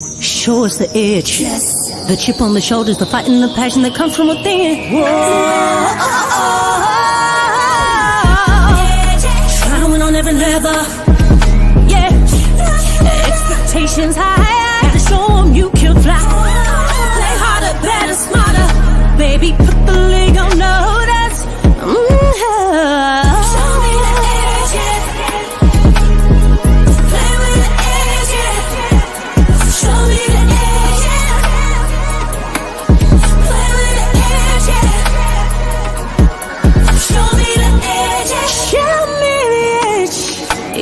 Show us the edge. Yes. The chip on the shoulders, the fight and the passion that comes from within. Whoa. Trying to win on every level. Yeah. Expectations high. Gotta show them you can fly. Play harder, better, smarter. Baby, put the league on notice. Show me the edge, yeah. Play with the edge, yeah. Show me the edge, yeah. Play with the edge, yeah. Show me the edge, yeah. Show me the edge,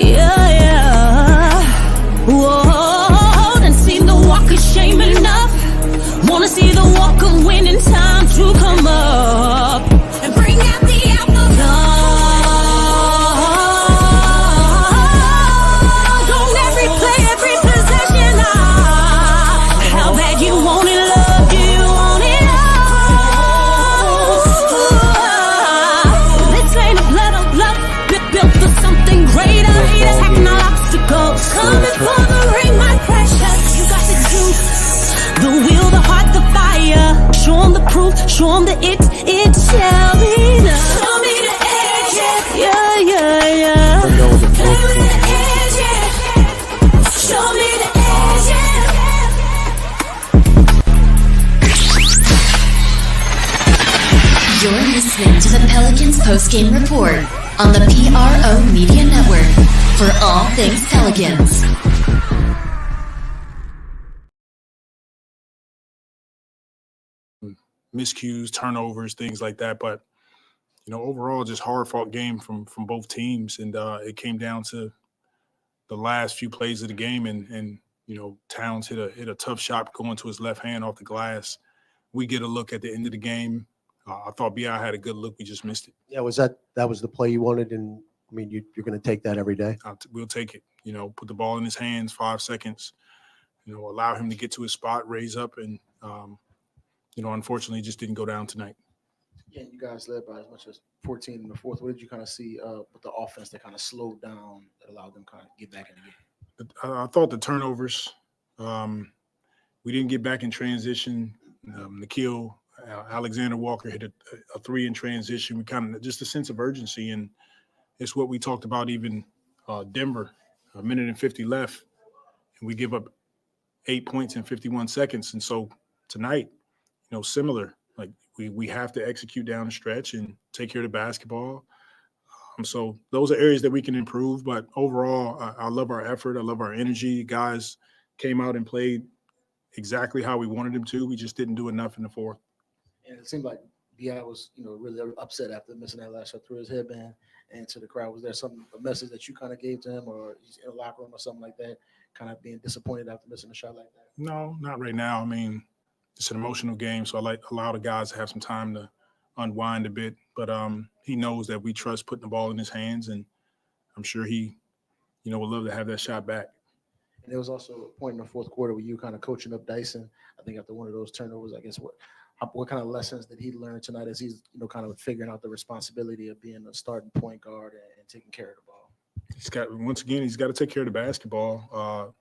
yeah, yeah. Whoa, done seen the walk of shame enough. Wanna see the walk of winning time to come up and bring out the outlaw. Don't every play, every possession. How bad you want it, love, do you want it all? This ain't a blood on blood, built for something greater. Attacking all obstacles, coming for the ring, my precious. You got the juice, the will, the heart, the fire. Show 'em the proof, show 'em that it shall be done. Show me the edge, yeah, yeah, yeah. Play with the edge, yeah. Show me the edge, yeah. You're listening to the Pelicans postgame report on the PRO Media Network for all things Pelicans. Miscues, turnovers, things like that. But, overall, just hard-fought game from both teams. And it came down to the last few plays of the game. And Towns hit a tough shot going to his left hand off the glass. We get a look at the end of the game. I thought B.I. had a good look. We just missed it. Yeah, that was the play you wanted? And, I mean, you're going to take that every day? We'll take it. Put the ball in his hands, 5 seconds, allow him to get to his spot, raise up, and unfortunately, it just didn't go down tonight. Yeah, you guys led by as much as 14 in the fourth. What did you kind of see with the offense that kind of slowed down, that allowed them kind of get back in the game? I thought the turnovers, we didn't get back in transition. Nikhil Alexander Walker hit a 3 in transition. We kind of just a sense of urgency, and it's what we talked about even Denver, a minute and 50 left, and we give up 8 points in 51 seconds. And so tonight, similar. Like we have to execute down the stretch and take care of the basketball. So those are areas that we can improve. But overall, I love our effort. I love our energy. Guys came out and played exactly how we wanted them to. We just didn't do enough in the fourth. And it seemed like B.I. was, really upset after missing that last shot through his headband and to the crowd. Was there a message that you kind of gave to him, or he's in the locker room or something like that, kind of being disappointed after missing a shot like that? No, not right now. I mean, it's an emotional game, so I allow the guys to have some time to unwind a bit. But he knows that we trust putting the ball in his hands, and I'm sure he, would love to have that shot back. And there was also a point in the fourth quarter where you kind of coaching up Dyson. I think after one of those turnovers, I guess what kind of lessons did he learn tonight as he's kind of figuring out the responsibility of being a starting point guard and taking care of the ball? He's got to take care of the basketball.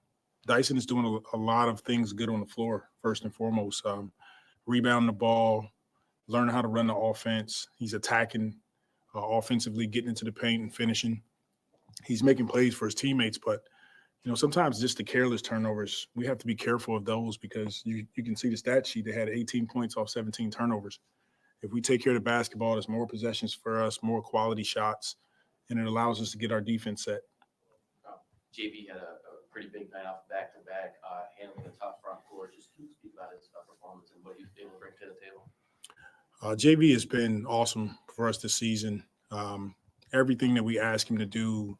Dyson is doing a lot of things good on the floor, first and foremost. Rebounding the ball, learning how to run the offense. He's attacking offensively, getting into the paint and finishing. He's making plays for his teammates, but, sometimes just the careless turnovers, we have to be careful of those because you can see the stat sheet. They had 18 points off 17 turnovers. If we take care of the basketball, there's more possessions for us, more quality shots, and it allows us to get our defense set. JB had a pretty big night off back-to-back, handling the top front court. Just can you speak about his performance and what he's able to bring to the table? JB has been awesome for us this season. Everything that we ask him to do,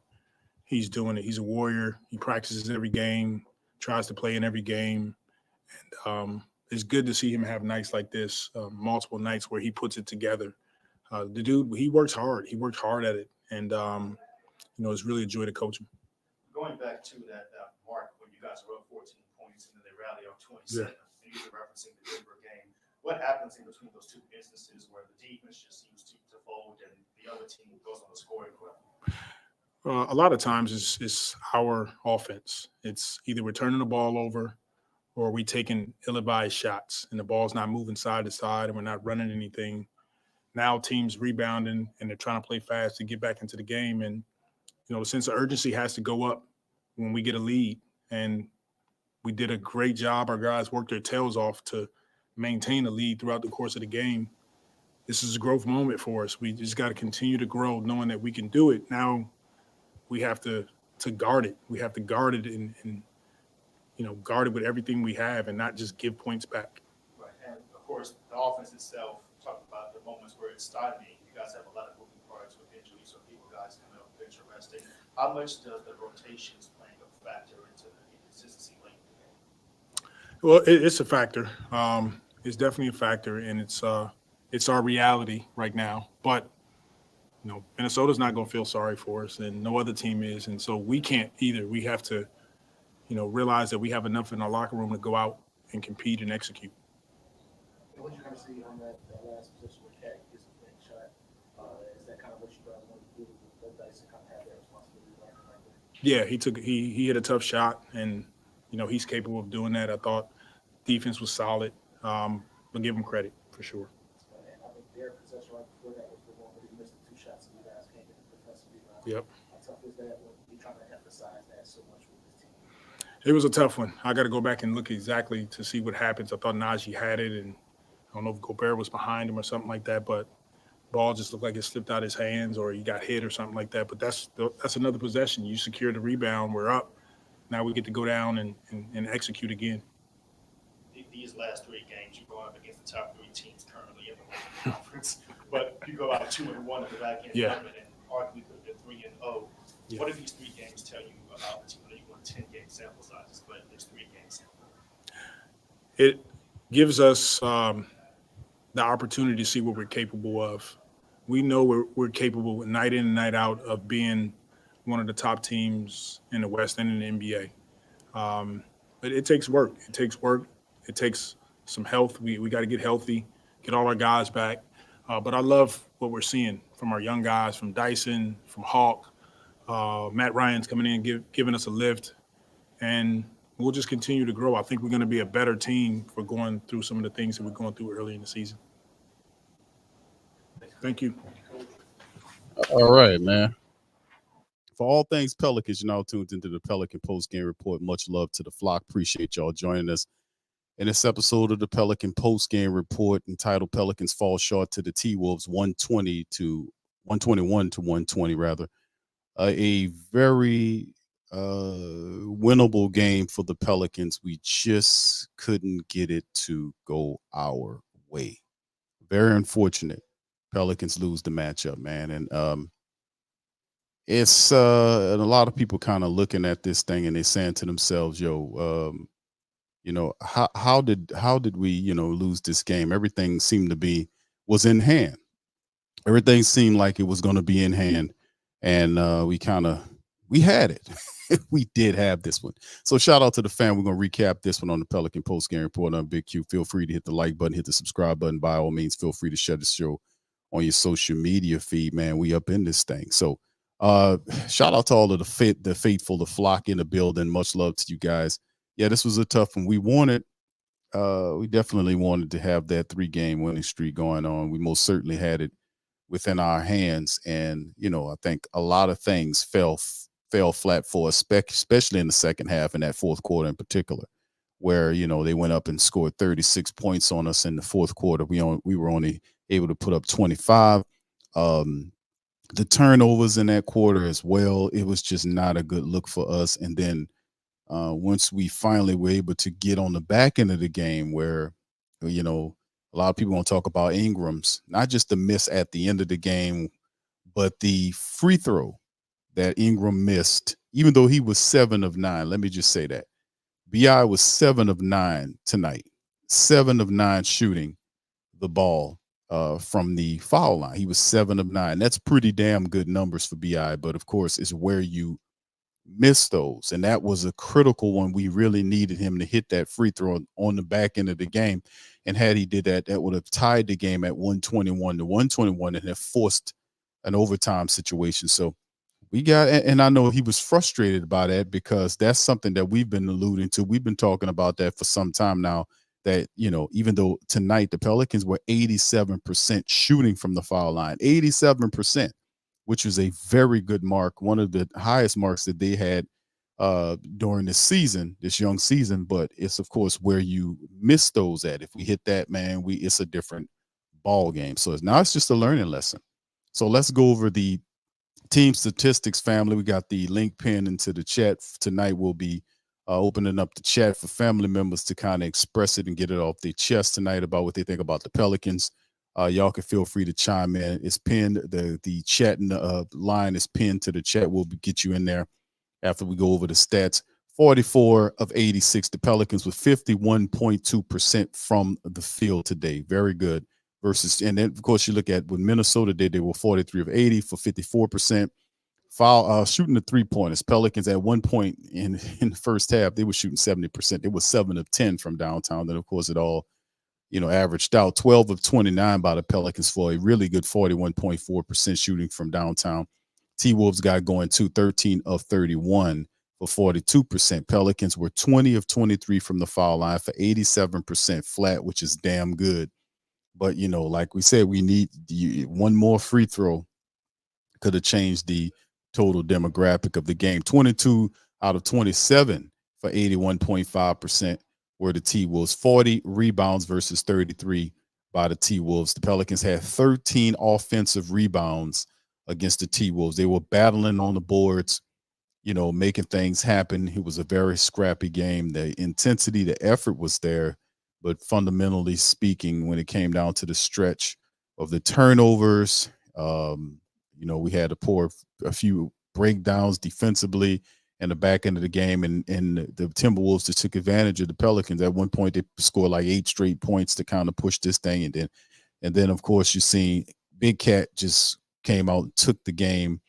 he's doing it. He's a warrior. He practices every game, tries to play in every game. And it's good to see him have nights like this, multiple nights where he puts it together. The dude, he works hard. He worked hard at it. And, it's really a joy to coach him. Going back to that mark when you guys were up 14 points and then they rally up 27, and you're referencing the Denver game, what happens in between those two instances where the defense just seems to fold and the other team goes on the scoring clip? A lot of times it's our offense. It's either we're turning the ball over or are we taking ill-advised shots and the ball's not moving side to side and we're not running anything? Now teams rebounding and they're trying to play fast to get back into the game. And, the sense of urgency has to go up when we get a lead. And we did a great job. Our guys worked their tails off to maintain a lead throughout the course of the game. This is a growth moment for us. We just got to continue to grow, knowing that we can do it. Now we have to guard it. We have to guard it and guard it with everything we have and not just give points back. Right. And of course, the offense itself, talk about the moments where it's starting. You guys have a lot of moving parts with injuries, so people guys coming up bench or resting. How much does the rotations playing a factor into the inconsistency late in the game? Well, it's a factor. It's definitely a factor, and it's our reality right now. But Minnesota's not going to feel sorry for us, and no other team is, and so we can't either. We have to, realize that we have enough in our locker room to go out and compete and execute. What did you kind of see on that last position where Cat gets a big shot? Is that kind of what you guys want to do? Let Dyson kind of have that responsibility right there? Yeah, he hit a tough shot, and he's capable of doing that. I thought defense was solid, but give him credit for sure. And I think their possession right before that was the one where he missed the 2 shots and you guys can't get the defensive rebound. Yep. How tough is that when you're trying to emphasize that so much with this team? It was a tough one. I got to go back and look exactly to see what happens. I thought Najee had it, and I don't know if Gobert was behind him or something like that, but ball just looked like it slipped out his hands or he got hit or something like that. But that's another possession. You secure the rebound. We're up. Now we get to go down and execute again. These last 3 games, you're going up against the top 3 teams currently in the Western Conference, but you go out 2-1 at the back end, Yeah. and arguably could have been 3-0. Yeah. What do these 3 games tell you about the team? I know you want 10-game sample sizes, but there's 3 games. It gives us the opportunity to see what we're capable of. We know we're capable night in and night out of being one of the top teams in the West and in the NBA. But it takes work. It takes work. It takes some health. We got to get healthy, get all our guys back. But I love what we're seeing from our young guys, from Dyson, from Hawk. Matt Ryan's coming in, giving us a lift. And we'll just continue to grow. I think we're going to be a better team for going through some of the things that we're going through early in the season. Thank you. All right, man. For all things Pelicans, you're now tuned into the Pelican Post-Game Report. Much love to the flock. Appreciate y'all joining us in this episode of the Pelican Post-Game Report entitled Pelicans Fall Short to the T-Wolves 121 to 120 rather. A very winnable game for the Pelicans. We just couldn't get it to go our way. Very unfortunate. Pelicans lose the matchup, man. And it's and a lot of people kind of looking at this thing and they're saying to themselves, how did we, lose this game? Everything seemed to was in hand. Everything seemed like it was going to be in hand. And we had it. We did have this one. So shout out to the fan. We're going to recap this one on the Pelican Post Game Report on Big Q. Feel free to hit the like button, hit the subscribe button. By all means, feel free to share the show on your social media feed, man. We up in this thing. So shout out to all of the faithful, the flock in the building. Much love to you guys. Yeah, this was a tough one. We definitely wanted to have that 3-game winning streak going on. We most certainly had it within our hands. And, I think a lot of things fell flat for us, especially in the second half and that fourth quarter in particular, where, they went up and scored 36 points on us in the fourth quarter. We were only able to put up 25. The turnovers in that quarter as well, it was just not a good look for us. And then once we finally were able to get on the back end of the game where, a lot of people want to talk about Ingram's, not just the miss at the end of the game, but the free throw that Ingram missed, even though he was 7 of 9. Let me just say that. B.I. was 7 of 9 tonight, 7 of 9 shooting the ball from the foul line. He was 7 of 9. That's pretty damn good numbers for B.I., but of course, it's where you miss those. And that was a critical one. We really needed him to hit that free throw on the back end of the game. And had he did that, that would have tied the game at 121 to 121 and have forced an overtime situation. So we got, and I know he was frustrated by that because that's something that we've been alluding to. We've been talking about that for some time now. That, even though tonight the Pelicans were 87% shooting from the foul line, 87%, which is a very good mark, one of the highest marks that they had during this young season. But it's of course where you miss those at. If we hit that, man, it's a different ball game. So it's just a learning lesson. So let's go over the team statistics, family. We got the link pinned into the chat. Tonight we'll be opening up the chat for family members to kind of express it and get it off their chest tonight about what they think about the Pelicans. Y'all can feel free to chime in. It's pinned. The chat line is pinned to the chat. We'll get you in there after we go over the stats. 44 of 86. The Pelicans with 51.2% from the field today. Very good. And then of course you look at what Minnesota did. They were 43 of 80 for 54%. Shooting the 3-pointers. Pelicans at one point in the first half, they were shooting 70%. It was 7 of 10 from downtown. Then of course it all, averaged out. 12 of 29 by the Pelicans for a really good 41.4% shooting from downtown. T-Wolves got going too, 13 of 31 for 42%. Pelicans were 20 of 23 from the foul line for 87% flat, which is damn good. But, like we said, we need one more free throw could have changed the total demographic of the game. 22 out of 27 for 81.5% were the T-Wolves. 40 rebounds versus 33 by the T-Wolves. The Pelicans had 13 offensive rebounds against the T-Wolves. They were battling on the boards, making things happen. It was a very scrappy game. The intensity, the effort was there. But fundamentally speaking, when it came down to the stretch of the turnovers, we had to pour a few breakdowns defensively in the back end of the game, and the Timberwolves just took advantage of the Pelicans. At one point, they scored like 8 straight points to kind of push this thing, and then of course you see Big Cat just came out and took the game.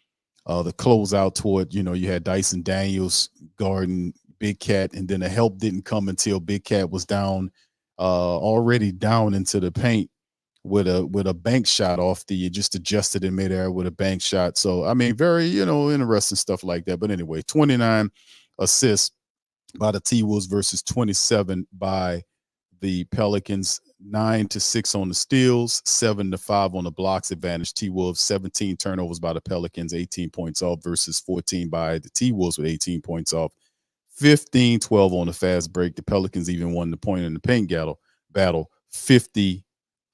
The closeout toward, you had Dyson Daniels guarding Big Cat, and then the help didn't come until Big Cat was down. Already down into the paint with a bank shot just adjusted in midair with a bank shot. So, I mean, very, interesting stuff like that. But anyway, 29 assists by the T-Wolves versus 27 by the Pelicans. 9-6 on the steals, 7-5 on the blocks advantage. T-Wolves, 17 turnovers by the Pelicans, 18 points off versus 14 by the T-Wolves with 18 points off. 15-12 on the fast break. The Pelicans even won the point in the paint battle, 50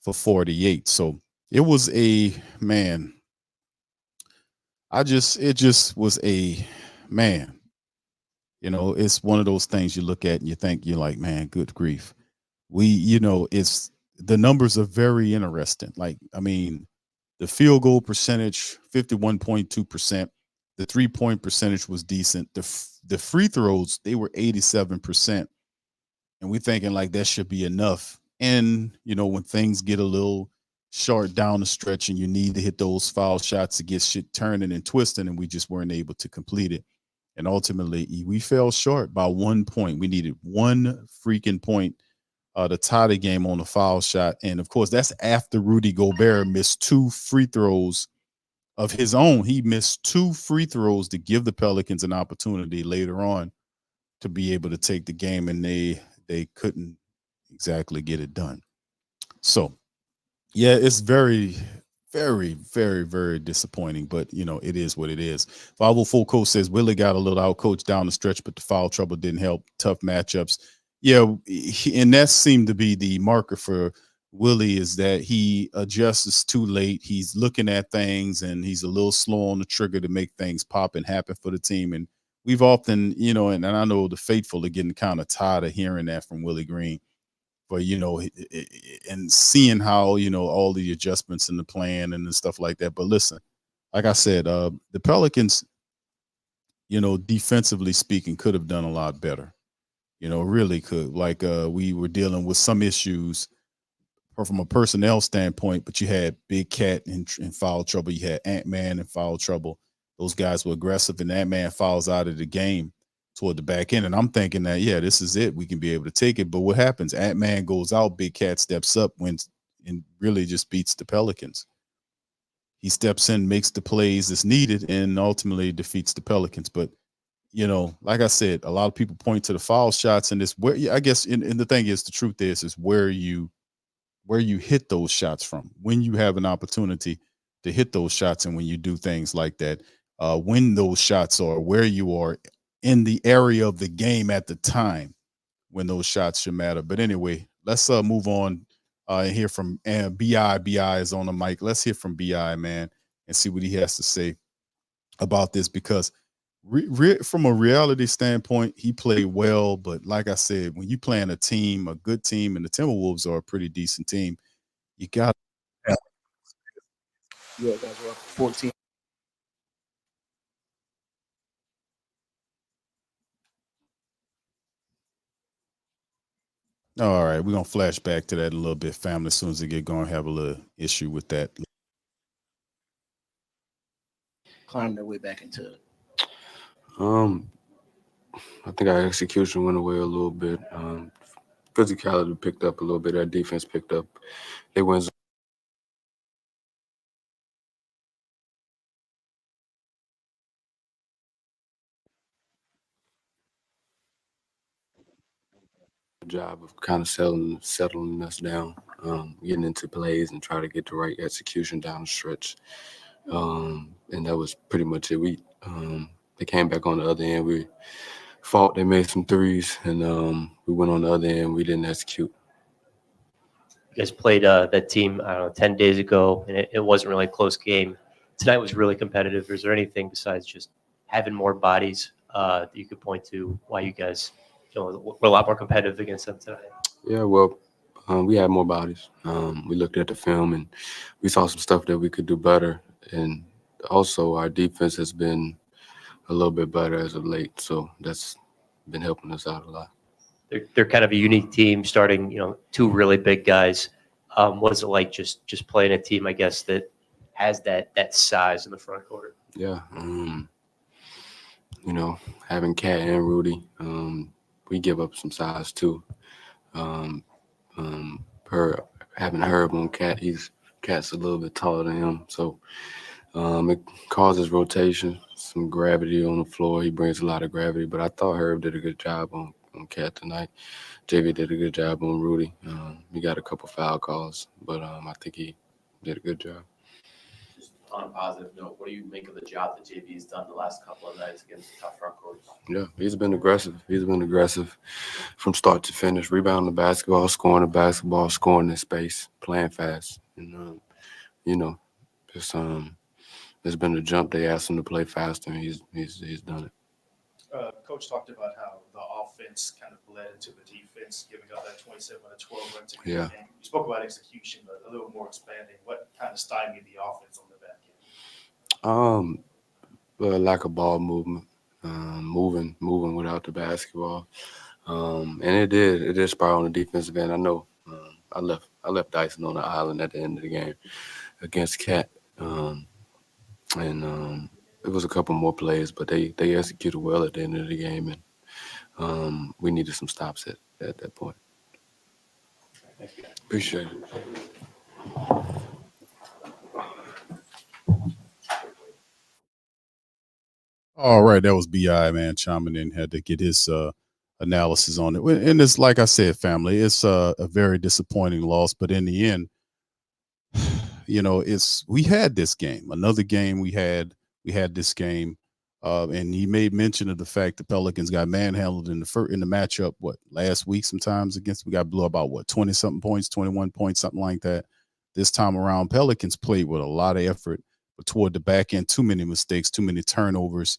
for 48. So it was it just was a man. It's one of those things you look at and you think, you're like, man, good grief. It's the numbers are very interesting. Like, I mean, the field goal percentage, 51.2%. The 3-point percentage was decent. The free throws, they were 87%. And we're thinking like that should be enough. And, when things get a little short down the stretch and you need to hit those foul shots to get shit turning and twisting, and we just weren't able to complete it. And ultimately, we fell short by 1 point. We needed 1 freaking point to tie the game on the foul shot. And, of course, that's after Rudy Gobert missed 2 free throws of his own. He missed 2 free throws to give the Pelicans an opportunity later on to be able to take the game, and they couldn't exactly get it done. So, yeah, it's very, very, very, very disappointing, but, it is what it is. 504 Coach says Willie got a little out coached down the stretch, but the foul trouble didn't help. Tough matchups. Yeah, and that seemed to be the marker for Willie, is that he adjusts too late. He's looking at things and he's a little slow on the trigger to make things pop and happen for the team. And we've often, and I know the faithful are getting kind of tired of hearing that from Willie Green, but, and seeing how, all the adjustments in the plan and stuff like that. But listen, like I said, the Pelicans, defensively speaking, could have done a lot better. Really could. Like we were dealing with some issues from a personnel standpoint, but you had Big Cat in foul trouble. You had Ant-Man in foul trouble. Those guys were aggressive, and Ant-Man fouls out of the game toward the back end. And I'm thinking that, yeah, this is it. We can be able to take it. But what happens? Ant-Man goes out, Big Cat steps up, wins, and really just beats the Pelicans. he steps in, makes the plays that's needed, and ultimately defeats the Pelicans. But like I said, a lot of people point to the foul shots, and this where I guess, and the thing is, the truth is where you hit those shots from when you have an opportunity to hit those shots, and when you do things like that, when those shots are where you are in the area of the game at the time when those shots should matter. But anyway, let's move on and hear from BI. BI is on the mic. Let's hear from BI, man, and see what he has to say about this, because from a reality standpoint, he played well. But like I said, when you playing a team, a good team, and the Timberwolves are a pretty decent team, you got. Yeah, guys were up 14. All right, we're gonna flash back to that in a little bit, family. As soon as they get going, have a little issue with that. Climbed their way back into it. I think our execution went away a little bit. Physicality picked up a little bit. Our defense picked up. They went job of kind of settling us down, getting into plays and try to get the right execution down the stretch. And that was pretty much it. They came back on the other end. We fought. They made some threes, and we went on the other end. We didn't execute. You guys played that team, I don't know, 10 days ago, and it wasn't really a close game. Tonight was really competitive. Is there anything besides just having more bodies that you could point to why you guys were a lot more competitive against them tonight? Yeah, well, we had more bodies. We looked at the film, and we saw some stuff that we could do better. And also, our defense has been a little bit better as of late, so that's been helping us out a lot. They're kind of a unique team, starting two really big guys. What is it like just playing a team, I guess, that has that size in the front court? Yeah, having Cat and Rudy, we give up some size too. Having Herb on Cat's a little bit taller than him, so it causes rotation, some gravity on the floor. He brings a lot of gravity, but I thought Herb did a good job on Cat tonight. JV did a good job on Rudy. He got a couple foul calls, but I think he did a good job. Just on a positive note, what do you make of the job that JV's done the last couple of nights against the tough front courts? Yeah, he's been aggressive. He's been aggressive from start to finish, rebounding the basketball, scoring the basketball, scoring in space, playing fast. And, there's been a jump. They asked him to play faster, and he's done it. Coach talked about how the offense kind of bled into the defense, giving up that 27-12 run to the game. You spoke about execution, but a little more expanding. What kind of stymied the offense on the back end? Lack of ball movement, moving without the basketball, and it did spiral on the defensive end. I know. I left Dyson on the island at the end of the game against Cat, and it was a couple more plays, but they executed well at the end of the game, and we needed some stops at that point. Appreciate it. All right, that was BI, man, chiming in, had to get his analysis on it. And it's like I said, family, it's a very disappointing loss, but in the end, we had this game, another game we had this game, and he made mention of the fact the Pelicans got manhandled in the matchup last week. Sometimes we got blew about 20-something points, 21 points, something like that. This time around, Pelicans played with a lot of effort, but toward the back end, too many mistakes, too many turnovers,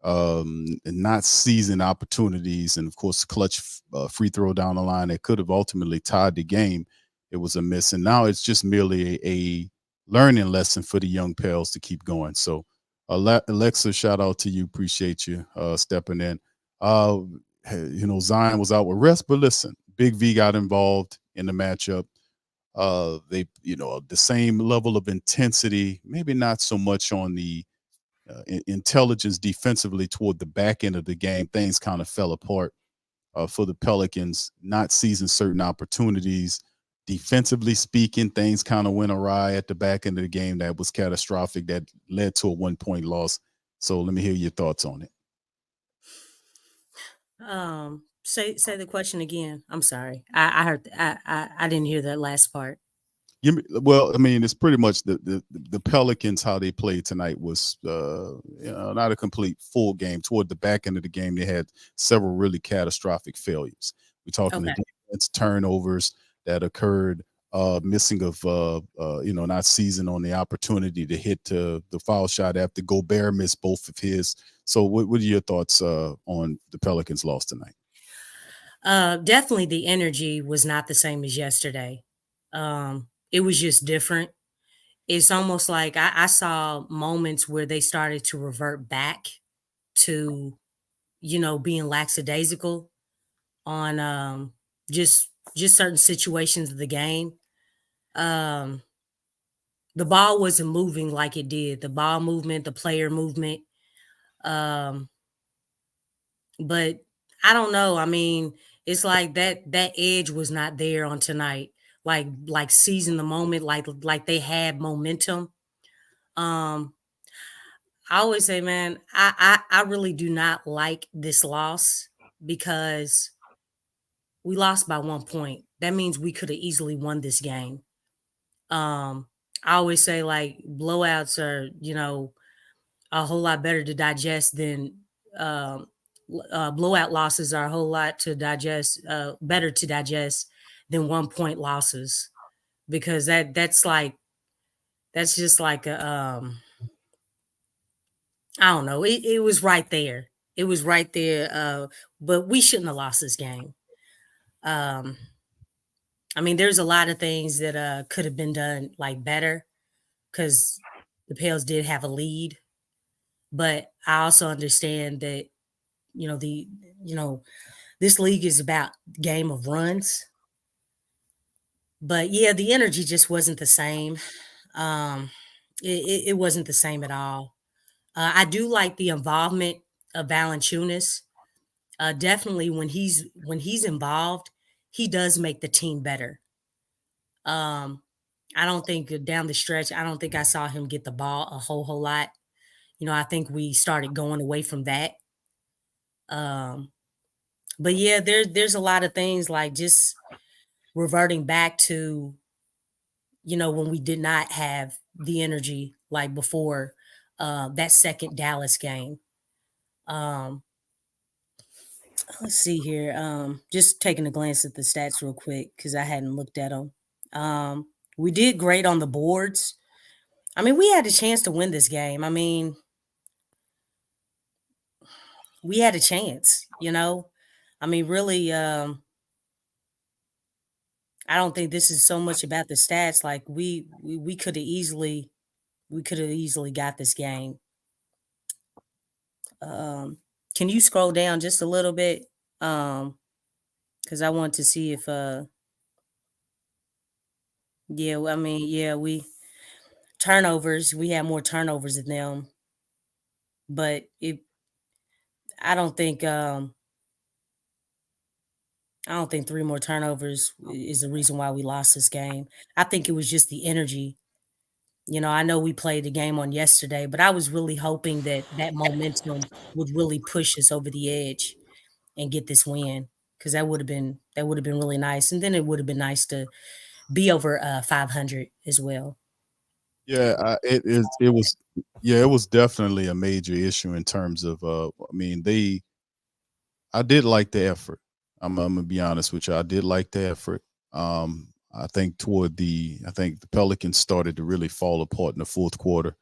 and not seizing opportunities, and of course, clutch free throw down the line that could have ultimately tied the game. It was a miss, and now it's just merely a learning lesson for the young Pels to keep going. So, Lexxah, shout out to you. Appreciate you stepping in. Zion was out with rest, but listen, Big V got involved in the matchup. They, the same level of intensity, maybe not so much on the intelligence defensively toward the back end of the game. Things kind of fell apart for the Pelicans, not seizing certain opportunities, defensively speaking, things kind of went awry at the back end of the game that was catastrophic, that led to a 1-point loss. So let me hear your thoughts on it. Say the question again. I'm sorry. I heard I didn't hear that last part. Well, I mean, it's pretty much the Pelicans, how they played tonight was not a complete full game. Toward the back end of the game, they had several really catastrophic failures. We're talking Okay. the defense turnovers that occurred, missing of not seizing on the opportunity to hit the foul shot after Gobert missed both of his. So what are your thoughts on the Pelicans' loss tonight? Definitely the energy was not the same as yesterday. It was just different. It's almost like I saw moments where they started to revert back to, being lackadaisical on just certain situations of the game. Um, the ball wasn't moving like it did. The ball movement, the player movement. Um, but I don't know. I mean, it's like that edge was not there on tonight. Like seizing the moment, like they had momentum. Um, I always say, man, I really do not like this loss because we lost by 1 point. That means we could have easily won this game. Um, I always say like blowouts are, a whole lot better to digest than blowout losses are a whole lot to digest, better to digest than 1 point losses because that's just like a I don't know. It was right there. It was right there. But we shouldn't have lost this game. Um, I mean, there's a lot of things that could have been done like better because the Pels did have a lead. But I also understand that you know the you know this league is about game of runs. But yeah, the energy just wasn't the same. Um, it wasn't the same at all. I do like the involvement of Valanciunas. Definitely when he's involved, he does make the team better. Um, I don't think down the stretch, I don't think I saw him get the ball a whole lot. I think we started going away from that. Um, but yeah, there's a lot of things like just reverting back to when we did not have the energy like before that second Dallas game. Um, let's see here. Just taking a glance at the stats real quick because I hadn't looked at them. We did great on the boards. I mean, we had a chance to win this game. I mean, we had a chance. I mean, really, I don't think this is so much about the stats. Like we could have easily got this game. Um, can you scroll down just a little bit? Because I want to see if yeah, I mean, yeah, we had more turnovers than them, but I don't think um I don't think three more turnovers is the reason why we lost this game. I think it was just the energy. I know we played the game on yesterday, but I was really hoping that that momentum would really push us over the edge and get this win because that would have been really nice, and then it would have been nice to be over 500 as well. Yeah, it was it was definitely a major issue in terms of I mean I did like the effort. I'm gonna be honest with you. I did like the effort. I think I think the Pelicans started to really fall apart in the fourth quarter.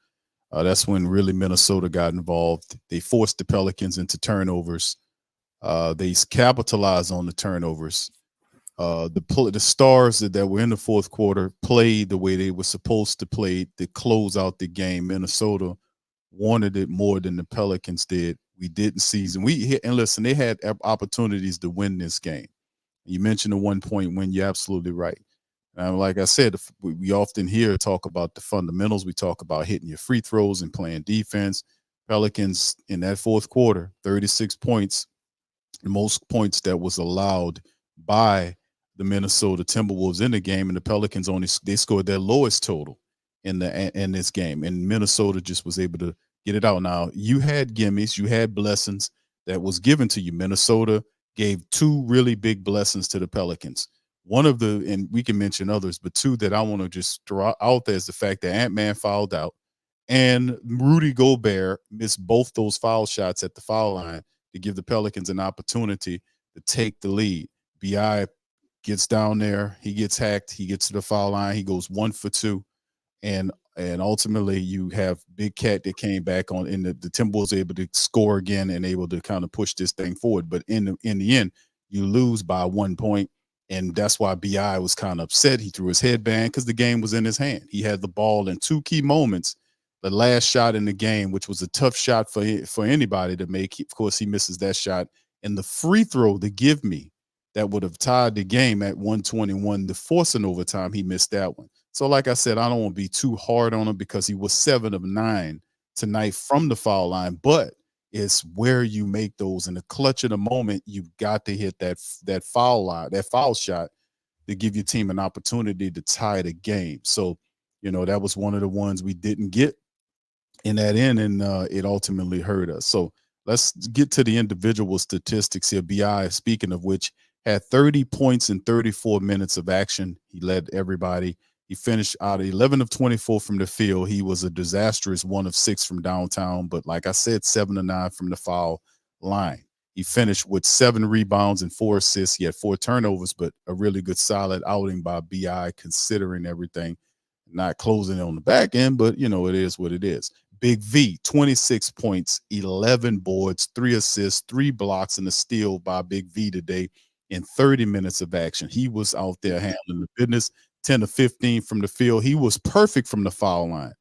That's when really Minnesota got involved. They forced the Pelicans into turnovers. They capitalized on the turnovers. The stars that were in the fourth quarter played the way they were supposed to play to close out the game. Minnesota wanted it more than the Pelicans did. We didn't seize, and listen, they had opportunities to win this game. You mentioned the 1 point win. You're absolutely right. Like I said, we often hear talk about the fundamentals. We talk about hitting your free throws and playing defense. Pelicans in that fourth quarter, 36 points, the most points that was allowed by the Minnesota Timberwolves in the game, and the Pelicans they scored their lowest total in this game, and Minnesota just was able to get it out. Now you had gimmies, you had blessings that was given to you. Minnesota gave two really big blessings to the Pelicans. One of the, and we can mention others, but two that I want to just throw out there is the fact that Ant-Man fouled out and Rudy Gobert missed both those foul shots at the foul line to give the Pelicans an opportunity to take the lead. BI gets down there, he gets hacked, he gets to the foul line, he goes 1 for 2, and ultimately you have Big Cat that came back on, and the Timberwolves able to score again and able to kind of push this thing forward. But in the end, you lose by 1 point, and that's why BI was kind of upset. He threw his headband because the game was in his hand. He had the ball in two key moments. The last shot in the game, which was a tough shot for anybody to make. Of course, he misses that shot. And the free throw to give me that would have tied the game at 121, the forcing overtime, he missed that one. So like I said, I don't want to be too hard on him because he was 7 of 9 tonight from the foul line, but it's where you make those in the clutch of the moment. You've got to hit that foul line, that foul shot to give your team an opportunity to tie the game. So, that was one of the ones we didn't get in that end, and it ultimately hurt us. So let's get to the individual statistics here. BI, speaking of which, had 30 points in 34 minutes of action. He led everybody. He finished out 11 of 24 from the field. He was a disastrous 1 of 6 from downtown, but like I said, 7 of 9 from the foul line. He finished with 7 rebounds and 4 assists. He had 4 turnovers, but a really good solid outing by BI considering everything. Not closing it on the back end, but it is what it is. Big V, 26 points, 11 boards, 3 assists, 3 blocks, and a steal by Big V today in 30 minutes of action. He was out there handling the business, 10 of 15 from the field. He was perfect from the foul line.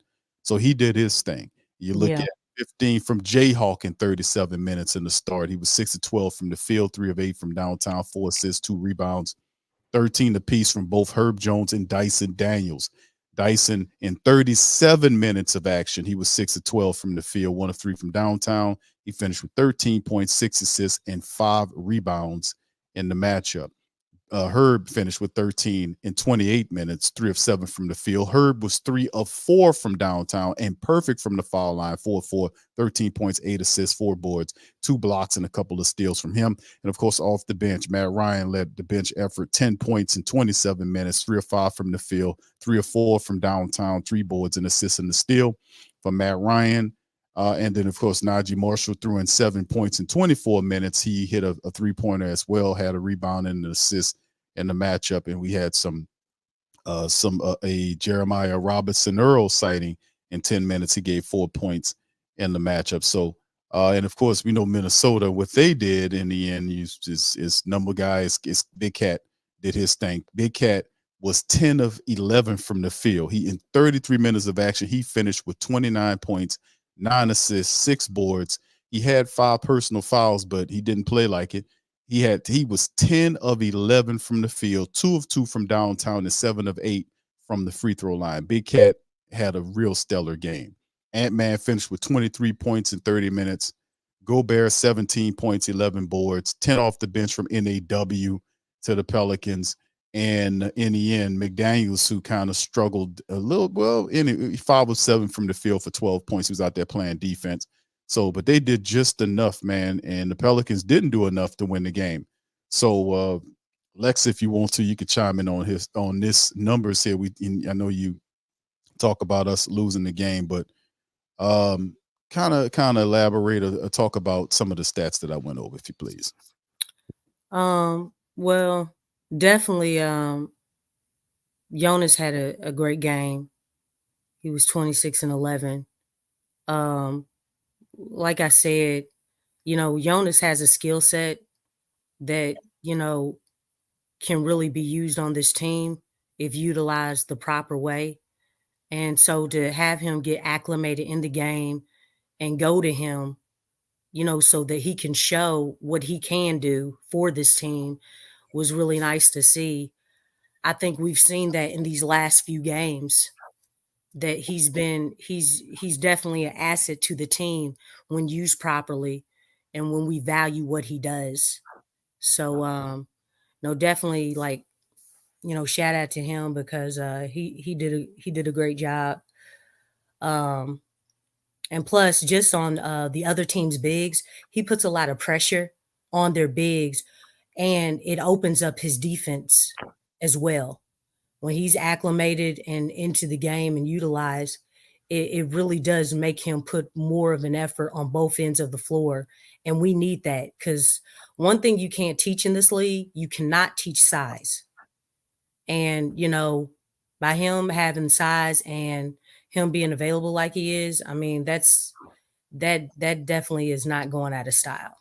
So he did his thing. You look at 15 from Jayhawk in 37 minutes in the start. He was 6 of 12 from the field, 3 of 8 from downtown, 4 assists, 2 rebounds, 13 apiece from both Herb Jones and Dyson Daniels. Dyson in 37 minutes of action, he was 6 of 12 from the field, 1 of 3 from downtown. He finished with 13.6 assists and 5 rebounds in the matchup. Herb finished with 13 in 28 minutes, 3 of 7 from the field. Herb was 3 of 4 from downtown and perfect from the foul line, 4 of 4, 13 points, 8 assists, 4 boards, 2 blocks, and a couple of steals from him. And of course, off the bench, Matt Ryan led the bench effort, 10 points in 27 minutes, 3 of 5 from the field, 3 of 4 from downtown, 3 boards and assists and the steal for Matt Ryan. And then, of course, Najee Marshall threw in 7 points in 24 minutes. He hit a 3-pointer as well, had a rebound and an assist in the matchup. And we had a Jeremiah Robinson Earl sighting in 10 minutes. He gave 4 points in the matchup. So, and of course, we know Minnesota, what they did in the end is number guys, is Big Cat did his thing. Big Cat was 10 of 11 from the field. He, in 33 minutes of action, he finished with 29 points, 9 assists, 6 boards. He had 5 personal fouls, but he didn't play like it. He was 10 of 11 from the field, 2 of 2 from downtown, and 7 of 8 from the free throw line. Big Cat had a real stellar game. Ant-Man finished with 23 points in 30 minutes. Gobert, 17 points, 11 boards, 10 off the bench from NAW to the Pelicans. And in the end, McDaniels, who kind of struggled a little, 5 of 7 from the field for 12 points. He was out there playing defense. So, but they did just enough, man. And the Pelicans didn't do enough to win the game. So, Lex, if you want to, you could chime in on this numbers here. I know you talk about us losing the game, but kind of elaborate or talk about some of the stats that I went over, if you please. Well, definitely, Jonas had a great game. He was 26 and 11. Like I said, Jonas has a skill set that, can really be used on this team if utilized the proper way. And so to have him get acclimated in the game and go to him, so that he can show what he can do for this team was really nice to see. I think we've seen that in these last few games, that he's definitely an asset to the team when used properly and when we value what he does. So, no, definitely, like, shout out to him because he did a great job. Um, and plus, just on the other team's bigs, he puts a lot of pressure on their bigs, and it opens up his defense as well. When he's acclimated and into the game and utilized, it really does make him put more of an effort on both ends of the floor. And we need that because one thing you can't teach in this league, you cannot teach size. And, by him having size and him being available like he is, I mean, that definitely is not going out of style.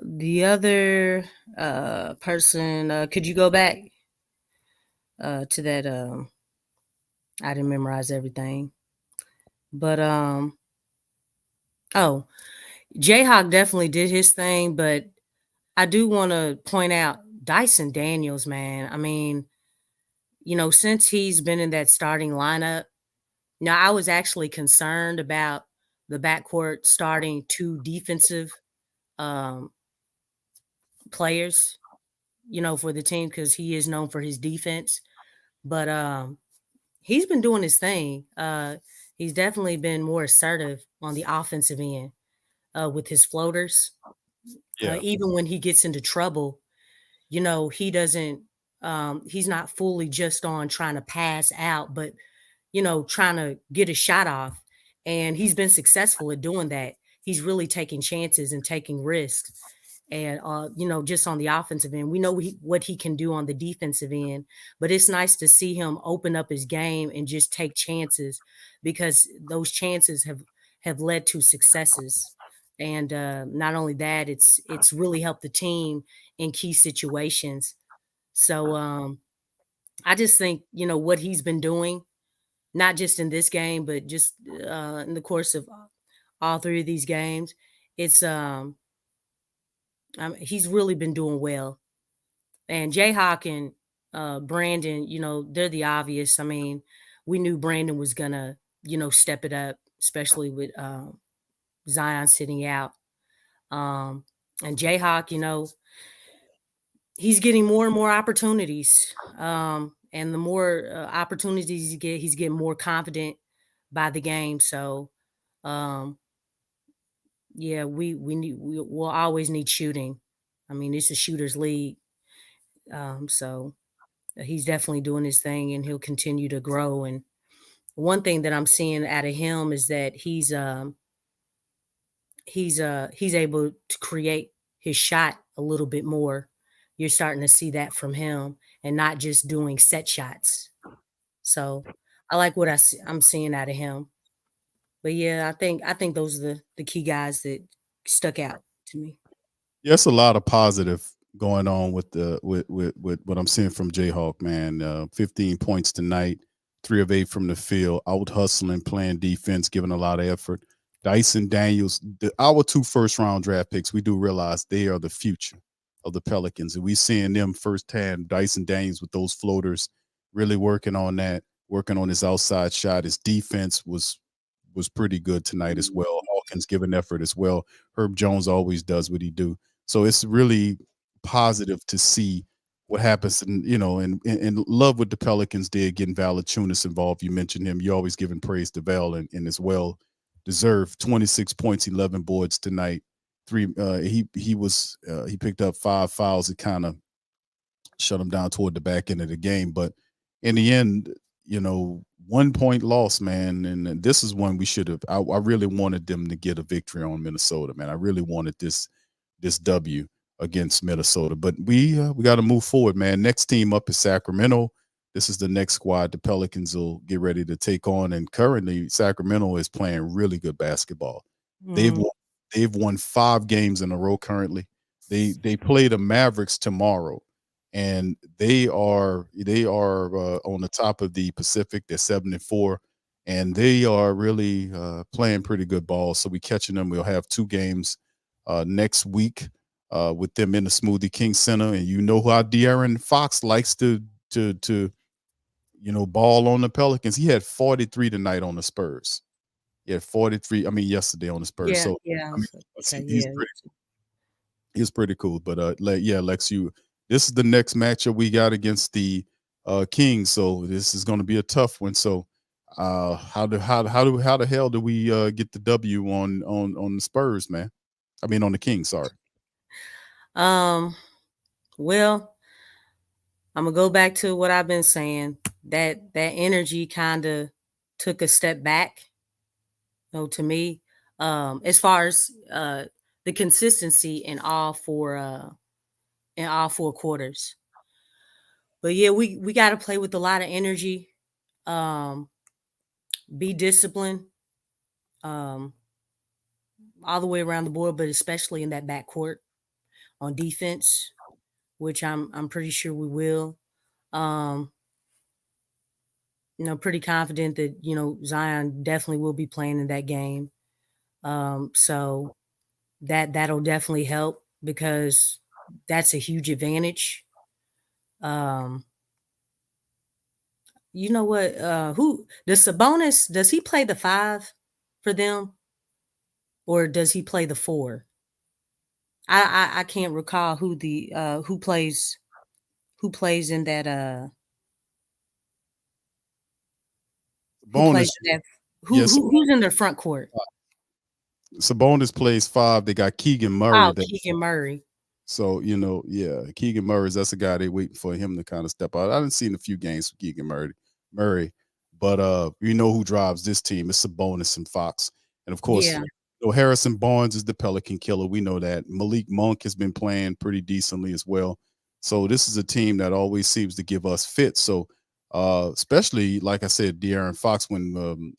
The other person, could you go back to that? I didn't memorize everything, but oh, Jayhawk definitely did his thing, but I do want to point out Dyson Daniels, man. I mean, since he's been in that starting lineup, now I was actually concerned about the backcourt starting two defensive um, players, for the team because he is known for his defense. But he's been doing his thing. He's definitely been more assertive on the offensive end with his floaters. Yeah. Even when he gets into trouble, he doesn't. He's not fully just on trying to pass out, but trying to get a shot off. And he's been successful at doing that. He's really taking chances and taking risks. And, just on the offensive end, we know what he can do on the defensive end, but it's nice to see him open up his game and just take chances because those chances have led to successes. And not only that, it's really helped the team in key situations. So I just think, what he's been doing, not just in this game, but just in the course of all three of these games, it's he's really been doing well. And Jayhawk and Brandon, they're the obvious. I mean, we knew Brandon was gonna, step it up, especially with Zion sitting out. And Jayhawk, he's getting more and more opportunities. And the more opportunities he's getting more confident by the game. So, yeah, we'll always need shooting. I mean, it's a shooter's league. So he's definitely doing his thing and he'll continue to grow. And one thing that I'm seeing out of him is that he's able to create his shot a little bit more. You're starting to see that from him and not just doing set shots. So I like what I'm seeing out of him. But yeah, I think those are the key guys that stuck out to me. Yeah, it's a lot of positive going on with the with what I'm seeing from Jayhawk, man. 15 points tonight, 3 of 8 from the field, out hustling, playing defense, giving a lot of effort. Dyson Daniels, our 2 first-round draft picks, we do realize they are the future of the Pelicans, and we seeing them firsthand. Dyson Daniels with those floaters, really working on that, working on his outside shot. His defense was pretty good tonight as well. Hawkins giving effort as well. Herb Jones always does what he do. So it's really positive to see what happens, and and love what the Pelicans did getting Valanciunas involved. You mentioned him. You always giving praise to Val, and as well deserved 26 points, 11 boards tonight. He picked up 5 fouls. It kind of shut him down toward the back end of the game, but in the end, 1 point loss, man. And this is one we should have. I really wanted them to get a victory on Minnesota, man. I really wanted this W against Minnesota, but we got to move forward, man. Next team up is Sacramento. This is the next squad the Pelicans will get ready to take on. And currently, Sacramento is playing really good basketball. They've won 5 games in a row currently. They play the Mavericks tomorrow, and they are on the top of the Pacific. They're 7-4, and they are really playing pretty good ball. So we catching them. We'll have 2 games next week with them in the Smoothie King Center, and how De'Aaron Fox likes to ball on the Pelicans. He had 43 tonight on the Spurs. He had 43. I mean, yesterday on the Spurs. Yeah, So yeah. I mean, Okay, he's yeah. pretty cool. He's pretty cool. But Lex, this is the next matchup we got against the Kings. So this is going to be a tough one. So how the hell do we get the W on the Spurs, man? I mean on the Kings, sorry. Well, I'm gonna go back to what I've been saying. That energy kind of took a step back, to me, as far as the consistency in all four quarters. But yeah, we got to play with a lot of energy. Be disciplined, all the way around the board, but especially in that backcourt on defense, which I'm pretty sure we will. Pretty confident that Zion definitely will be playing in that game. So that'll definitely help because that's a huge advantage. You know what? Who does Sabonis? Does he play the 5 for them, or does he play the 4? I can't recall who the who plays in that who plays Sabonis, in that yes, who's in the front court? Sabonis plays 5. They got Keegan Murray. Oh, Keegan Murray. So, Keegan Murray's that's a guy they waiting for him to kind of step out. I haven't seen a few games for Keegan Murray, but you know who drives this team. It's Sabonis and Fox. And of course, Yeah. Harrison Barnes is the Pelican killer. We know that. Malik Monk has been playing pretty decently as well. So this is a team that always seems to give us fits. So especially, like I said, De'Aaron Fox, when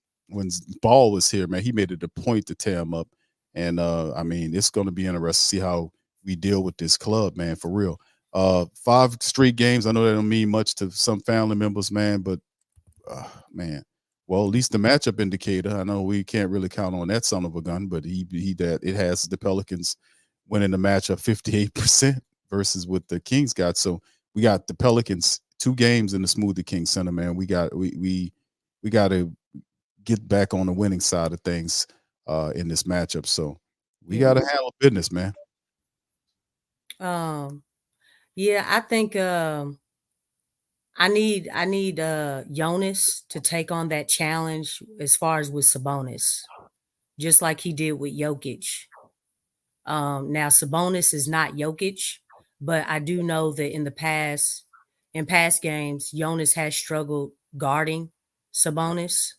Ball was here, man, he made it a point to tear him up. And I mean, it's going to be interesting to see how we deal with this club, man, for real. 5 straight games. I know that don't mean much to some family members, man, but man, well, at least the matchup indicator. I know we can't really count on that son of a gun, but it has the Pelicans winning the matchup 58% versus what the Kings got. So we got the Pelicans 2 games in the Smoothie King Center, man. We got to get back on the winning side of things in this matchup. So we got to handle business, man. Yeah, I think I need Jonas to take on that challenge as far as with Sabonis, just like he did with Jokic. Now Sabonis is not Jokic, but I do know that in past games, Jonas has struggled guarding Sabonis.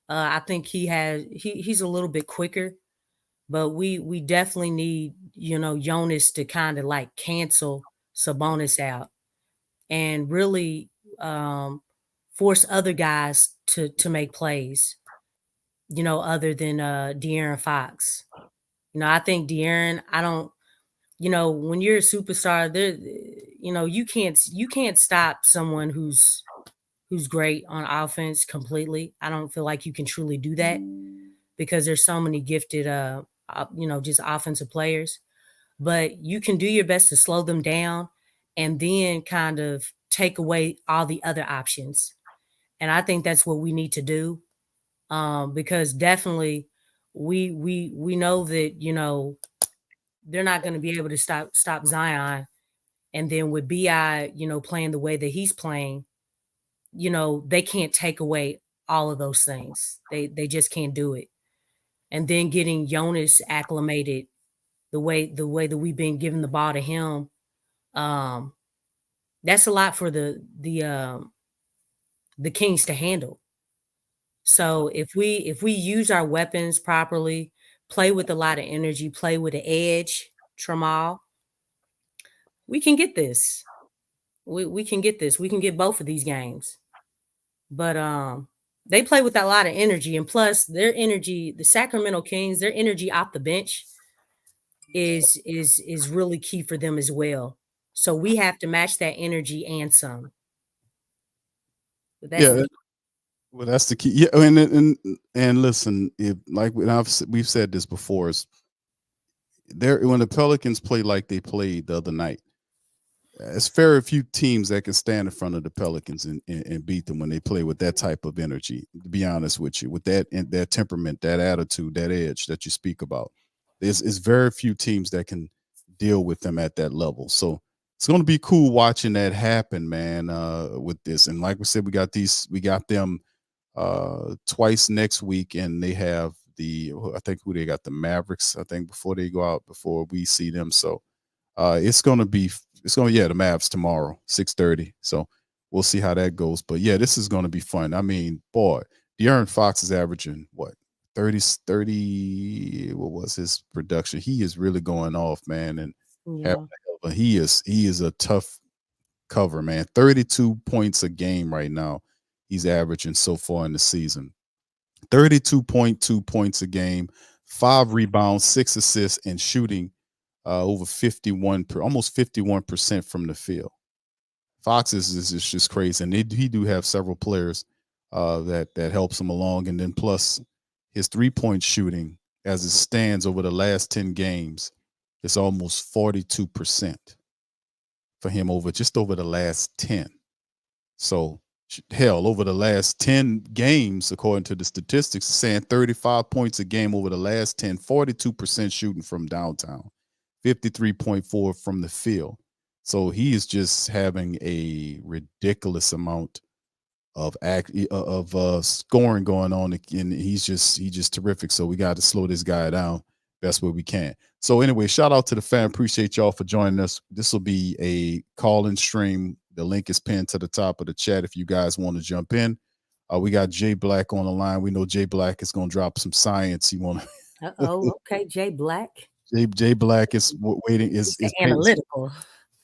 I think he's a little bit quicker, but we definitely need Jonas to kind of like cancel Sabonis out and really force other guys to make plays, other than De'Aaron Fox. I think De'Aaron, I don't, when you're a superstar, there, you can't stop someone who's great on offense completely. I don't feel like you can truly do that because there's so many gifted, just offensive players. But you can do your best to slow them down and then kind of take away all the other options. And I think that's what we need to do, because definitely we know that they're not going to be able to stop Zion, and then with Bi playing the way that he's playing, they can't take away all of those things. They just can't do it. And then getting Jonas acclimated the way that we've been giving the ball to him, that's a lot for the Kings to handle. So if we use our weapons properly, play with a lot of energy, play with the edge, Tramal, we can get this. We can get this. We can get both of these games. But they play with a lot of energy, and plus their energy, the Sacramento Kings, their energy off the bench is really key for them as well. So we have to match that energy and some. Well, that's the key. Yeah, and listen, if like we've said this before, is there when the Pelicans play like they played the other night, it's very few teams that can stand in front of the Pelicans and beat them when they play with that type of energy. To be honest with you, with that temperament, that attitude, that edge that you speak about, it's very few teams that can deal with them at that level. So it's going to be cool watching that happen, man. With this, and like we said, we got them twice next week, and they have I think who they got, the Mavericks, I think, before they go out, before we see them. So the Mavs tomorrow, 6:30. So we'll see how that goes. But yeah, this is going to be fun. I mean, boy, De'Aaron Fox is averaging what, 30, what was his production? He is really going off, man. And he is a tough cover, man. 32 points a game right now. He's averaging so far in the season. 32.2 points a game, 5 rebounds, 6 assists, and shooting over 51, almost 51% from the field. Fox is just crazy, and he do have several players that helps him along, and then plus his 3-point shooting as it stands over the last 10 games is almost 42% for him just over the last 10. So hell, over the last 10 games, according to the statistics, saying 35 points a game over the last 10, 42% shooting from downtown, 53.4 from the field. So he is just having a ridiculous amount of scoring going on, and he's just terrific. So we got to slow this guy down best way we can. So anyway, shout out to the fan. Appreciate y'all for joining us. This will be a call-in stream. The link is pinned to the top of the chat if you guys want to jump in. We got Jay Black on the line. We know Jay Black is going to drop some science. He want to. Okay, Jay Black. Jay Black is waiting. Is analytical.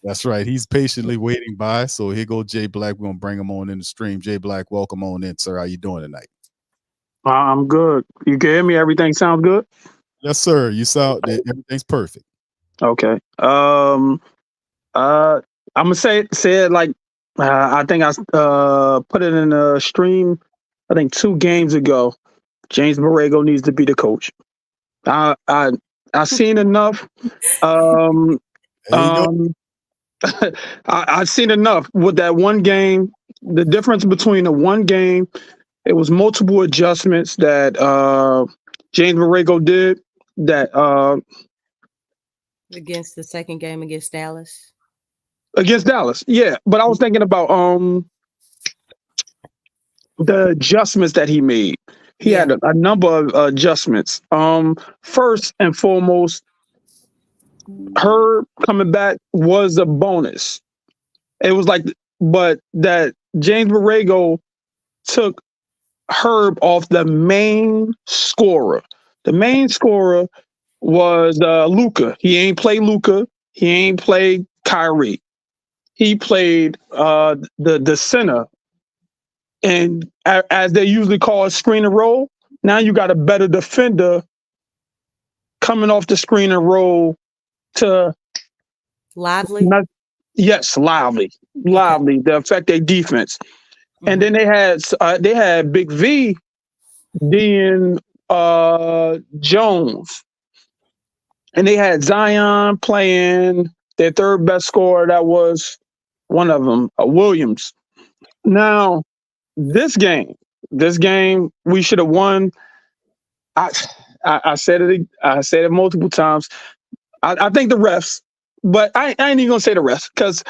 That's right. He's patiently waiting by. So here go Jay Black. We're gonna bring him on in the stream. Jay Black, welcome on in, sir. How you doing tonight? I'm good. You can hear me? Everything sounds good? Yes, sir. You sound everything's perfect. Okay. I'm gonna say it like I think I put it in a stream. I think 2 games ago. James Borrego needs to be the coach. I seen enough. I've seen enough with that one game. The difference between the one game, it was multiple adjustments that James Borrego did. That against the second game against Dallas. Against Dallas, yeah. But I was thinking about the adjustments that he made. He had a number of adjustments. First and foremost, Herb coming back was a bonus. It was like, but that James Borrego took Herb off the main scorer. The main scorer was Luka. He ain't play Luka. He ain't played Kyrie. He played the center. And as they usually call it, screen and roll. Now you got a better defender coming off the screen and roll to Lively. Yes, lively to affect their defense. Mm-hmm. And then they had Big V being Jones, and they had Zion playing their third best scorer. That was one of them, Williams. Now, this game we should have won. I said it multiple times. I think the refs, but I ain't even gonna say the refs because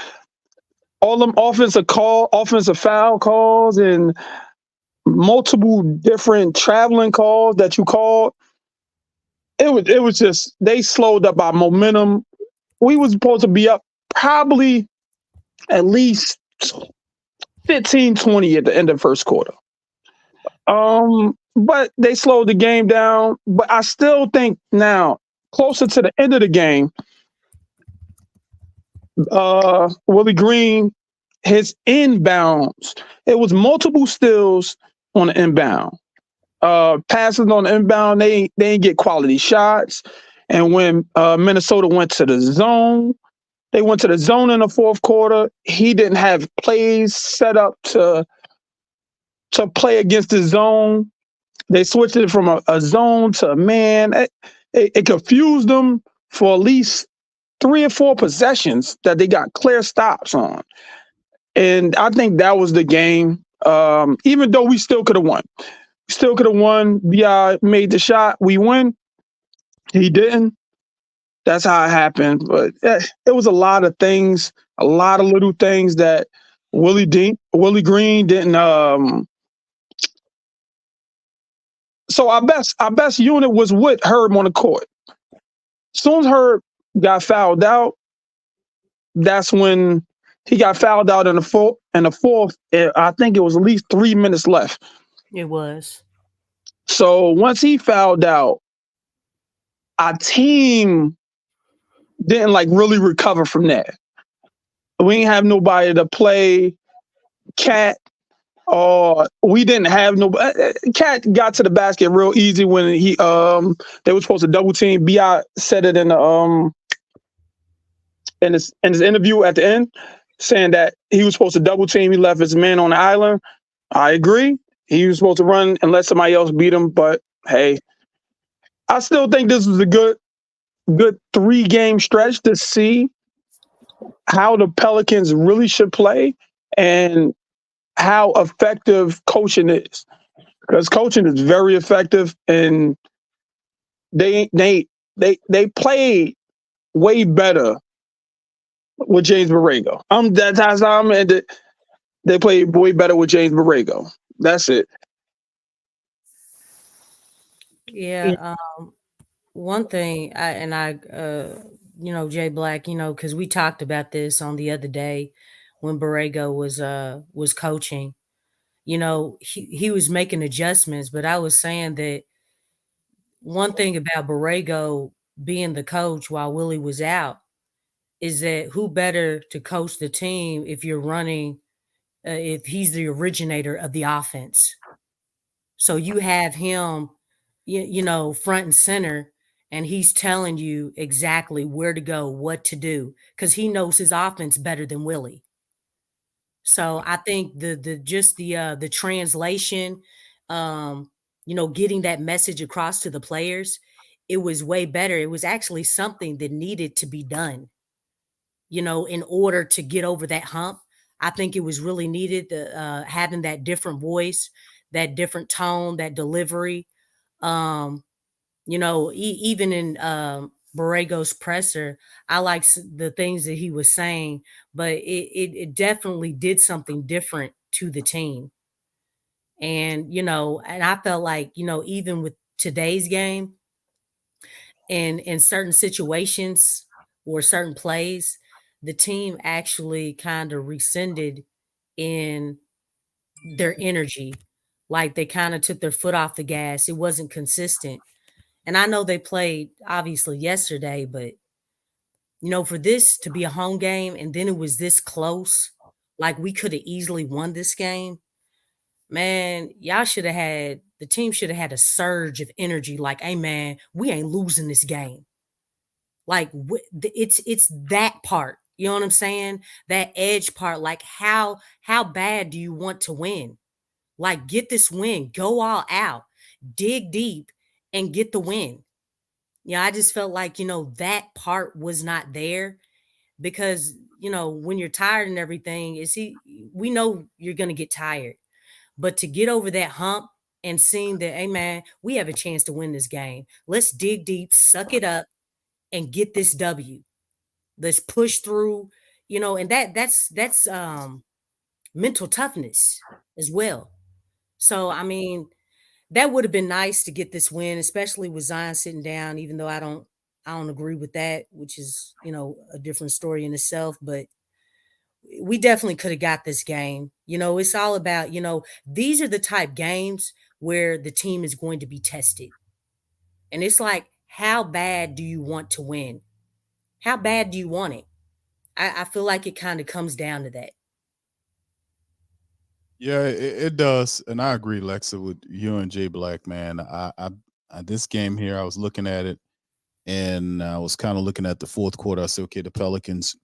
all them offensive foul calls and multiple different traveling calls that you called. It was just, they slowed up our momentum. We was supposed to be up probably at least 15-20 at the end of the first quarter. But they slowed the game down. But I still think now, closer to the end of the game, Willie Green, his inbounds, it was multiple steals on the inbound. Passes on the inbound, they didn't get quality shots. And when Minnesota went to the zone, they went to the zone in the fourth quarter. He didn't have plays set up to play against the zone. They switched it from a zone to a man. It confused them for at least 3 or 4 possessions that they got clear stops on. And I think that was the game. Even though we still could have won. Still could have won. B.I. made the shot. We win. He didn't. That's how it happened. But it was a lot of things. A lot of little things that Willie Green didn't. So our best unit was with Herb on the court. As soon as Herb got fouled out, that's when he got fouled out in the fourth. I think it was at least 3 minutes left. It was. So once he fouled out, our team didn't really recover from that. We didn't have nobody to play Cat, or we didn't have nobody. Cat got to the basket real easy when they were supposed to double team. Bi said it in his interview at the end, saying that he was supposed to double team. He left his man on the island. I agree. He was supposed to run and let somebody else beat him. But hey, I still think this was a good 3-game stretch to see how the Pelicans really should play and how effective coaching is. Because coaching is very effective, and they played way better with James Borrego. They played way better with James Borrego. That's it. Yeah. One thing, Jay Black, because we talked about this on the other day when Borrego was coaching. He was making adjustments, but I was saying that one thing about Borrego being the coach while Willie was out is that who better to coach the team if you're running, if he's the originator of the offense. So you have him, front and center, and he's telling you exactly where to go, what to do, because he knows his offense better than Willie. So I think the translation, getting that message across to the players, it was way better. It was actually something that needed to be done, in order to get over that hump. I think it was really needed, having that different voice, that different tone, that delivery. Even in Borrego's presser, I like the things that he was saying, but it definitely did something different to the team. And, and I felt like, even with today's game and in certain situations or certain plays, the team actually kind of rescinded in their energy. Like they kind of took their foot off the gas. It wasn't consistent. And I know they played obviously yesterday, but for this to be a home game and then it was this close, like we could have easily won this game. Man, the team should have had a surge of energy. Like, hey man, we ain't losing this game. Like it's that part. You know what I'm saying? That edge part. Like how bad do you want to win? Like get this win, go all out, dig deep, and get the win. Yeah, I just felt like, that part was not there because, when you're tired and everything, we know you're going to get tired. But to get over that hump and seeing that, hey, man, we have a chance to win this game. Let's dig deep, suck it up, and get this W. Let's push through, and that's mental toughness as well. So, I mean, that would have been nice to get this win, especially with Zion sitting down, even though I don't agree with that, which is, a different story in itself. But we definitely could have got this game. It's all about, these are the type games where the team is going to be tested. And it's like, how bad do you want to win? How bad do you want it? I feel like it kind of comes down to that. Yeah, it does, and I agree, Lexxah, with you and Jay Black, man. I this game here, I was looking at it, and I was kind of looking at the fourth quarter. I said, okay, the Pelicans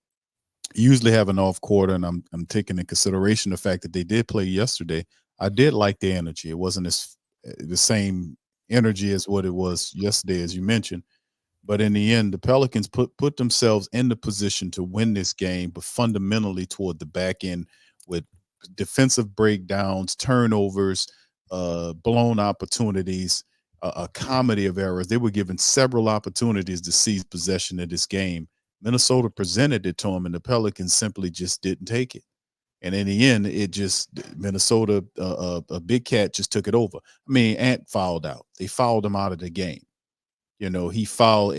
usually have an off quarter, and I'm taking into consideration the fact that they did play yesterday. I did like the energy. It wasn't the same energy as what it was yesterday, as you mentioned. But in the end, the Pelicans put themselves in the position to win this game, but fundamentally toward the back end with defensive breakdowns, turnovers, blown opportunities, a comedy of errors. They were given several opportunities to seize possession of this game, Minnesota presented it to him, and the Pelicans simply just didn't take it. And in the end, it just Minnesota, a big cat just took it over. I mean, Ant fouled out. They fouled him out of the game. You know, he fouled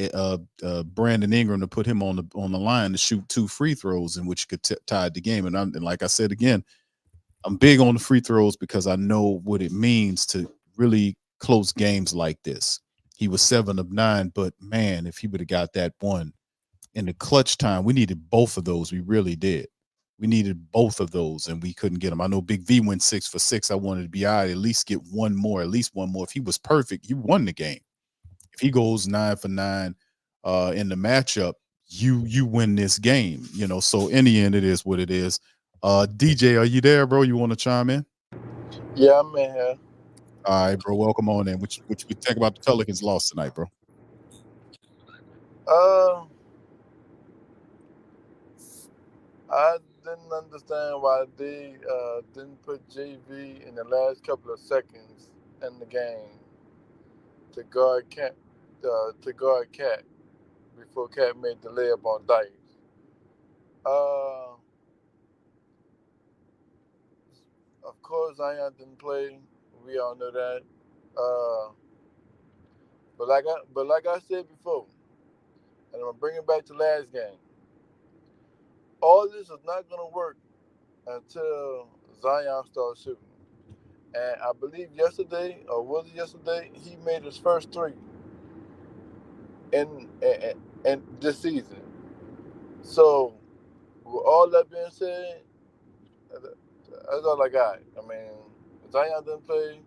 Brandon Ingram to put him on the line to shoot 2 free throws, in which could tied the game. And like I said again, I'm big on the free throws because I know what it means to really close games like this. He was 7 of 9, but man, if he would have got that one in the clutch time, we needed both of those. We really did. We needed both of those, and we couldn't get them. I know Big V went 6 for 6. I wanted to be all right, at least get one more, at least one more. If he was perfect, you won the game. If he goes 9 for 9 in the matchup, you win this game. You know, so in the end, it is what it is. DJ, are you there, bro? You want to chime in? Yeah, I'm in here. All right, bro. Welcome on in. What you think about the Pelicans loss tonight, bro? I didn't understand why they didn't put JV in the last couple of seconds in the game to guard Cat before Cat made the layup on Dice. Of course, Zion didn't play. We all know that. But like I said before, and I'm gonna bring it back to last game. All this is not gonna work until Zion starts shooting. And I believe yesterday, or was it yesterday, he made his first 3 in this season. So, with all that being said, that's all I got. I mean, Zion didn't play.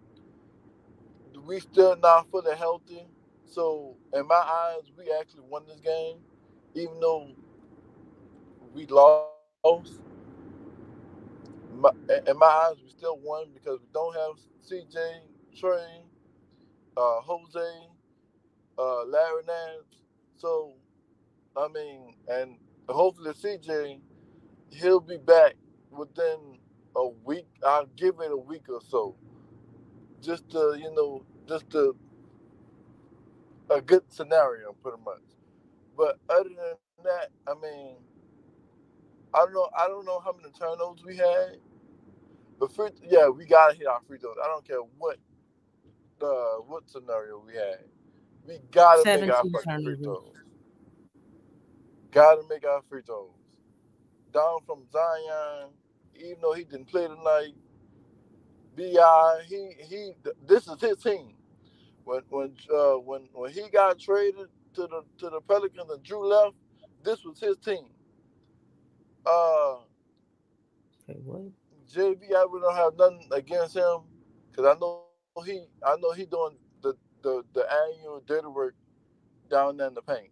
We still not fully healthy. So, in my eyes, we actually won this game, even though we lost. In my eyes, we still won because we don't have CJ, Trey, Jose, Larry Nance. So, I mean, and hopefully CJ, he'll be back within a week. I'll give it a week or so. Just a good scenario, pretty much. But other than that, I mean, I don't know how many turnovers we had. But we gotta hit our free throws. I don't care what scenario we had. We gotta make our 17 fucking free turnovers. throws. Gotta make our free throws. Down from Zion, even though he didn't play tonight. Bi, this is his team. When he got traded to the Pelicans and Drew left, this was his team. What? JV, I really don't have nothing against him because I know he doing the annual dirty work down there in the paint.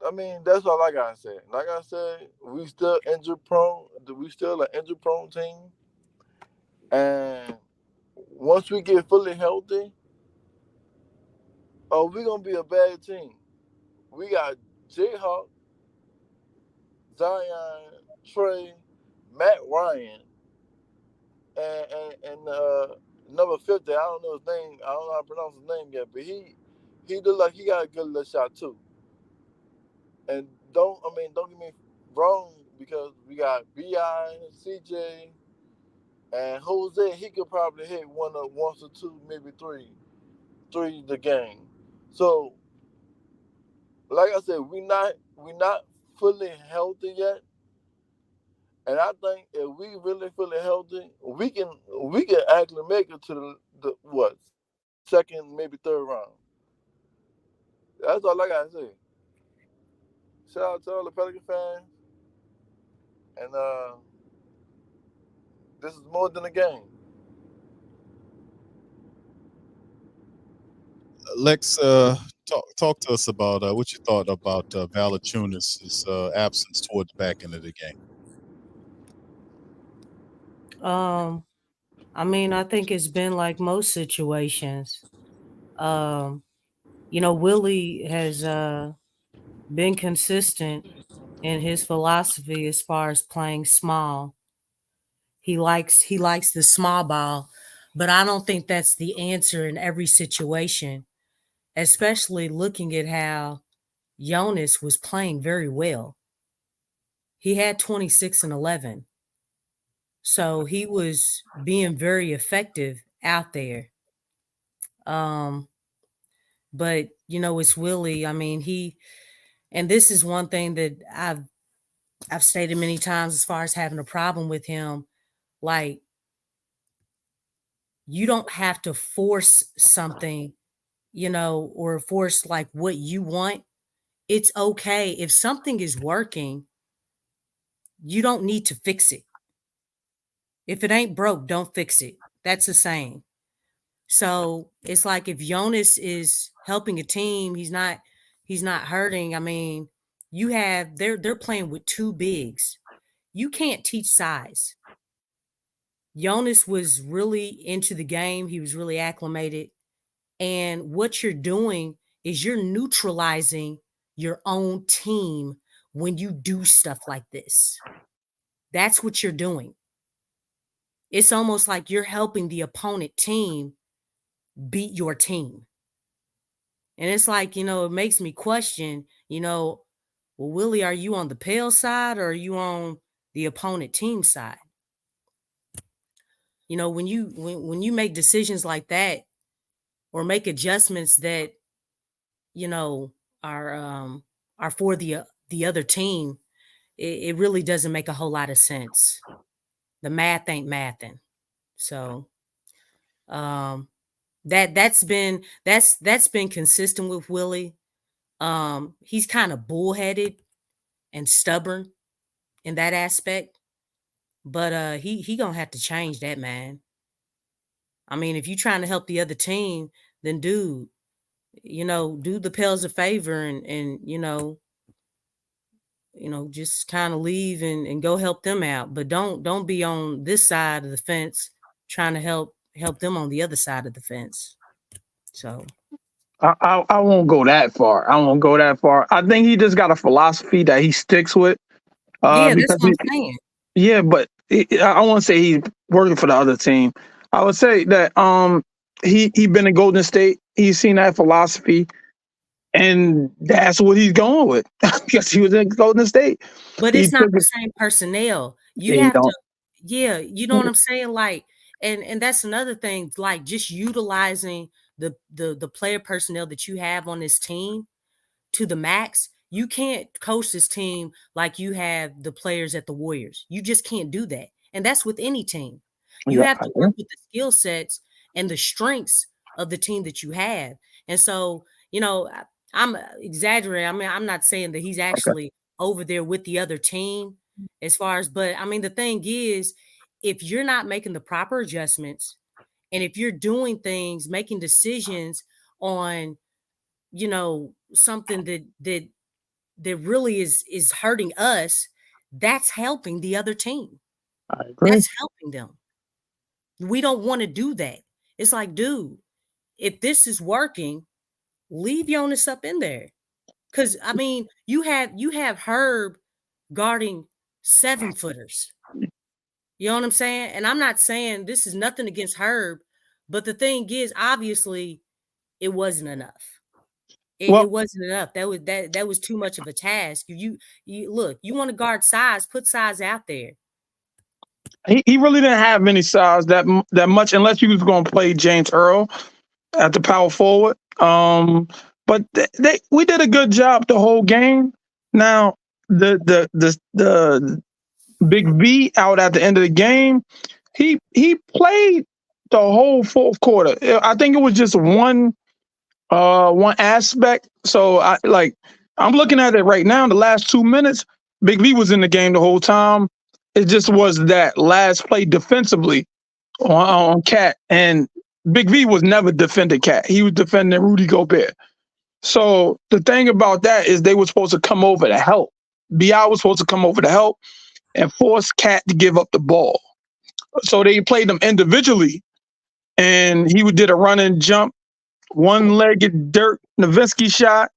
I mean, that's all I gotta say. Like I said, we still injury prone. We still an injury prone team, and once we get fully healthy, we're gonna be a bad team. We got Jayhawk, Zion, Trey, Matt Ryan, and number 50. I don't know his name. I don't know how to pronounce his name yet, but he look like he got a good little shot too. And don't get me wrong, because we got Bi, CJ, and Jose. He could probably hit once or two, maybe three the game. So, like I said, we not fully healthy yet. And I think if we really fully healthy, we can actually make it to the second, maybe third round. That's all I gotta say. Shout out to all the Pelican fans. And this is more than a game. Lex, talk to us about what you thought about Valanciunas' absence towards the back end of the game. I mean, I think it's been like most situations. Willie has been consistent in his philosophy as far as playing small. He likes the small ball, but I don't think that's the answer in every situation. especially looking at how Jonas was playing very well. He had 26 and 11. So he was being very effective out there. But it's Willie. I mean, and this is one thing that I've stated many times as far as having a problem with him. Like, you don't have to force something, or force like what you want. It's okay. If something is working, you don't need to fix it. If it ain't broke, don't fix it. That's the saying. So it's like if Jonas is helping a team, he's not hurting. I mean, they're playing with two bigs. You can't teach size. Jonas was really into the game. He was really acclimated. And what you're doing is you're neutralizing your own team when you do stuff like this. That's what you're doing. It's almost like you're helping the opponent team beat your team. And it's like, it makes me question, well, Willie, are you on the Pale side or are you on the opponent team side? When you make decisions like that or make adjustments that, are for the other team, it really doesn't make a whole lot of sense. The math ain't mathing. So that's been consistent with Willie. He's kind of bullheaded and stubborn in that aspect, but he gonna have to change that, man. I mean, if you're trying to help the other team, then dude, do the Pels a favor and just kind of leave and go help them out. But don't be on this side of the fence trying to help them on the other side of the fence. So I won't go that far. I think he just got a philosophy that he sticks with. Yeah, that's what I'm saying. Yeah, but I won't say he's working for the other team. I would say that he been in Golden State. He's seen that philosophy, and that's what he's going with. Because he was in Golden State. But it's not the same personnel. You have to, you know what I'm saying? Like, and that's another thing, like just utilizing the player personnel that you have on this team to the max. You can't coach this team like you have the players at the Warriors. You just can't do that. And that's with any team. You have to work with the skill sets and the strengths of the team that you have. And so, I'm exaggerating. I mean, I'm not saying that he's actually over there with the other team but I mean, the thing is, if you're not making the proper adjustments and if you're doing things, making decisions on, something that really is hurting us, that's helping the other team. I agree. That's helping them. We don't want to do that. It's like, dude, if this is working, leave Jonas up in there. Because I mean, you have Herb guarding 7-footers. You know what I'm saying? And I'm not saying this is nothing against Herb, but the thing is, obviously, it wasn't enough. It wasn't enough. That was too much of a task. You look, you want to guard size, put size out there. He really didn't have any size that much, unless you was going to play James Earl at the power forward. But we did a good job the whole game. Now the Big V out at the end of the game, he played the whole fourth quarter. I think it was just one aspect. So I'm looking at it right now. In the last 2 minutes, Big V was in the game the whole time. It just was that last play defensively on Cat, and Big V was never defending Cat. He was defending Rudy Gobert. So the thing about that is they were supposed to come over to help. BI was supposed to come over to help and force Cat to give up the ball. So they played them individually, and he did a run and jump, one-legged Dirk Nowitzki shot.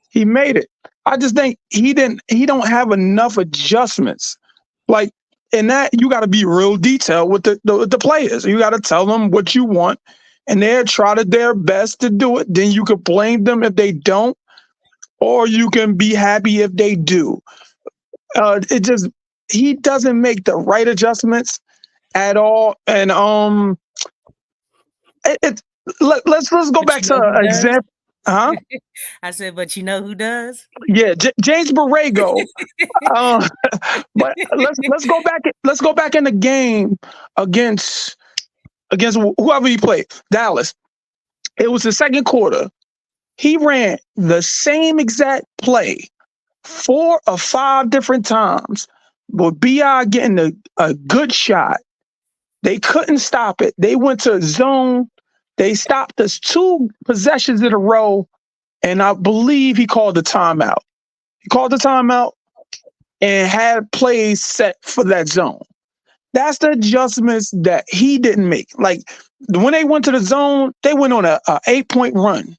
He made it. I just think he don't have enough adjustments. Like, in that, you got to be real detailed with the players. You got to tell them what you want, and they'll try to their best to do it. Then you can blame them if they don't, or you can be happy if they do. He doesn't make the right adjustments at all. And let's go But back you to know who an does? example. Huh? I said, but you know who does? Yeah, James Borrego. Uh, but let's go back. Let's go back in the game against whoever he played. Dallas. It was the second quarter. He ran the same exact play 4 or 5 different times, but Bi getting a good shot. They couldn't stop it. They went to zone. They stopped us 2 possessions in a row, and I believe he called the timeout. He called the timeout and had plays set for that zone. That's the adjustments that he didn't make. Like when they went to the zone, they went on a 8-point run.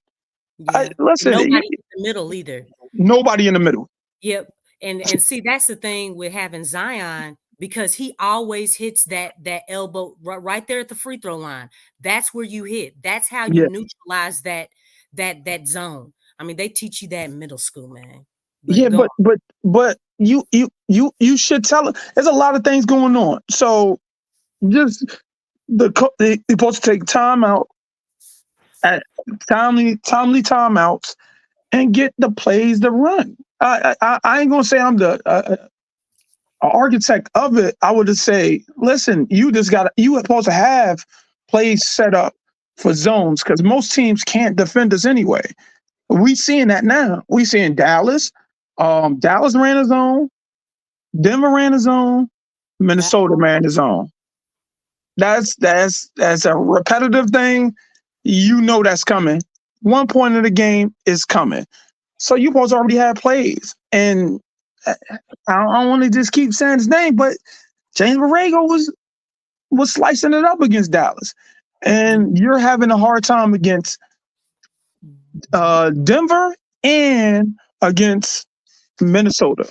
Yeah. Listen, Nobody in the middle either. nobody in the middle. Yep. And see, that's the thing with having Zion, because he always hits that elbow right there at the free throw line. That's where you hit. That's how you Yeah. neutralize that zone. I mean, they teach you that in middle school, man. Yeah, go but you should tell him. There's a lot of things going on. So just they're supposed to take time out at timely timeouts and get the plays to run. I ain't gonna say I'm the architect of it. I would just say, listen, you are supposed to have plays set up for zones because most teams can't defend us anyway. We seeing that now. We seeing Dallas. Dallas ran a zone. Denver ran a zone. Minnesota ran a zone. That's a repetitive thing. You know that's coming. One point of the game is coming. So you supposed to already have plays. And I don't want to just keep saying his name, but James Borrego was slicing it up against Dallas. And you're having a hard time against Denver and against Minnesota.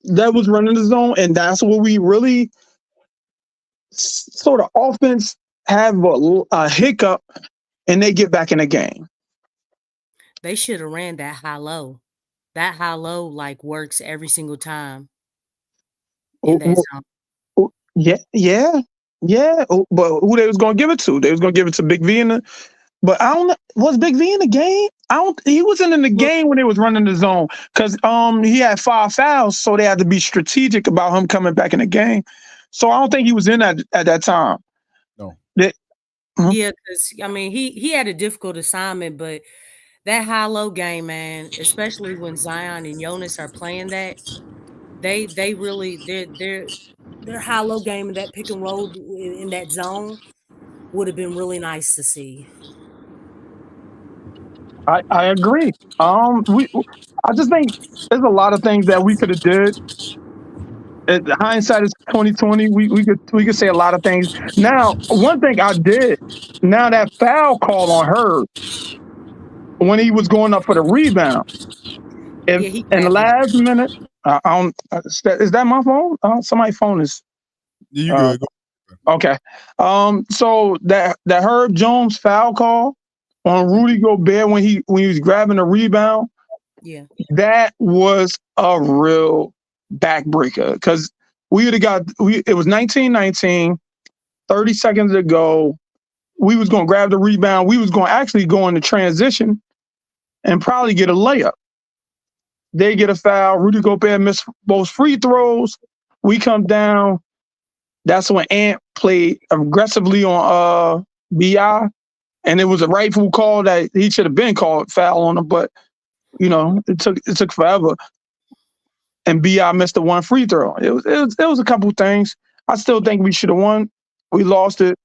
That was running the zone, and that's where we really sort of offense have a hiccup, and they get back in the game. They should have ran that high low. That high low like works every single time in that zone. Yeah. But who they was gonna give it to? They was gonna give it to Big V but I don't know. Was Big V in the game? He wasn't in the game when they was running the zone because he had 5 fouls, so they had to be strategic about him coming back in the game. So I don't think he was in at that time. No. Yeah, because I mean he had a difficult assignment, but that high-low game, man, especially when Zion and Jonas are playing that, they really their high-low game and that pick and roll in that zone would have been really nice to see. I agree. I just think there's a lot of things that we could have did. Hindsight is 2020. We could say a lot of things. Now, one thing I did. Now that foul call on her when he was going up for the rebound. In the last minute, I don't. Is that my phone? Somebody's phone is. You good? Okay. So that Herb Jones foul call on Rudy Gobert when he was grabbing the rebound. Yeah. That was a real backbreaker because we would have got. It was 19-19, 30 seconds to go. We was going to grab the rebound. We was going to actually go into transition and probably get a layup. They get a foul. Rudy Gobert missed both free throws. We come down. That's when Ant played aggressively on Bi, and it was a rightful call that he should have been called foul on him, but it took forever. And Bi missed the one free throw. It was a couple things. I still think we should have won. We lost it.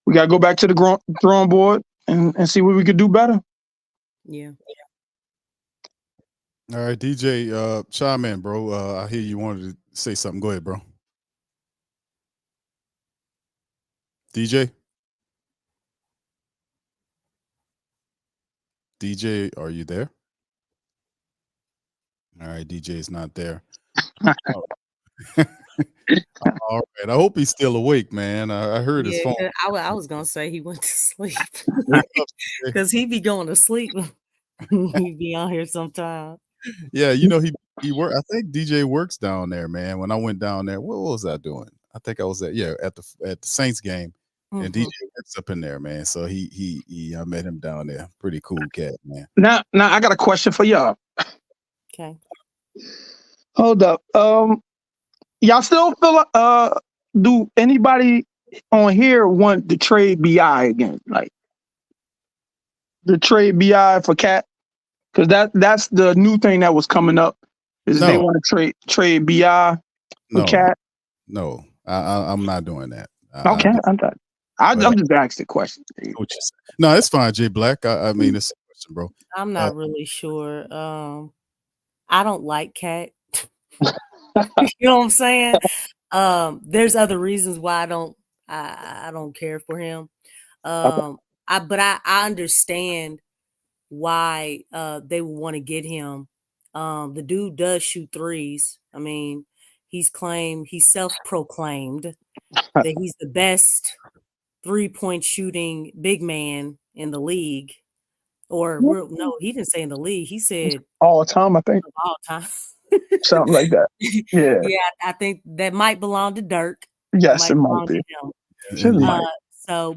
We got to go back to the drawing board and see what we could do better. Yeah. All right, DJ, chime in, bro. I hear you wanted to say something. Go ahead, bro. DJ? DJ, are you there? All right, DJ is not there. All right. I hope he's still awake, man. I heard his Yeah, phone. 'cause I was gonna say he went to sleep Wake up, DJ. because he be going to sleep. He be on here sometime. Yeah, he work. I think DJ works down there, man. When I went down there, what was I doing? I think I was at the Saints game, and DJ works up in there, man. So he I met him down there. Pretty cool cat, man. Now I got a question for y'all. Okay. Hold up. Y'all still feel do anybody on here want to trade BI again? Like the trade BI for Cat? Because that's the new thing that was coming up. Is they No. want to trade BI for No, Cat? no, I'm not doing that. Okay, I'm done. I'm But- just asking the question. What you say. No, it's fine, Jay Black. I mean, it's a question, bro. I'm not really sure. I don't like Cat. You know what I'm saying? There's other reasons why I don't care for him. But I understand why they would want to get him. The dude does shoot threes. I mean, he's self-proclaimed that he's the best 3-point shooting big man in the league. No, he didn't say in the league. He said All the time, I think. all time. Something like that. Yeah. Yeah, I think that might belong to Dirk. Yes, it might belong be. to him. It might.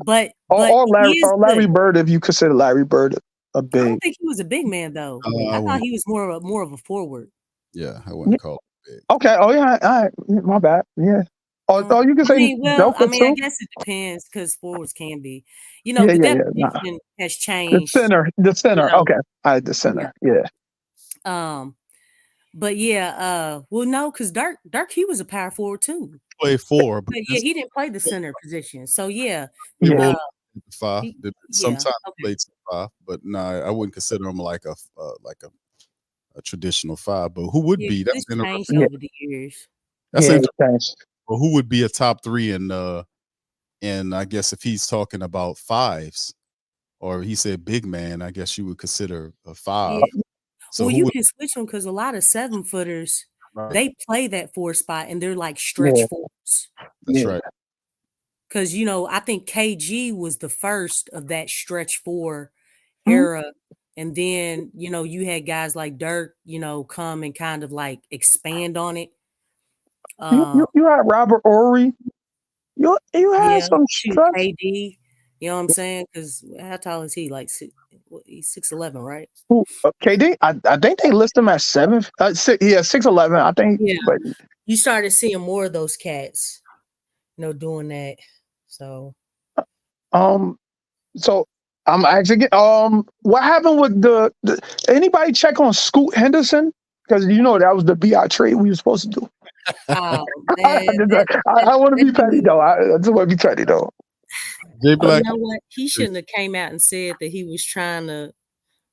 But Or he is Larry good. Bird, if you consider Larry Bird a I big. don't think he was a big man though. I thought wouldn't- he was more of a forward. Yeah, I wouldn't call it big. Okay. Oh yeah. All right. My bad. Yeah. Oh, you can say Joker I too. guess it depends because forwards can be. Yeah. The Nah. definition has The changed. center. know. Okay. All right. The center. Yeah. But yeah, well, no, because Dirk, he was a power forward too. Play 4, but But yeah, he didn't play the center position. So yeah, we Yeah. rolled 5. yeah, Sometimes okay. played some 5, but no, I wouldn't consider him like a traditional 5. But who would Yeah, be? 'cause That's it's interesting. changed over the years. That's Yeah. interesting. Thanks. Well, who would be a top 3 and I guess if he's talking about 5s, or he said big man, I guess you would consider a 5. Yeah. So Well, who you would, can switch them because a lot of 7-footers right, they play that 4 spot and they're like stretch Yeah. fours. that's Yeah. right. Because I think KG was the first of that stretch 4 Mhm. era. And then, you had guys like Dirk, come and kind of like expand on it. You had Robert Ory. You had Yeah, some shoot stretch. KD. You know what I'm saying? Because how tall is he? Like he's 6'11", right? Who? KD. I think they list him at 7. 6'11". I think. Yeah. But You started seeing more of those cats, doing that. So So I'm actually what happened with the anybody check on Scoot Henderson? Because that was the BI trade we were supposed to do. man, I want to be petty though. I just want to be petty though. Jay you Black. know what? He shouldn't have came out and said that he was trying to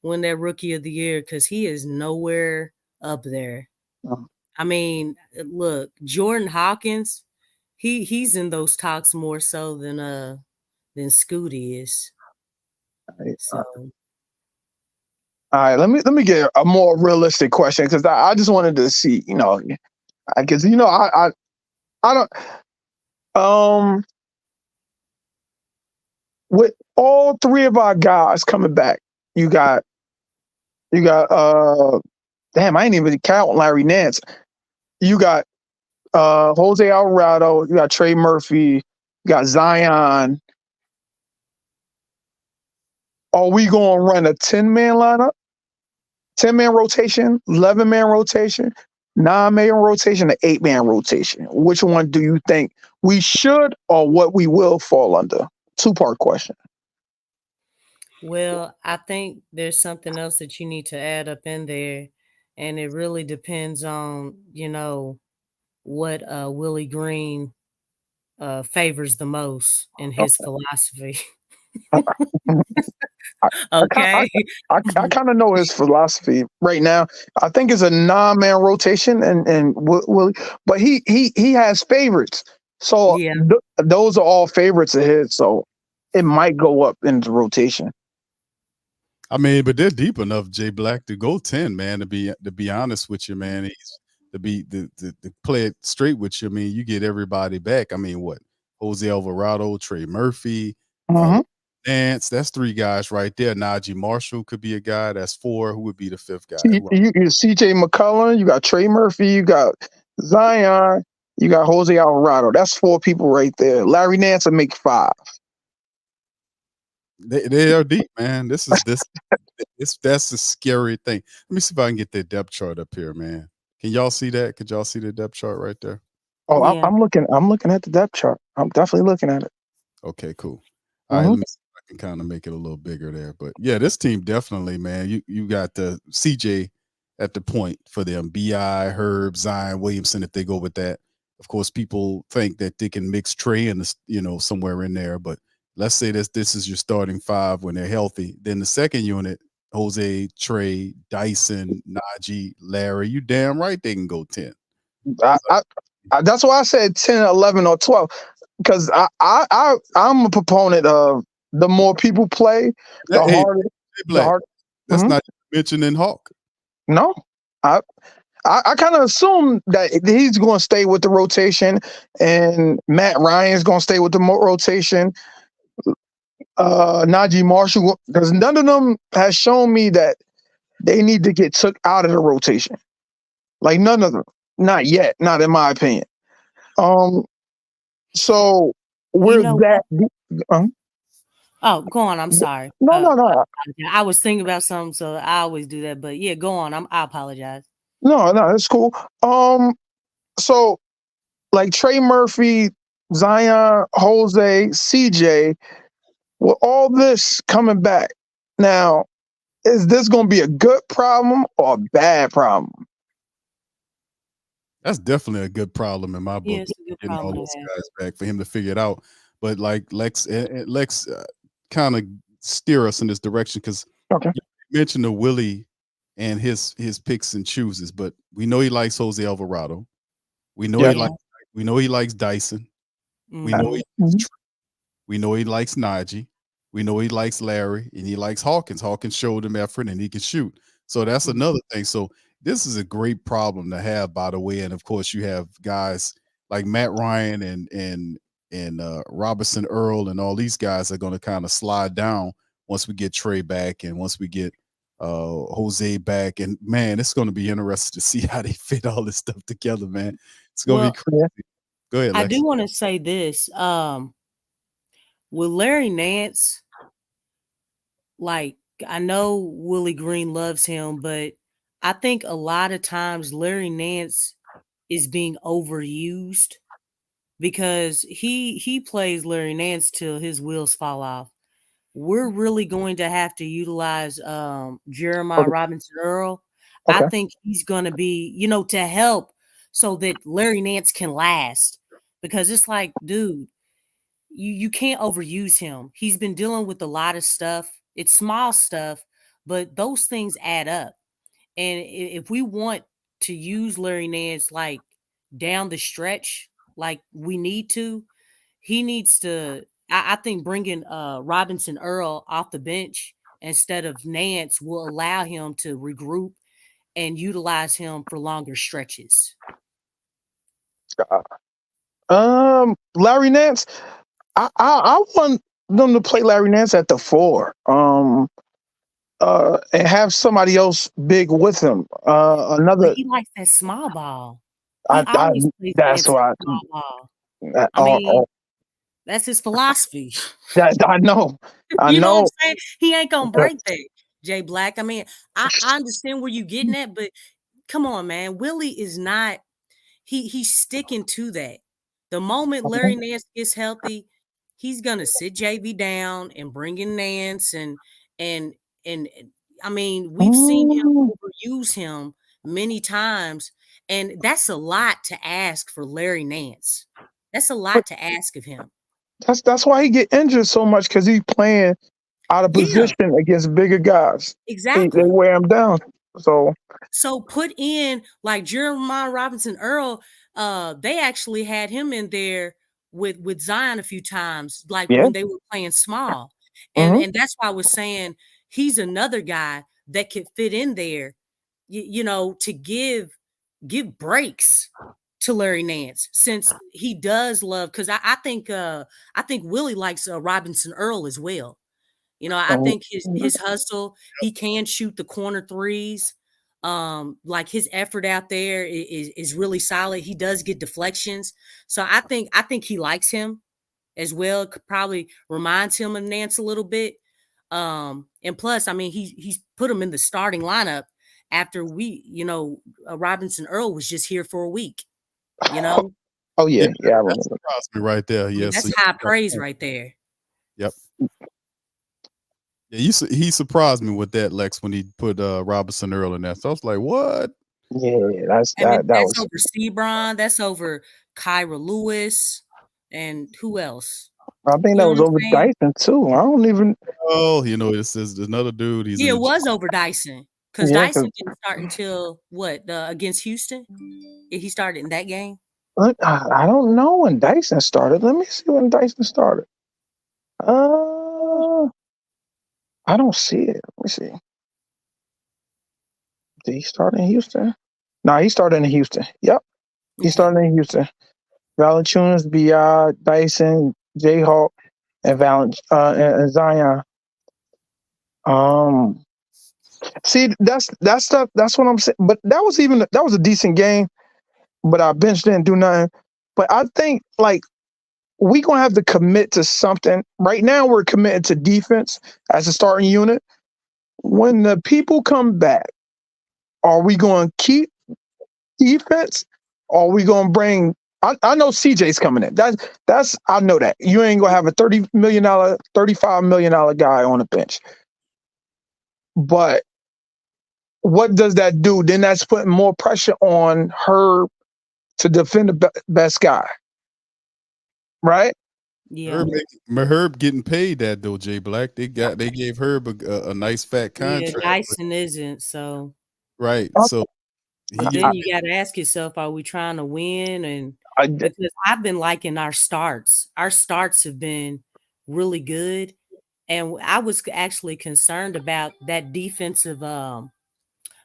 win that Rookie of the Year because he is nowhere up there. Oh. I mean, look, Jordan Hawkins, he's in those talks more so than Scooty is. So All right, let me get a more realistic question because I just wanted to see, because I don't with all 3 of our guys coming back, you got damn, I ain't even count Larry Nance. You got Jose Alvarado, you got Trey Murphy, you got Zion. Are we gonna run a 10-man lineup? 10-man rotation, 11-man rotation, 9-man rotation, an 8-man rotation. Which one do you think we should or what we will fall under? 2-part question. well, I think there's something else that you need to add up in there, and it really depends on what Willie Green favors the most in his philosophy. Okay. I kind of know his philosophy right now. I think it's a 9-man rotation, and Willie, but he has favorites. So Yeah. those are all favorites of his. So it might go up into rotation. I mean, but they're deep enough, Jay Black, to go 10, man. To be honest with you, man, to play it straight with you. I mean, you get everybody back. I mean, what? Jose Alvarado, Trey Murphy, Nance. That's 3 guys right there. Najee Marshall could be a guy. That's 4. Who would be the 5th guy? You CJ McCollum, you got Trey Murphy, you got Zion, you got Jose Alvarado. That's 4 people right there. Larry Nance will make 5. They are deep, man. That's a scary thing. Let me see if I can get that depth chart up here, man. Can y'all see that? Could y'all see the depth chart right there? Oh, Yeah. I'm looking at the depth chart. I'm definitely looking at it. Okay, cool. All right, let me see if I can kind of make it a little bigger there. But yeah, this team definitely, man. You got the CJ at the point for them. BI, Herb, Zion, Williamson, if they go with that. Of course, people think that they can mix Trey and somewhere in there, but let's say this is your starting 5 when they're healthy. Then the second unit, Jose, Trey, Dyson, Najee, Larry. You damn right they can go 10. That's why I said 10, 11, or 12. Because I'm a proponent of the more people play, the harder. That's not mentioning Hawk. No, I kind of assume that he's going to stay with the rotation, and Matt Ryan's going to stay with the rotation. Najee Marshall, because none of them has shown me that they need to get took out of the rotation. Like none of them, not yet, not in my opinion. So where's that? Oh, go on. I'm sorry. No. I was thinking about something, so I always do that. But yeah, go on. I apologize. No, it's cool. So like Trey Murphy, Zion, Jose, CJ, with all this coming back, now is this going to be a good problem or a bad problem? That's definitely a good problem in my book. Yeah, it's a good Getting all problem those to have. guys back for him to figure it out. But like Lex kind of steer us in this direction because you mentioned the Willie and his picks and chooses, but we know he likes Jose Alvarado. We know he likes Dyson. We know he likes Trey. We know he likes Najee. We know he likes Larry and he likes Hawkins. Hawkins showed him effort and he can shoot. So that's another thing. So this is a great problem to have, by the way. And of course, you have guys like Matt Ryan and Robertson Earl and all these guys are going to kind of slide down once we get Trey back and once we get Jose back. And man, it's going to be interesting to see how they fit all this stuff together, man. It's going to be crazy. Go ahead, Lex. I do want to say this. With Larry Nance, like I know Willie Green loves him, but I think a lot of times Larry Nance is being overused because he plays Larry Nance till his wheels fall off. We're really going to have to utilize Jeremiah Robinson Earl. I think he's going to be, to help so that Larry Nance can last because it's like, dude, you can't overuse him. He's been dealing with a lot of stuff. It's small stuff, but those things add up. And if we want to use Larry Nance like down the stretch, like we need to, he needs to. I think bringing Robinson Earl off the bench instead of Nance will allow him to regroup and utilize him for longer stretches. Larry Nance, I want them to play Larry Nance at the 4, and have somebody else big with him. But he likes that small ball. He always plays that's why. small ball. That's his philosophy. I know. You know what I'm saying? He ain't gonna break that, Jay Black. I mean, I understand where you're getting at, but come on, man. Willie is not. He's sticking to that. The moment Larry Nance gets healthy, he's gonna sit JV down and bring in Nance and I mean, we've seen him overuse him many times, and that's a lot to ask for Larry Nance. That's a lot to ask of him. That's why he get injured so much because he's playing out of position against bigger guys. Exactly. They wear him down. So put in like Jeremiah Robinson Earl. They actually had him in there with Zion a few times, like when they were playing small. And that's why I was saying he's another guy that could fit in there, to give give breaks to Larry Nance, since he does love, because I think Willie likes Robinson Earl as well. You know, I think his hustle, he can shoot the corner threes. Like his effort out there is really solid. He does get deflections. So I think he likes him as well. Probably reminds him of Nance a little bit. And plus, I mean, he's put him in the starting lineup after Robinson Earl was just here for a week. You know, Oh yeah, I That remember. surprised me right there. I mean, Yes, that's high praise right there. Yep. Yeah, he surprised me with that, Lex, when he put Robinson Earl in there. So I was like, what? Yeah, that's I mean, that that's was. over Sebron, that's over Kyra Lewis, and who else? I think You that know was what I'm over saying? Dyson too. I don't even. Oh, this is another dude. He's in Yeah, it the was over Dyson, because Yeah, Dyson didn't start until what, against Houston? He started in that game. I don't know when Dyson started. Let me see when Dyson started. I don't see it. Let me see. Did he start in Houston? No, he started in Houston. Yep, he started in Houston. Valanciunas, Bi, Dyson, Jayhawk, and and Zion. See, that's stuff. That's what I'm saying. But that was a decent game. But our bench didn't do nothing. But I think like we gonna have to commit to something. Right now, we're committed to defense as a starting unit. When the people come back, are we going to keep defense? Or are we going to bring? I know CJ's coming in. That's I know that you ain't gonna have a $30 million, $35 million guy on the bench. But what does that do? Then that's putting more pressure on her to defend the best guy, right? Yeah. Herb getting paid that though, Jay Black. They gave Herb a nice fat Yeah, contract. Dyson isn't, so Right. So then you got to ask yourself, are we trying to win? And because I've been liking our starts. Our starts have been really good. And I was actually concerned about that defensive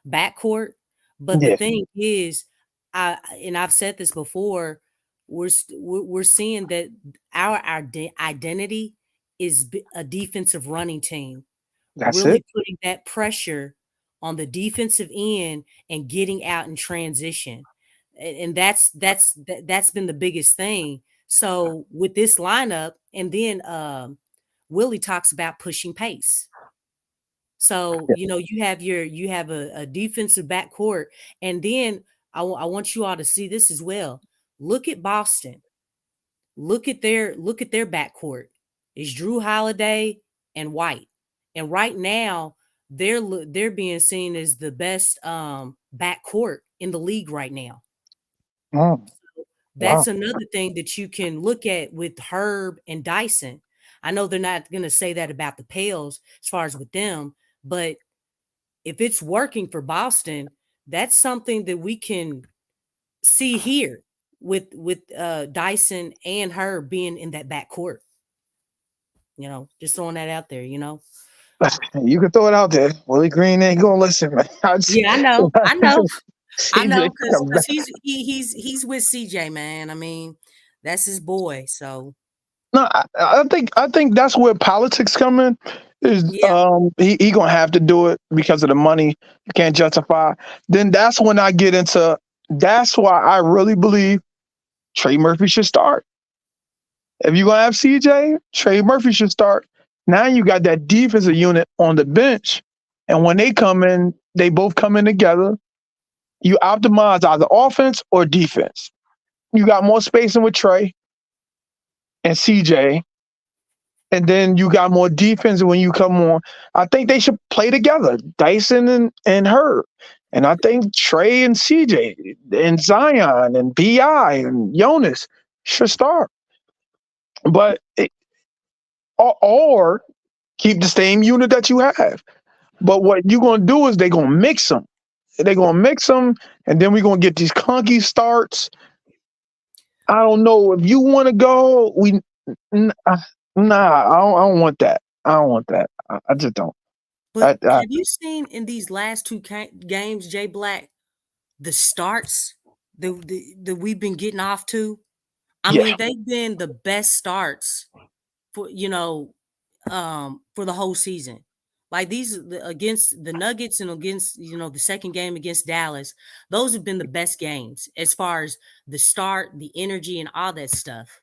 backcourt. But the thing is, I've said this before, we're seeing that our identity is a defensive running team. That's really it. putting that pressure on the defensive end and getting out in transition. And that's been the biggest thing. So with this lineup, and then Willie talks about pushing pace. So, you have a defensive backcourt, and then I want you all to see this as well. Look at Boston. Look at their backcourt. It's Drew Holiday and White. And right now, they're being seen as the best backcourt in the league right now. Oh, That's another thing that you can look at with Herb and Dyson. I know they're not going to say that about the Pels as far as with them, but if it's working for Boston, that's something that we can see here with Dyson and her being in that backcourt. Just throwing that out there. You can throw it out there. Willie Green ain't gonna listen, man. Yeah, I know, CJ, because he's with CJ, man. I mean, that's his boy. So no, I think that's where politics come in. Is he gonna have to do it because of the money? You can't justify. Then that's when I get into. That's why I really believe Trey Murphy should start. If you're gonna have CJ, Trey Murphy should start. Now you got that defensive unit on the bench, and when they come in, they both come in together. You optimize either offense or defense. You got more spacing with Trey and CJ, and then you got more defense when you come on. I think they should play together, Dyson and Herb. And I think Trey and CJ and Zion and Bi and Jonas should start. But or keep the same unit that you have. But what you're gonna do is they're gonna mix them. They're gonna mix them, and then we're gonna get these clunky starts. I don't know if you want to go. Nah, I don't want that. I don't want that. I just don't. But have you seen in these last two games, Jay Black, the starts that we've been getting off to, I Yeah. mean, they've been the best starts for for the whole season. Like against the Nuggets and against the second game against Dallas, those have been the best games as far as the start, the energy, and all that stuff.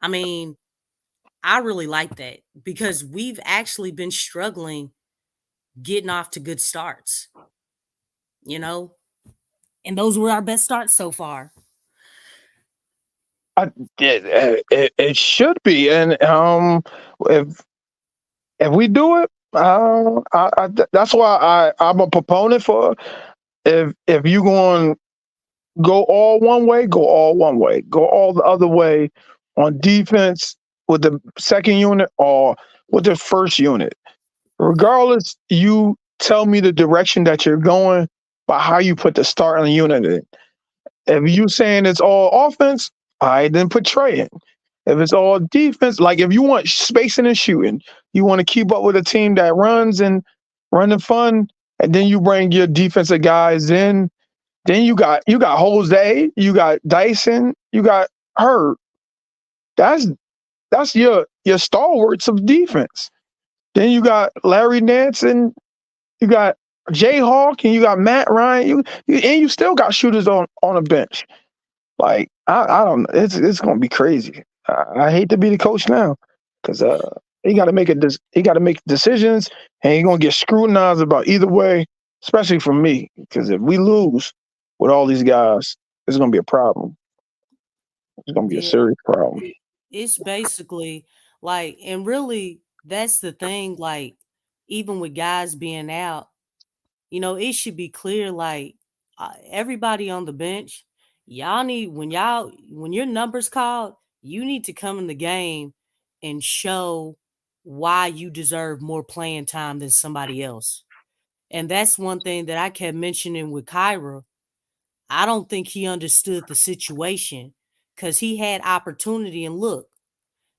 I mean, I really like that because we've actually been struggling getting off to good starts, and those were our best starts so far. It should be, and if we do it, that's why I'm a proponent for. If you going go all one way, go all one way, go all the other way on defense with the second unit or with the first unit. Regardless, you tell me the direction that you're going by how you put the starting unit in. If you saying it's all offense, all right, then put Trey in. If it's all defense, like if you want spacing and shooting, you want to keep up with a team that runs and running fun, and then you bring your defensive guys in. Then you got Jose, you got Dyson, you got Herb. That's your stalwarts of defense. Then you got Larry Nance and you got Jayhawk and you got Matt Ryan. You still got shooters on a bench. Like I don't know. It's gonna be crazy. I hate to be the coach now because he got to make decisions and he's gonna get scrutinized about either way, especially from me. Because if we lose with all these guys, it's gonna be a problem. It's gonna be a Yeah, serious problem. it's basically like, and really, that's the thing. Like, even with guys being out, it should be clear. Like, everybody on the bench, y'all need when your numbers called, you need to come in the game and show why you deserve more playing time than somebody else. And that's one thing that I kept mentioning with Kyra. I don't think he understood the situation because he had opportunity. And look,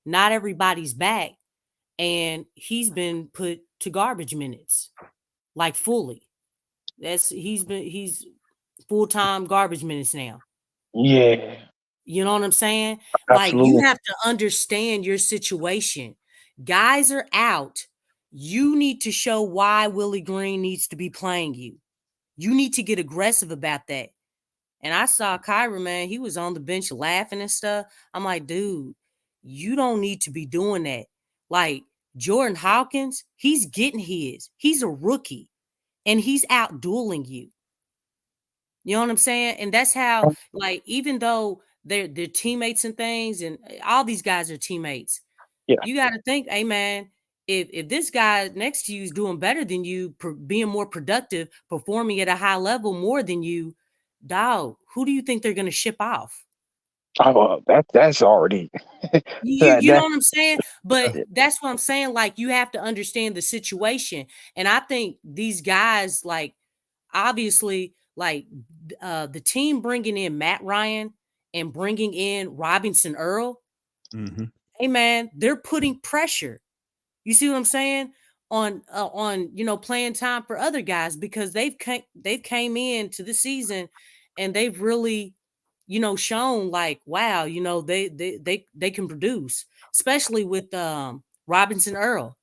not everybody's back, and he's been put to garbage minutes, like fully. He's full-time garbage minutes now. Yeah, You know what I'm saying? Like, you absolutely. have to understand your situation. Guys are out. You need to show why Willie Green needs to be playing you. You need to get aggressive about that. And I saw Kyra, man, he was on the bench laughing and stuff. I'm like, dude, you don't need to be doing that. Like, Jordan Hawkins, he's getting his. He's a rookie, and he's out dueling you. You know what I'm saying? And that's how, like, even though they're teammates and things, and all these guys are teammates, Yeah. you got to think, hey, man, if this guy next to you is doing better than you, being more productive, performing at a high level more than you, dog, who do you think they're going to ship off? That's already You know what I'm saying? But that's what I'm saying. Like, you have to understand the situation. And I think these guys, like, obviously, like, the team bringing in Matt Ryan and bringing in Robinson Earl, hey, man, they're putting pressure. You see what I'm saying? On playing time for other guys, because they've came into the season and they've really shown, like, wow, they can produce, especially with Robinson Earl.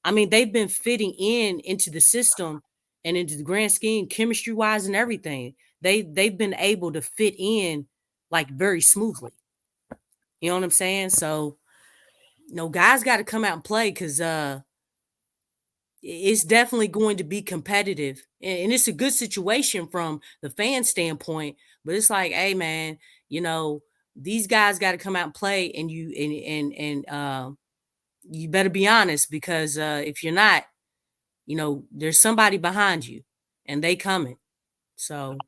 I mean, they've been fitting into the system and into the grand scheme, chemistry wise and everything. They've been able to fit in, like, very smoothly. You know what I'm saying? So, guys got to come out and play, because it's definitely going to be competitive, and it's a good situation from the fan standpoint. But it's like, hey, man, these guys got to come out and play, and you better be honest, because if you're not, there's somebody behind you, and they coming. So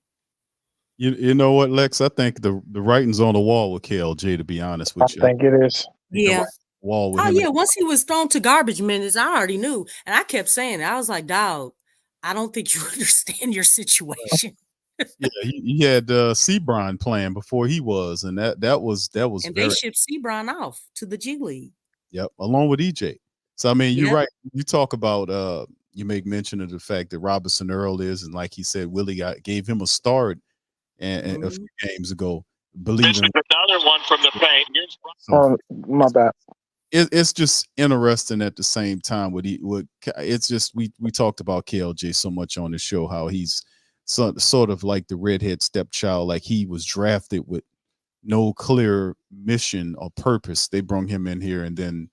You know what, Lex? I think the writing's on the wall with KLJ. To be honest with you, I think it is. yeah. Wall with Oh him. yeah, once he was thrown to garbage minutes, I already knew, and I kept saying it. I was like, dog, I don't think you understand your situation. Yeah, he had Sebron playing before he was, and that was And very. they shipped Sebron off to the G League. Yep, along with EJ. So I mean, you're Yep. right. You talk about you make mention of the fact that Robinson Earl is, and like he said, Willie gave him a start and a few games ago, believing another one from the paint. Oh, my bad. it's just interesting at the same time. It's just we talked about KLJ so much on the show, how he's sort of like the redhead stepchild, like he was drafted with no clear mission or purpose. They brought him in here, and then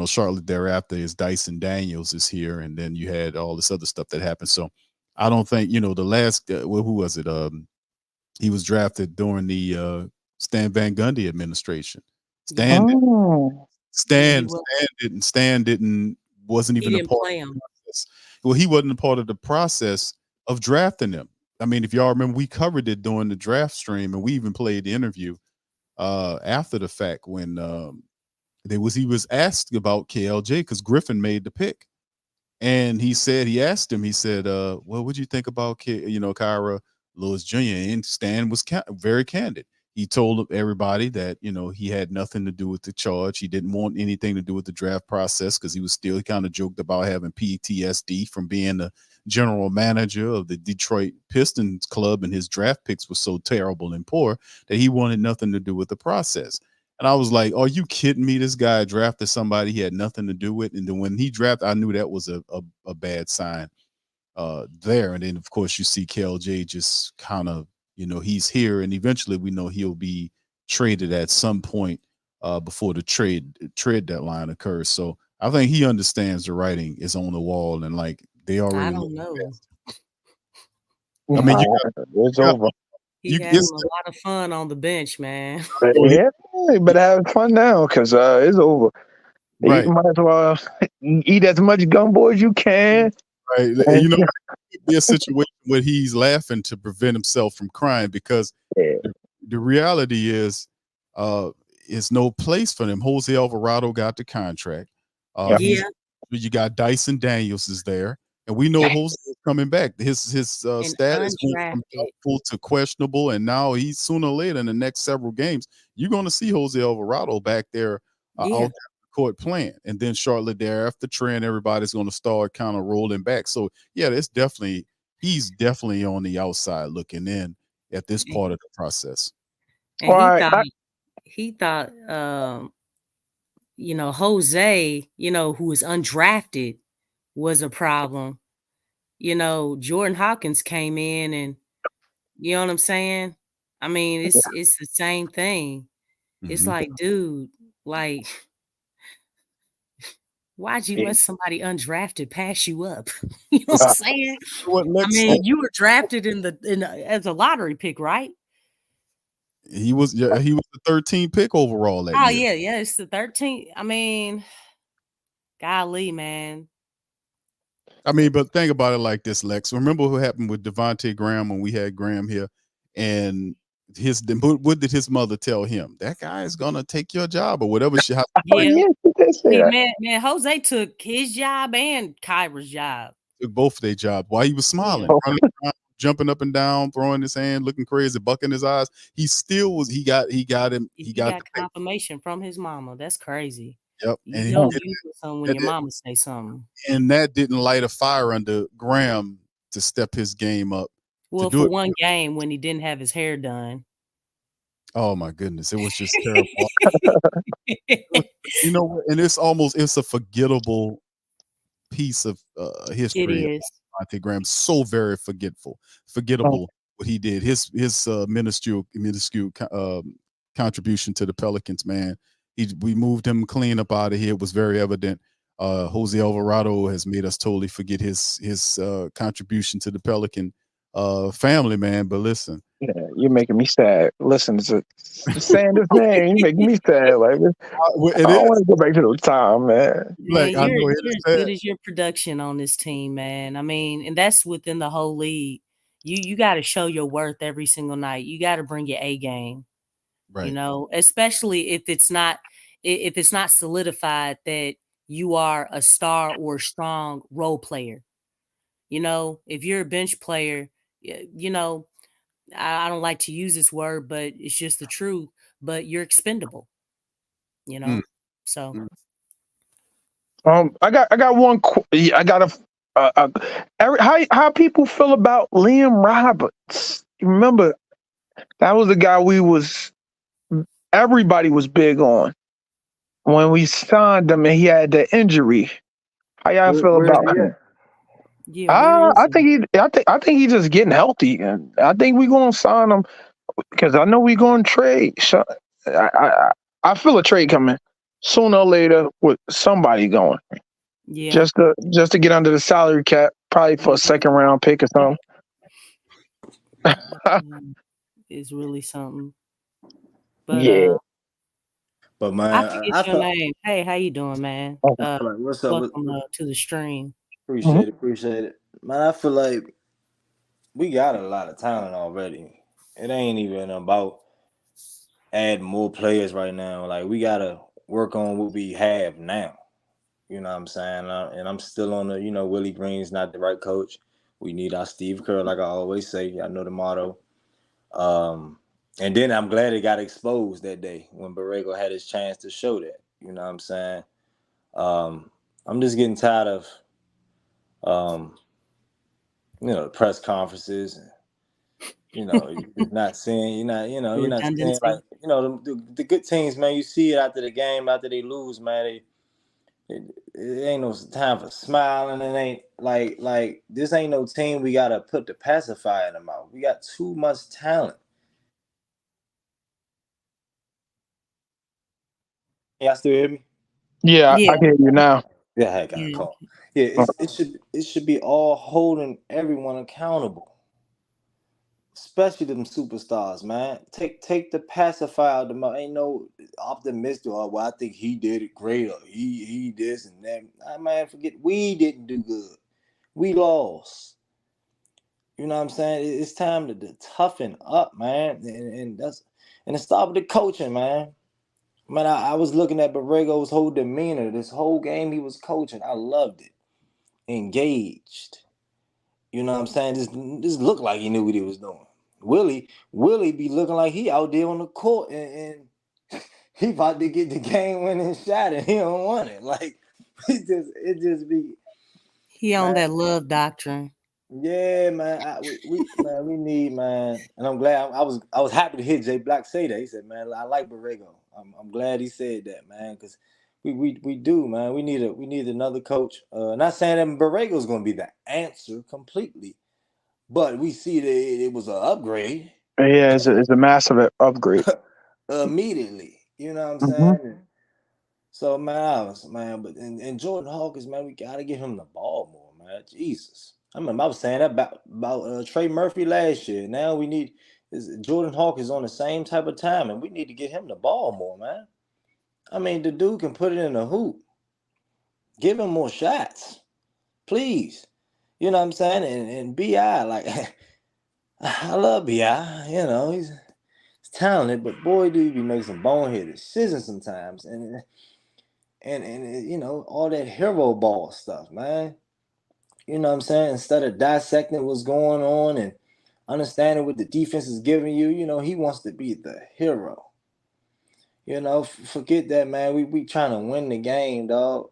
shortly thereafter is Dyson Daniels is here, and then you had all this other stuff that happened. So I don't think the last who was it? He was drafted during the Stan Van Gundy administration. Stan wasn't even a part of the process. Well, he wasn't a part of the process of drafting them. I mean, if y'all remember, we covered it during the draft stream, and we even played the interview after the fact when he was asked about KLJ because Griffin made the pick, and he asked him, well, what'd you think about Kyra Lewis Jr.? And Stan was very candid. He told everybody that, he had nothing to do with the charge. He didn't want anything to do with the draft process because he was still kind of joked about having PTSD from being the general manager of the Detroit Pistons club, and his draft picks were so terrible and poor that he wanted nothing to do with the process. And I was like, are you kidding me? This guy drafted somebody he had nothing to do with. And then when he drafted, I knew that was a bad sign there. And then, of course, you see KLJ just kind of, he's here, and eventually we know he'll be traded at some point before the trade deadline occurs. So I think he understands the writing is on the wall, and like they already. I don't know. I mean, it's over. He having a lot of fun on the bench, man. Yeah, but having fun now because it's over. Right. You might as well eat as much gumbo as you can. Right. And, it could be a situation where he's laughing to prevent himself from crying because the reality is it's no place for them. Jose Alvarado got the contract. You got Dyson Daniels is there. And we know Jose is coming back. His status went from doubtful to questionable, and now he's sooner or later in the next several games, you're going to see Jose Alvarado back there out there the court playing. And then shortly thereafter, Trent, everybody's going to start kind of rolling back. So, yeah, he's definitely on the outside looking in at this part of the process. And he thought, Jose, who was undrafted, was a problem. Jordan Hawkins came in, and you know what I'm saying? I mean, it's the same thing. It's like, dude, like, why'd you let somebody undrafted pass you up? You know what I'm saying? I mean, you were drafted as a lottery pick, right? He was the 13th pick overall that year. Yeah, it's the 13th. I mean, golly, man. I mean, but think about it like this, Lex. Remember what happened with Devontae Graham when we had Graham here, and what did his mother tell him? That guy is gonna take your job or whatever. Man, Jose took his job and Kyra's job. Took both of their jobs. While he was smiling, running around, jumping up and down, throwing his hand, looking crazy, bucking his eyes. He still was. He got confirmation from his mama. That's crazy. Yep. And you do something when your mama say something. And that didn't light a fire under Graham to step his game up. Well, for one game when he didn't have his hair done. Oh my goodness. It was just terrible. And it's a forgettable piece of history. It is. Devontae Graham, so very forgettable what he did. His minuscule contribution to the Pelicans, man. We moved him clean up out of here. It was very evident. Jose Alvarado has made us totally forget his contribution to the Pelican family, man. But listen, you're making me sad. Listen to saying this name, you making me sad. Like I don't want to go back to those time, man. You're as good as your production on this team, man. I mean, and that's within the whole league. You got to show your worth every single night. You got to bring your A game. Right. Especially if it's not solidified that you are a star or a strong role player. If you're a bench player, I don't like to use this word, but it's just the truth. But you're expendable. So. I got one. I got how people feel about Liam Roberts. Remember, That was the guy everybody was big on when we signed him, and he had the injury. How y'all feel Where's about he him? at? Yeah, where is I he? think I think he's just getting healthy, and I think we're gonna sign him because I know we're gonna trade. So I feel a trade coming sooner or later with somebody going Yeah. just to get under the salary cap, probably for a second round pick or something. Is really something. But Yeah. But I man, I forget your feel name. Hey, how you doing, man? like what's up? Welcome to the stream. Mhm. Appreciate it. Man, I feel like we got a lot of talent already. It ain't even about adding more players right now. Like we gotta work on what we have now. You know what I'm saying? And I'm still on the, Willie Green's not the right coach. We need our Steve Kerr, like I always say. I know the motto. And then I'm glad it got exposed that day when Borrego had his chance to show that. You know what I'm saying? I'm just getting tired of, the press conferences. You're just not seeing, you're not seeing like, Redundancy. the good teams, man. You see it after the game, after they lose, man. It ain't no time for smiling. It ain't like this ain't no team we gotta put the pacifier in the mouth. We got too much talent. Y'all still hear me? Yeah, Yeah. I can hear you now. Yeah, I got a Yeah. call. Yeah, it should be all holding everyone accountable, especially them superstars, man. Take the pacifier out the mouth. Ain't no optimistic. Oh, well, I think he did it great. Or he this and that. Man, forget we didn't do good. We lost. You know what I'm saying? It's time to toughen up, man, and stop with the coaching, man. Man, I was looking at Borrego's whole demeanor. This whole game he was coaching, I loved it. Engaged. You know what I'm saying? Just looked like he knew what he was doing. Willie be looking like he out there on the court and he about to get the game winning shot and he don't want it. Like it just be, He on man. that love doctrine. Yeah, man. We need, man, and I'm glad. I was happy to hear Jay Black say that. He said, "Man, I like Borrego." I'm glad he said that, man, because we do, man. We need another coach. Not saying that Borrego's going to be the answer completely, but we see that it was an upgrade Yeah, it's a massive upgrade. immediately. You know what I'm Hmm. saying? So man, but and Jordan Hawkins, man, we gotta give him the ball more, man. Jesus, I remember I was saying that about Trey Murphy last year. Now we need Jordan Hawkins on the same type of time, and we need to get him the ball more, man. I mean, the dude can put it in the hoop. Give him more shots, please. You know what I'm saying? And Bi, like, I love Bi. He's talented, but boy, do he be making some bonehead decisions sometimes, and all that hero ball stuff, man. You know what I'm saying? Instead of dissecting what's going on and understanding what the defense is giving you, he wants to be the hero. Forget that, man. We trying to win the game, dog.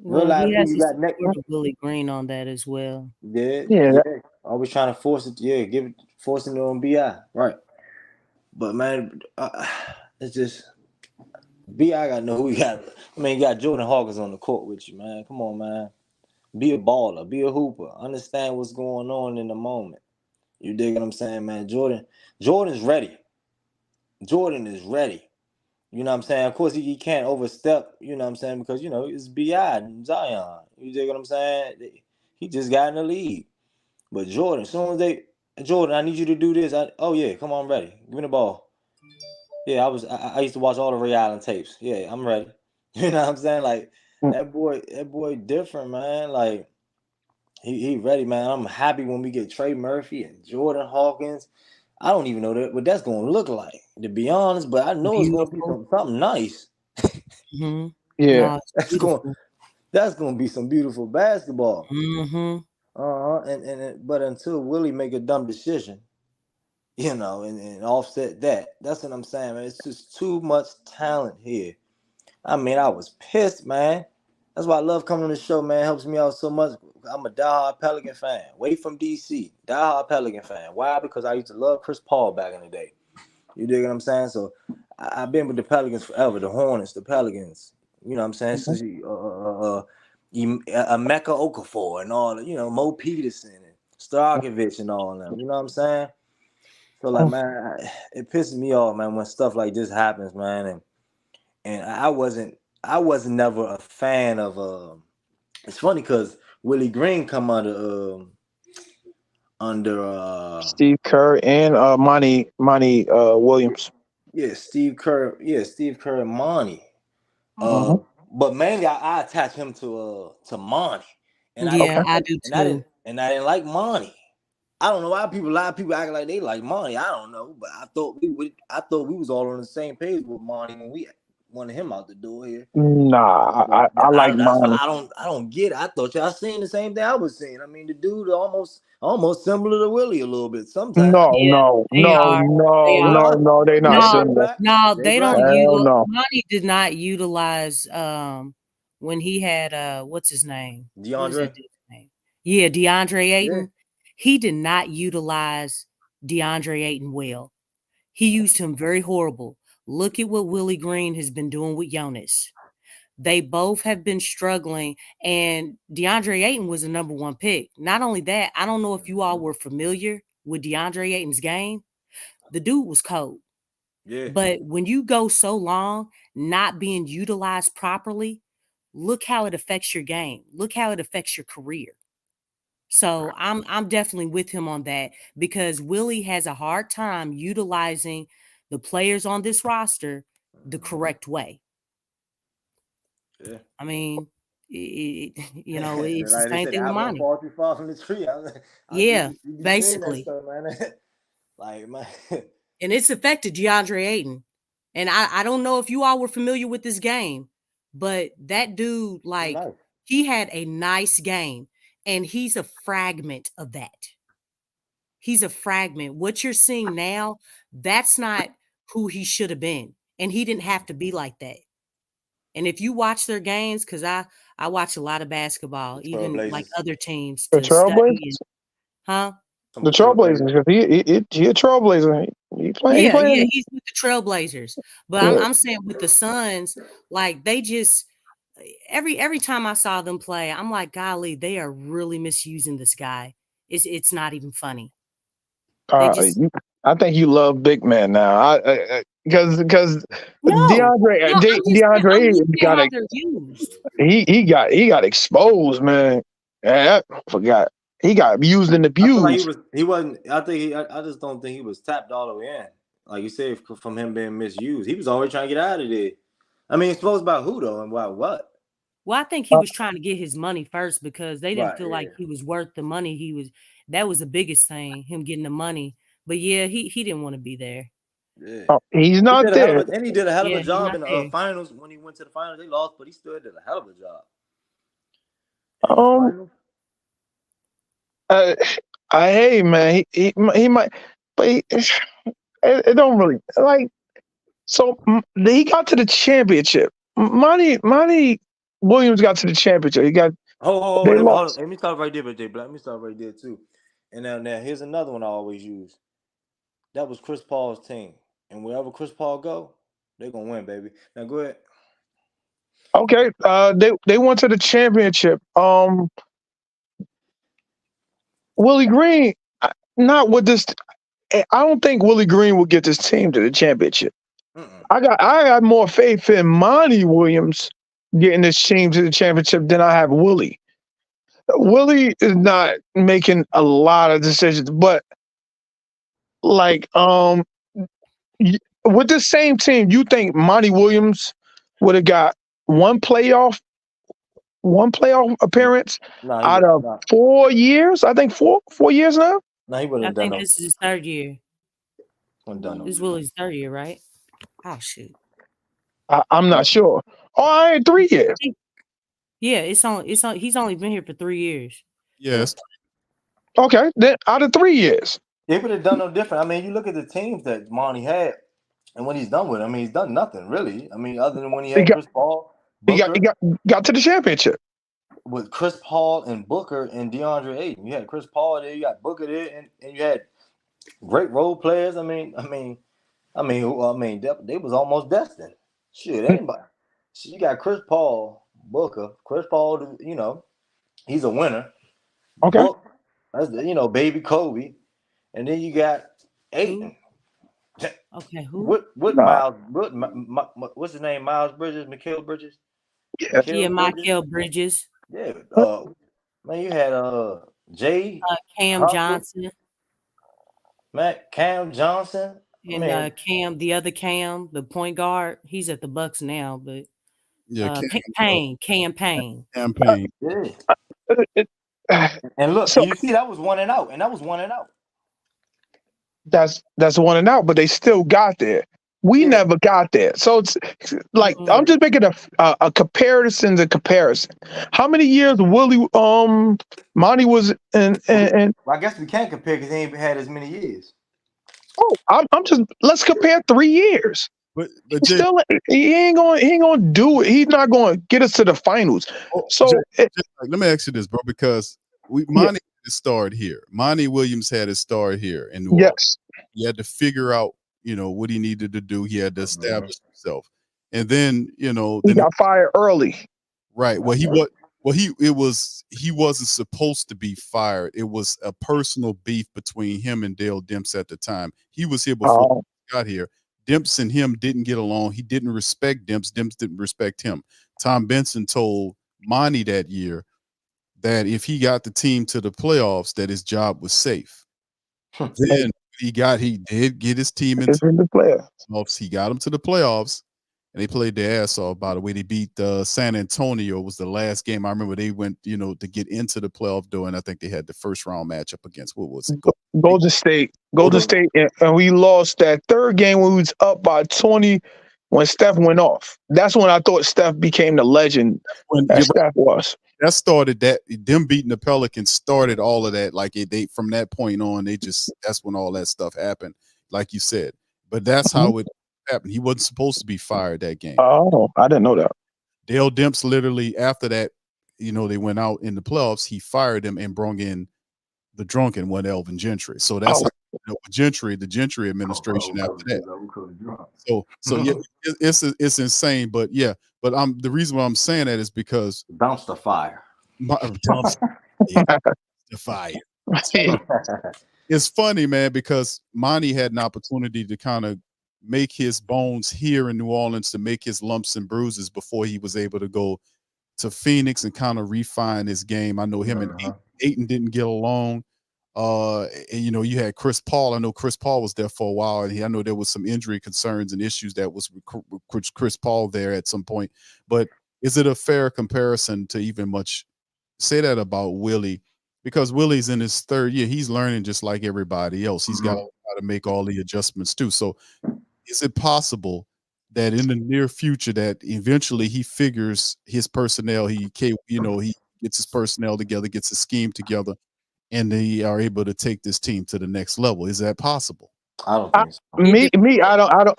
Well, Realize he who has you the got next. support of Willie Green on that as well. Yeah, Yeah, yeah. Always trying to force it. Yeah, forcing it on Bi. Right. But man, it's just Bi got to know who he got. I mean, you got Jordan Hawkins on the court with you, man. Come on, man. Be a baller, be a hooper. Understand what's going on in the moment. You dig what I'm saying, man? Jordan's ready. Jordan is ready. You know what I'm saying? Of course, he can't overstep, you know what I'm saying? Because, it's Bi and Zion. You dig what I'm saying? He just got in the league. But Jordan, as soon as Jordan, I need you to do this. Oh, yeah, come on, I'm ready. Give me the ball. Yeah, I used to watch all the Ray Allen tapes. Yeah, I'm ready. You know what I'm saying? Like, that boy different, man. Like, he ready, man. I'm happy when we get Trey Murphy and Jordan Hawkins. I don't even know what that's going to look like, to be honest. But I know it's going to be Beautiful. something nice. Mm-hmm. yeah. No, it's That's going beautiful. that's going to be some beautiful basketball. Mm-hmm. But until Willie make a dumb decision, and offset that. That's what I'm saying, man. It's just too much talent here. I mean, I was pissed, man. That's why I love coming on the show, man. It helps me out so much. I'm a diehard Pelican fan. Way from DC, diehard Pelican fan. Why? Because I used to love Chris Paul back in the day. You dig what I'm saying? So I've been with the Pelicans forever. The Hornets, the Pelicans. You know what I'm saying? Since Emeka Okafor and all, Mo Peterson and Starkovich and all of them. You know what I'm saying? So like, man, it pisses me off, man, when stuff like this happens, man. And I wasn't never a fan of. It's funny because Willie Green come under Steve Kerr and Monty Williams. Yeah, Steve Kerr and Monty. But mainly I attach him to Monty. And I do too. I didn't like Monty. I don't know why a lot of people act like they like Monty. I don't know, but I thought we was all on the same page with Monty when we wanted him out the door here. Nah, I like Monty. I don't get it. I thought y'all seen the same thing I was seeing. I mean, the dude almost similar to Willie a little bit sometimes. No, They're not similar. No, they don't. No. Monty did not utilize when he had what's his name? DeAndre. Yeah, DeAndre Ayton. Yeah. He did not utilize DeAndre Ayton well. He used him very horrible. Look at what Willie Green has been doing with Jonas. They both have been struggling, and DeAndre Ayton was the number 1 pick. Not only that, I don't know if you all were familiar with DeAndre Ayton's game. The dude was cold. Yeah. But when you go so long not being utilized properly, look how it affects your game. Look how it affects your career. So I'm definitely with him on that, because Willie has a hard time utilizing the players on this roster the correct way. Yeah. I mean, it's like the same thing with Monty. Fall too far from the tree. Yeah, you be basically. saying that stuff, man. Like, man. And it's affected DeAndre Ayton. And I don't know if you all were familiar with this game, but that dude, like, he had a nice game, and he's a fragment of that. He's a fragment. What you're seeing now, that's not who he should have been. And he didn't have to be like that. And if you watch their games, because I watch a lot of basketball, even like other teams. The Trailblazers? Huh? The Trailblazers, because he a Trailblazer. He playing. Yeah, he's with the Trailblazers. But I'm saying with the Suns, like, they just every time I saw them play, I'm like, golly, they are really misusing this guy. It's not even funny. I think you love big men now. Because DeAndre got exposed, man. I forgot. He got used and abused. I just don't think he was tapped all the way in. Like you said, from him being misused. He was always trying to get out of there. I mean, exposed by who though, and why what? Well, I think he was trying to get his money first, because they didn't feel like he was worth the money. That was the biggest thing, him getting the money. But yeah, he didn't want to be there. Yeah. He's not there. And he did a hell of a job in the finals. When he went to the finals, they lost, but he still did a hell of a job. Hey man, he might, but it don't really like. So he got to the championship. Monty Williams got to the championship. He got. Let me stop right there, but let me stop right there too. And now here's another one I always use. That was Chris Paul's team, and wherever Chris Paul go, they're gonna win, baby. Now go ahead. Okay, they went to the championship. Willie Green, not with this. I don't think Willie Green will get this team to the championship. I got more faith in Monty Williams getting this team to the championship than I have Willie. Willie is not making a lot of decisions, but like with the same team, you think Monty Williams would have got one playoff appearance out of 4 years? I think 4 years now. No, he wouldn't have done. I think this is his third year. This is Willie's third year, right? Oh shoot. I'm not sure. Oh, I had 3 years. Yeah, he's only been here for 3 years. Yes. Okay, then out of 3 years. They would have done no different. I mean, you look at the teams that Monty had, and when he's done with, I mean, he's done nothing really. I mean, other than when he had Chris Paul, Booker He got to the championship. with Chris Paul and Booker and DeAndre Ayton. You had Chris Paul there, you got Booker there, and you had great role players. I mean, they was almost destined. Shit, anybody. So you got Chris Paul, Booker. Chris Paul, you know, he's a winner. Okay. Book, that's baby Kobe, and then you got Ayton. Okay, who? What Miles? What's his name? Miles Bridges, Mikal Bridges. Yeah, Michael Bridges. Yeah. Man, you had Jay Cam Hopper, Johnson. Cam Johnson. And Cam, the other Cam, the point guard, he's at the Bucks now, but Cam Payne. Yeah. And look, you see that was 1 and out, and that was 1 and out. That's 1 and out, but they still got there. We never got there. So it's like I'm just making a comparison to comparison. How many years Monty was in? Well, I guess we can't compare because he ain't had as many years. Oh, I'm just let's compare 3 years. But he ain't gonna do it. He's not gonna get us to the finals. So let me ask you this, bro, because Monty had his start here. Monty Williams had his start here in New Orleans. He had to figure out, what he needed to do. He had to establish himself, and then he got fired early. Right. Well, he wasn't supposed to be fired. It was a personal beef between him and Dale Demps at the time. He was here before he got here. Demps and him didn't get along. He didn't respect Demps. Demps didn't respect him. Tom Benson told Monty that year that if he got the team to the playoffs, that his job was safe. Then he did get his team into the playoffs. He got them to the playoffs, and they played their ass off. By the way, they beat San Antonio. Was the last game I remember. They went, to get into the playoff door, and I think they had the first round matchup against what was it? Golden State, and we lost that third game when we was up by 20 when Steph went off. That's when I thought Steph became the legend that Steph was. That started them beating the Pelicans started all of that. Like they from that point on, that's when all that stuff happened, like you said. But that's how it happened. He wasn't supposed to be fired that game. Oh, I didn't know that. Dale Demps literally after that, they went out in the playoffs. He fired him and brought in the drunken one, Elvin Gentry. So that's the Gentry administration after that. So yeah, it's insane. But yeah, but the reason why I'm saying that is because dumpster fire. The fire. It's funny, man, because Monty had an opportunity to kind of make his bones here in New Orleans, to make his lumps and bruises before he was able to go to Phoenix and kind of refine his game. I know him and Ayton didn't get along. And you had Chris Paul. I know Chris Paul was there for a while, and I know there was some injury concerns and issues that was with Chris Paul there at some point. But is it a fair comparison to even much say that about Willie? Because Willie's in his third year, he's learning just like everybody else. He's got to make all the adjustments too. So, is it possible that in the near future that eventually he figures his personnel, he gets his personnel together, gets his scheme together, and they are able to take this team to the next level? Is that possible? I don't think so.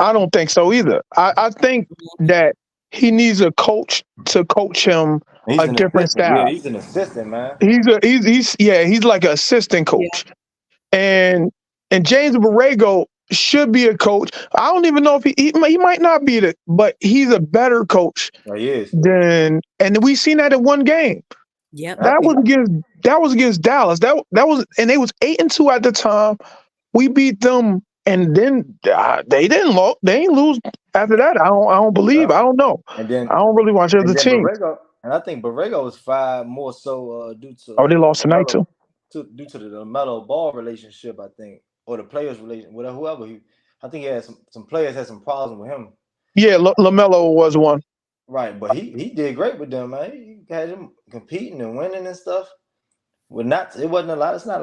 I don't think so either. I think that he needs a coach to coach him a different style. Yeah, he's an assistant, man. He's like an assistant coach. And James Borrego should be a coach. I don't even know if he might not be but he's a better coach. Oh, he is. And we seen that in one game. Yep. That was against Dallas. That was, and they was 8-2 at the time. We beat them, and then they didn't lose. They ain't lose after that. I don't believe. I don't know. And then I don't really watch other teams. And I think Borrego was fired more so due to they lost tonight too. Due to the LaMelo Ball relationship, I think, or the players' relation with whoever. I think he had some players had some problems with him. Yeah, LaMelo was one. Right, but he did great with them, man. He had him competing and winning and stuff. It's not a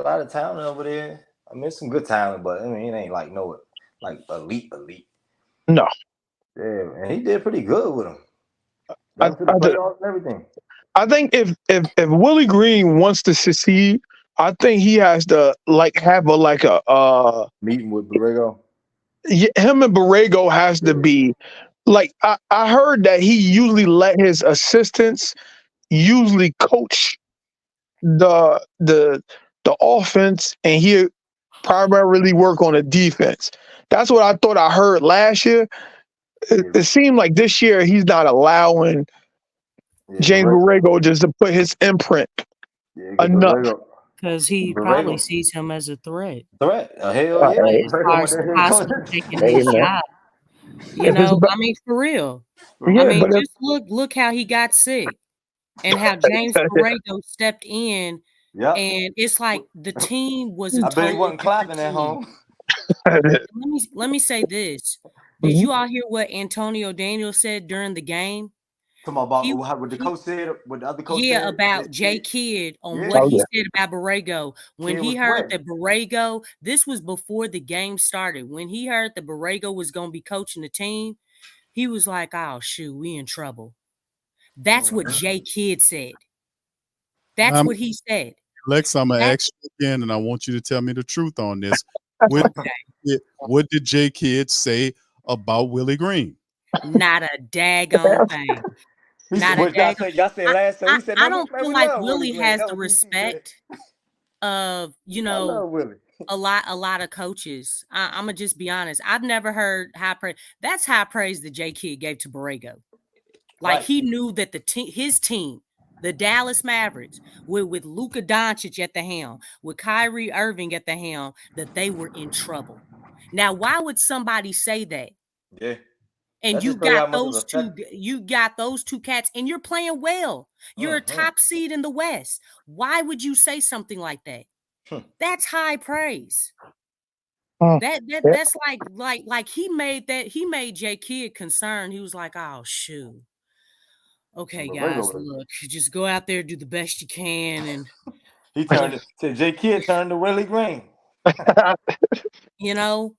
lot of talent over there. I mean, it's some good talent, but I mean, it ain't like elite. No. Yeah, and he did pretty good with them. Everything. I think if Willie Green wants to succeed, I think he has to have a meeting with Borrego. Yeah, him and Borrego has to be like I heard that he usually let his assistants usually coach the offense, and he primarily work on the defense. That's what I thought I heard last year. It seemed like this year he's not allowing James Borrego just to put his imprint enough. Because he probably sees him as a threat. Hell yeah. Hey, As far as possibly taking hey, his man. job. You If it's know, about, I mean, for real. yeah, I mean, but if, just look how he got sick and how James Borrego stepped in, Yep. and it's like the team was a I bet he totally wasn't different clapping at team. home. Let me say this. Did you all hear what Antonio Daniels said during the game? Talking about He- what the he- coach said, what the other coach Yeah, said. about Jay Kidd on Yeah. what Oh, he yeah. said about Borrego. When Kidd he was heard sweating. that Borrego, this was before the game started. When he heard that Borrego was going to be coaching the team, he was like, "Oh shoot, we in trouble." That's what Jay Kidd said. That's what he said. Lex, I'm gonna That's ask you again, and I want you to tell me the truth on this. okay. What did Jay Kidd say about Willie Green? Not a daggone thing. Not a What y'all daggone. said? Y'all said last time. He said, I "Man, don't we feel like love Willie Willie Green." has That the what DC said. respect of, you I know, love Willie. a lot of coaches. I'm gonna just be honest. I've never heard high praise. That's high praise that Jay Kidd gave to Borrego. Like Right. he knew that his team, the Dallas Mavericks, with Luka Doncic at the helm, with Kyrie Irving at the helm, that they were in trouble. Now, why would somebody say that? Yeah. And That you just show you how got much of those a two, fact. you got those two cats, and you're playing well. You're a top seed in the West. Why would you say something like that? That's high praise. yeah. That's like he made Jay Kidd concerned. He was like, "Oh shoot, okay, guys, look, just go out there, do the best you can, and He turned it. Said Jay Kidd turned to Willie Green. you know,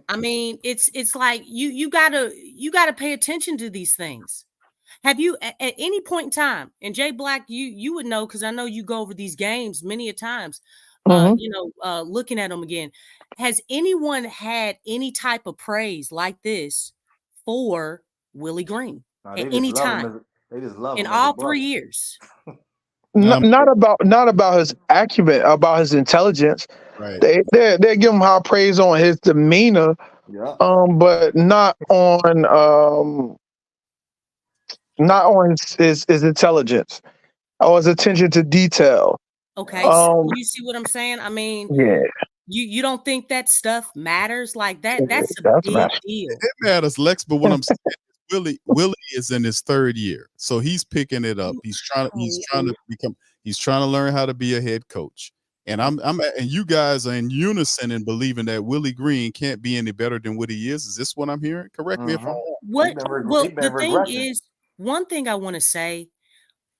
I mean, it's like you gotta pay attention to these things. Have you at any point in time, and Jay Black, you would know because I know you go over these games many a times. Looking at them again, has anyone had any type of praise like this for Willie Green They at just any love him. time They just love in him as a all brother. 3 years? Not about his acumen, about his intelligence. Right. They give him high praise on his demeanor, Yeah. but not on his intelligence or his attention to detail. Okay, so you see what I'm saying? I mean, Yeah, you don't think that stuff matters like that? That's a that's big matter. deal. It matters, Lex. But what I'm saying is Willie is in his 3rd year, so he's picking it up. He's trying to learn how to be a head coach. And and you guys are in unison in believing that Willie Green can't be any better than what he is. Is this what I'm hearing? Correct me if I'm wrong. Well, the thing is, one thing I want to say,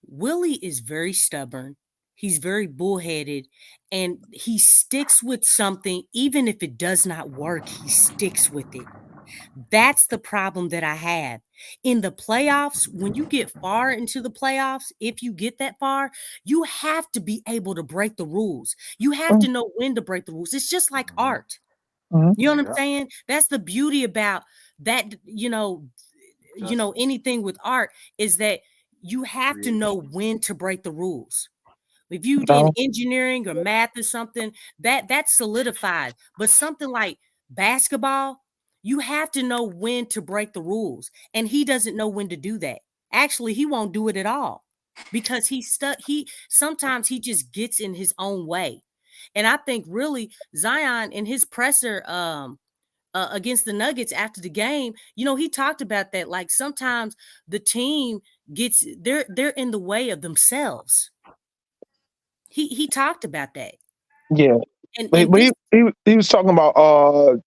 Willie is very stubborn. He's very bullheaded, and he sticks with something even if it does not work. He sticks with it. That's the problem that I have. In the playoffs, when you get far into the playoffs, if you get that far, you have to be able to break the rules. You have to know when to break the rules. It's just like art. You know what I'm saying? That's the beauty about that, anything with art is that you have to know when to break the rules. If you in engineering or math or something, that's solidified. But something like basketball, you have to know when to break the rules. And he doesn't know when to do that. Actually, he won't do it at all because sometimes he just gets in his own way. And I think really Zion in his presser against the Nuggets after the game, he talked about that. Like sometimes the team they're in the way of themselves. He talked about that. Yeah, but he was talking about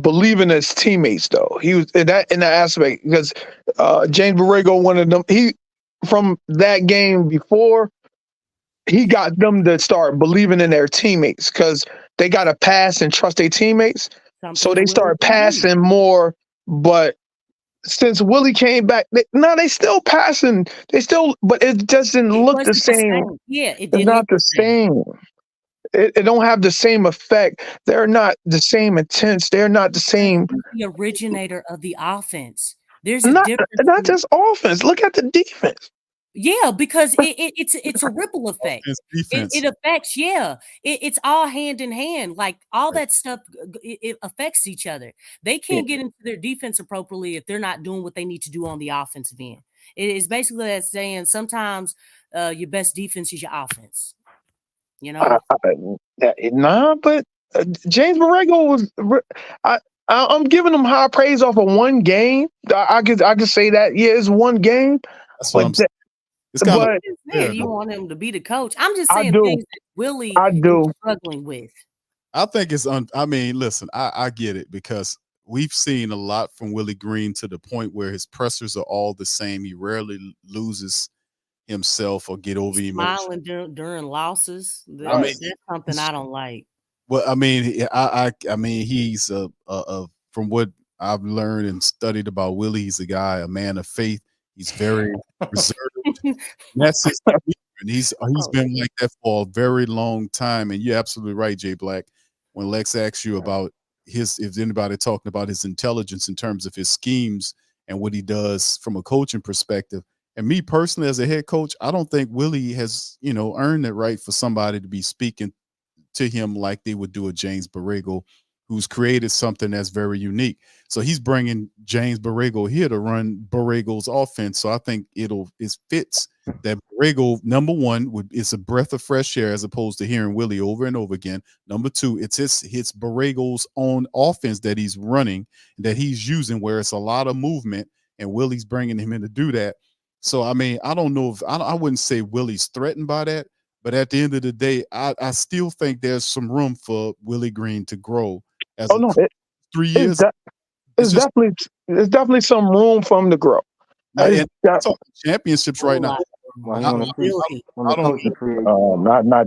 believing his teammates though. He was in that aspect because James Borrego wanted them. He from that game before he got them to start believing in their teammates because they got to pass and trust their teammates. So they started passing more. But since Willie came back, they still passing. But it doesn't look the same. Yeah, it It's didn't not look the same. It don't have the same effect. They're not the same intense. They're not the same. He's the originator of the offense. There's a Not difference. not just offense. Look at the defense. Yeah, because it's a ripple effect. Offense, defense. It affects, yeah. It's all hand in hand. Like all that stuff, it affects each other. They can't get into their defense appropriately if they're not doing what they need to do on the offensive end. It is basically that saying sometimes your best defense is your offense. You know, Nah, but James Borrego I'm giving him high praise off of one game. I could say that. Yeah, it's one game. That's what I'm But saying. It's kind of but yeah, you want him to be the coach. I'm just I saying do. things that Willie I is do. struggling with. I think it's I mean, listen, I get it because we've seen a lot from Willie Green to the point where his pressers are all the same. He rarely loses himself or get over emotion. Smiling during losses. I mean, That's something I don't like. well, I mean, I mean, he's from what I've learned and studied about Willie, he's a guy, a man of faith. He's very reserved. That's his and he's been like that for a very long time. And you're absolutely right, Jay Black. When Lex asks you about if anybody talking about his intelligence in terms of his schemes and what he does from a coaching perspective. And me personally, as a head coach, I don't think Willie has, earned it right for somebody to be speaking to him like they would do a James Borrego, who's created something that's very unique. So he's bringing James Borrego here to run Borrego's offense. So I think it fits that Borrego, number one, it's a breath of fresh air as opposed to hearing Willie over and over again. Number two, it's Borrego's own offense that he's running, that he's using, where it's a lot of movement, and Willie's bringing him in to do that. So, I mean, I don't know if I wouldn't say Willie's threatened by that, but at the end of the day, I still think there's some room for Willie Green to grow as 3 years. It's definitely some room for him to grow. And talking championships right now. Not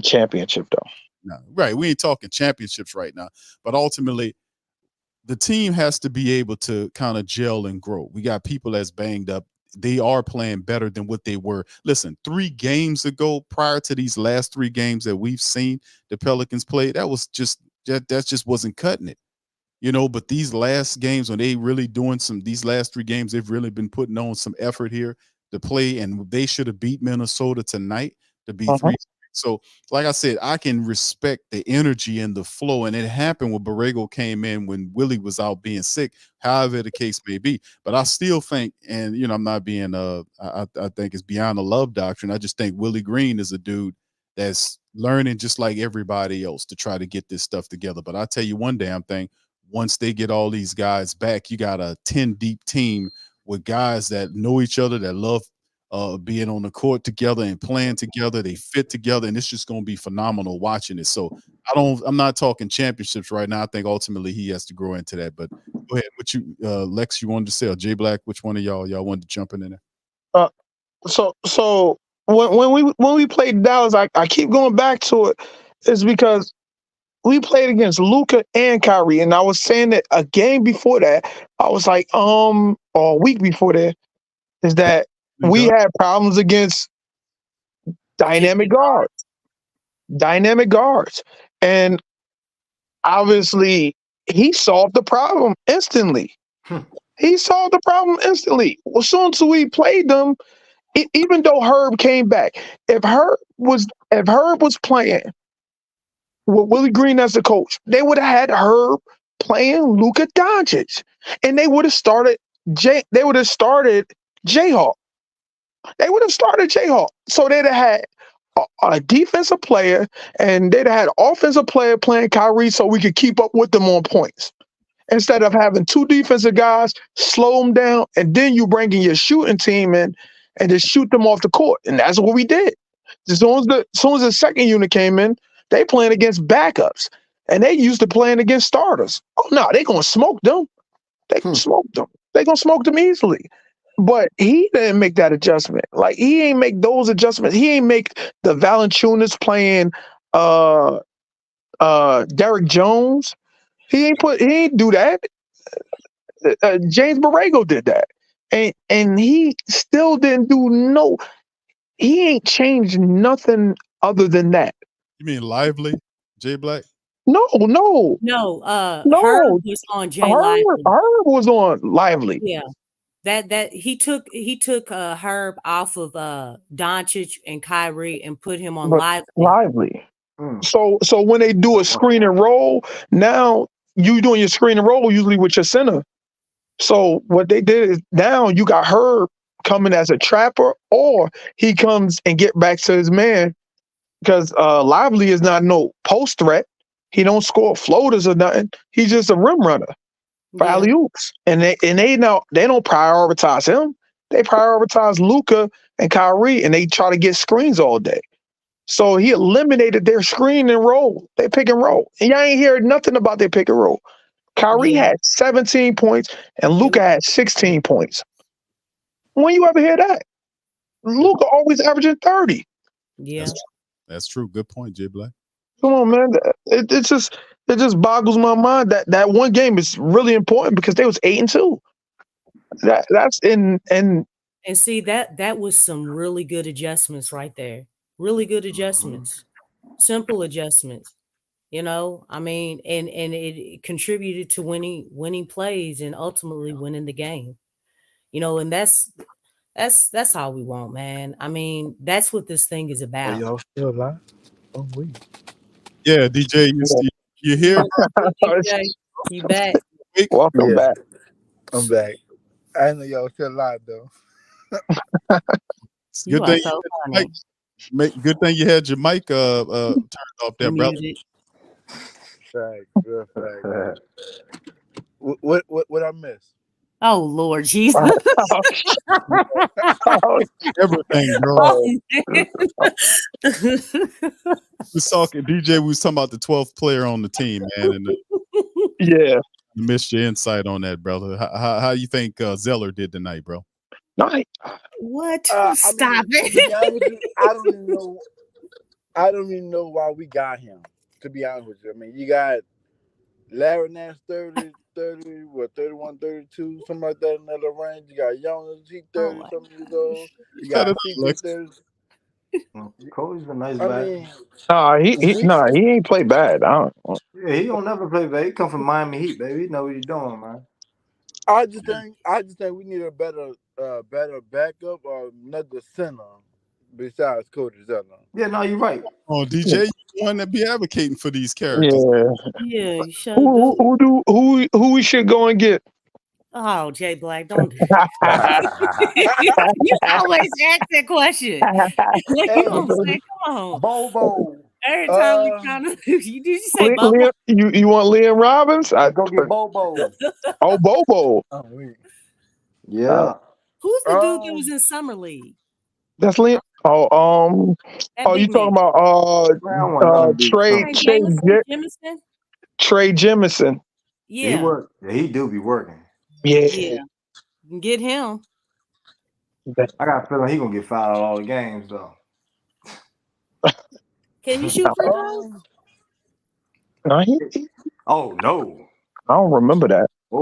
championship though. No, right. We ain't talking championships right now, but ultimately the team has to be able to kind of gel and grow. We got people that's banged up. They are playing better than what they were. Listen, 3 games ago, prior to these last 3 games that we've seen the Pelicans play, that just wasn't cutting it. But these last games, when they really doing these last 3 games, they've really been putting on some effort here to play, and they should have beat Minnesota tonight to be 3. So, like I said, I can respect the energy and the flow, and it happened when Borrego came in when Willie was out being sick, however the case may be. But I still think, and I'm not being I think it's beyond the love doctrine. I just think Willie Green is a dude that's learning just like everybody else to try to get this stuff together. But I tell you one damn thing. Once they get all these guys back, you got a 10-deep team with guys that know each other, that love being on the court together and playing together. They fit together, and it's just going to be phenomenal watching it. So I'm not talking championships right now. I think ultimately he has to grow into that. But go ahead. What Lex, you wanted to say, or Jay Black, which one of y'all wanted to jump in there? So when we played Dallas, I keep going back to it, is because we played against Luka and Kyrie, and I was saying that a game before that, I was like, or a week before that, is that we had problems against dynamic guards. And obviously he solved the problem instantly. As soon as we played them, even though Herb came back, if Herb was playing with Willie Green as the coach, they would have had Herb playing Luka Doncic, and they would have started Jayhawk. They would have started Jayhawk. So they'd have had a defensive player, and they'd have had offensive player playing Kyrie, so we could keep up with them on points. Instead of having 2 defensive guys, slow them down, and then you bring in your shooting team in and just shoot them off the court. And that's what we did. As soon as the second unit came in, they playing against backups, and they used to playing against starters. Oh no, they gonna smoke them. They gonna smoke them. They gonna smoke them easily. But he didn't make that adjustment. Like, he ain't make those adjustments. He ain't make the Valanciunas playing Derrick Jones. He ain't do that. James Borrego did that. And he still didn't do he ain't changed nothing other than that. You mean Lively, Jay Black? No. Herb was on Jay Lively. Herb was on Lively. Yeah. That he took Herb off of Doncic and Kyrie and put him on But Lively. Lively. Mm. So when they do a screen and roll, now you doing your screen and roll usually with your center. So what they did is now you got Herb coming as a trapper, or he comes and get back to his man because Lively is not no post threat. He don't score floaters or nothing. He's just a rim runner for Yeah. alley oops, and they don't prioritize him. They prioritize Luka and Kyrie, and they try to get screens all day. So he eliminated their screen and roll. They pick and roll, and y'all ain't heard nothing about their pick and roll. Kyrie Yeah. had 17 points, and Luka had 16 points. When you ever hear that? Luka always averaging 30. Yeah. That's true. Good point, J Black. Come on, man. It just boggles my mind that one game is really important because they was 8-2. That's in and And see that was some really good adjustments right there. Really good adjustments. Simple adjustments. You know, I mean, and it contributed to winning plays and ultimately winning the game. You know, and that's all we want, man. I mean, that's what this thing is Are about. y'all still alive? Oh, wait. Yeah, DJ, you here? DJ, you back? welcome Yeah, back. I'm back. I didn't know y'all still alive, though. It's You good are thing so you funny. good thing you had your mic turned off there, brother. Muted. Fact, real fact. What I miss? Oh Lord Jesus. Everything, bro. Oh, man. DJ, we was talking about the 12th player on the team, man, and Yeah. missed your insight on that, brother. How you think Zeller did tonight, bro? Nice. What? I Stop mean, to be honest with you, it. I don't even know why we got him. To be honest with you, I mean, you got Larry Nance 30, 31, 32, something like that in that range. You got Jonas, he 30 something years old. You got CJ 30. Cody's a nice I back. mean, He ain't play bad. Yeah, he don't never play bad. He come from Miami Heat, baby. He know what he's doing, man. I just think we need a better backup or another center besides Cody Zeller. Yeah, no, you're right. Oh, DJ, you want to be advocating for these characters. Yeah. Yeah, you sure Who we should go and get? Oh, Jay Black, don't do that. You always ask that question. You always say, come on. Bobo. Every time we trying to did you say Bobo? You want Liam Robbins? Go get Bobo. Oh, Bobo. Oh, wait. Yeah. Who's the dude that was in Summer League? That's Liam. That You big talking man. about Trey Jemison? Trey Jemison. Yeah. He work. Yeah, he do be working. Yeah. You can get him. I got a feeling he gonna get fouled all the games though. Can you shoot free throws? No, Oh no. I don't remember that. I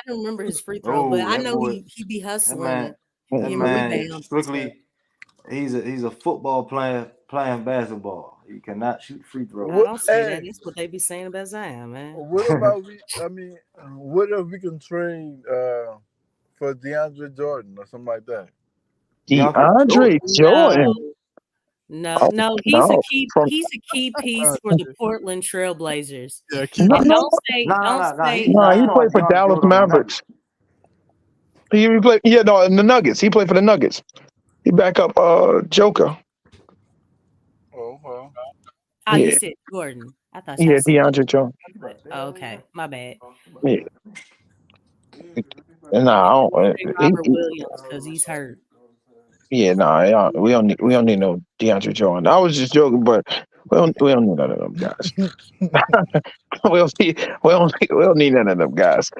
didn't remember his free throw, but I know boy, he be hustling. That Getting man rebounds. strictly he's a football playing basketball. He cannot shoot free throws. I don't say that. That's what they be saying about Zion, man. What about what if we can trade for DeAndre Jordan or something like that? DeAndre Jordan. No, he's a key piece for the Portland Trailblazers. Yeah, And don't say he played for Dallas Mavericks. He played in the Nuggets. He played for the Nuggets. He back up Joker. Oh, well. Oh, you said Jordan. I thought Yeah, DeAndre Jordan. Oh, okay, my bad. Yeah. Nah, Robert Williams because he's hurt. Yeah, we don't need no DeAndre Jordan. I was just joking, but we don't need none of them guys. we don't need none of them guys.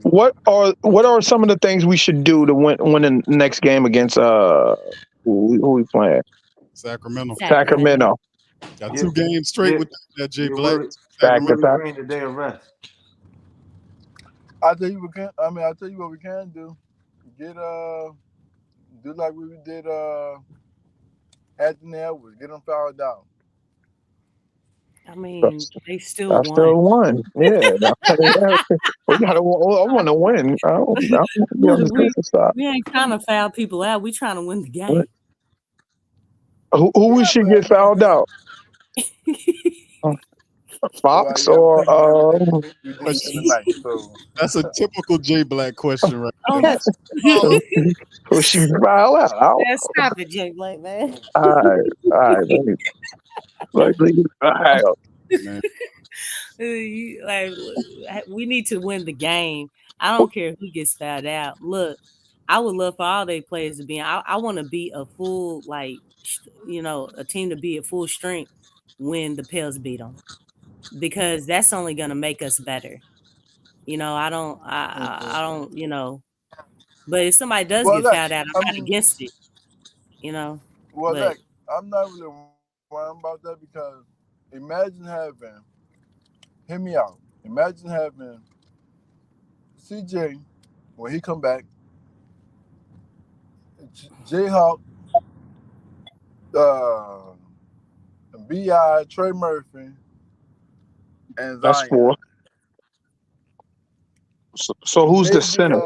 What are some of the things we should do to win the next game against who we playing? Sacramento. Got 2 games straight with that J Black. Green today of rest. I'll tell you what we can do. Do like we did Anthony Edwards. Get him fouled out. I mean, they still I won. still won. Yeah, we gotta. I want to win. I don't want to be on the we losing side. we ain't trying to foul people out. We trying to win the game. Who we should get fouled out? Well, Fox yeah, I'm or thinking we did it tonight. So That's a typical J Black question right Oh, there. that's oh, who should foul out? man, stop it, Jay Black, man. All right. All right. Man. We need to win the game. I don't care who gets fouled out. Look, I would love for all their players to be. I want to be a full a team to be at full strength when the Pels beat them, because that's only gonna make us better. I don't. I don't. But if somebody does well, get Lex, fouled out, I'm I not mean, against it. You know, well, but Lex, I'm not really worried about that because imagine having, hear me out. Imagine having CJ when he come back, J-Hawk, uh, B.I., Trey Murphy, and That's Zion. 4. So who's the Maybe center?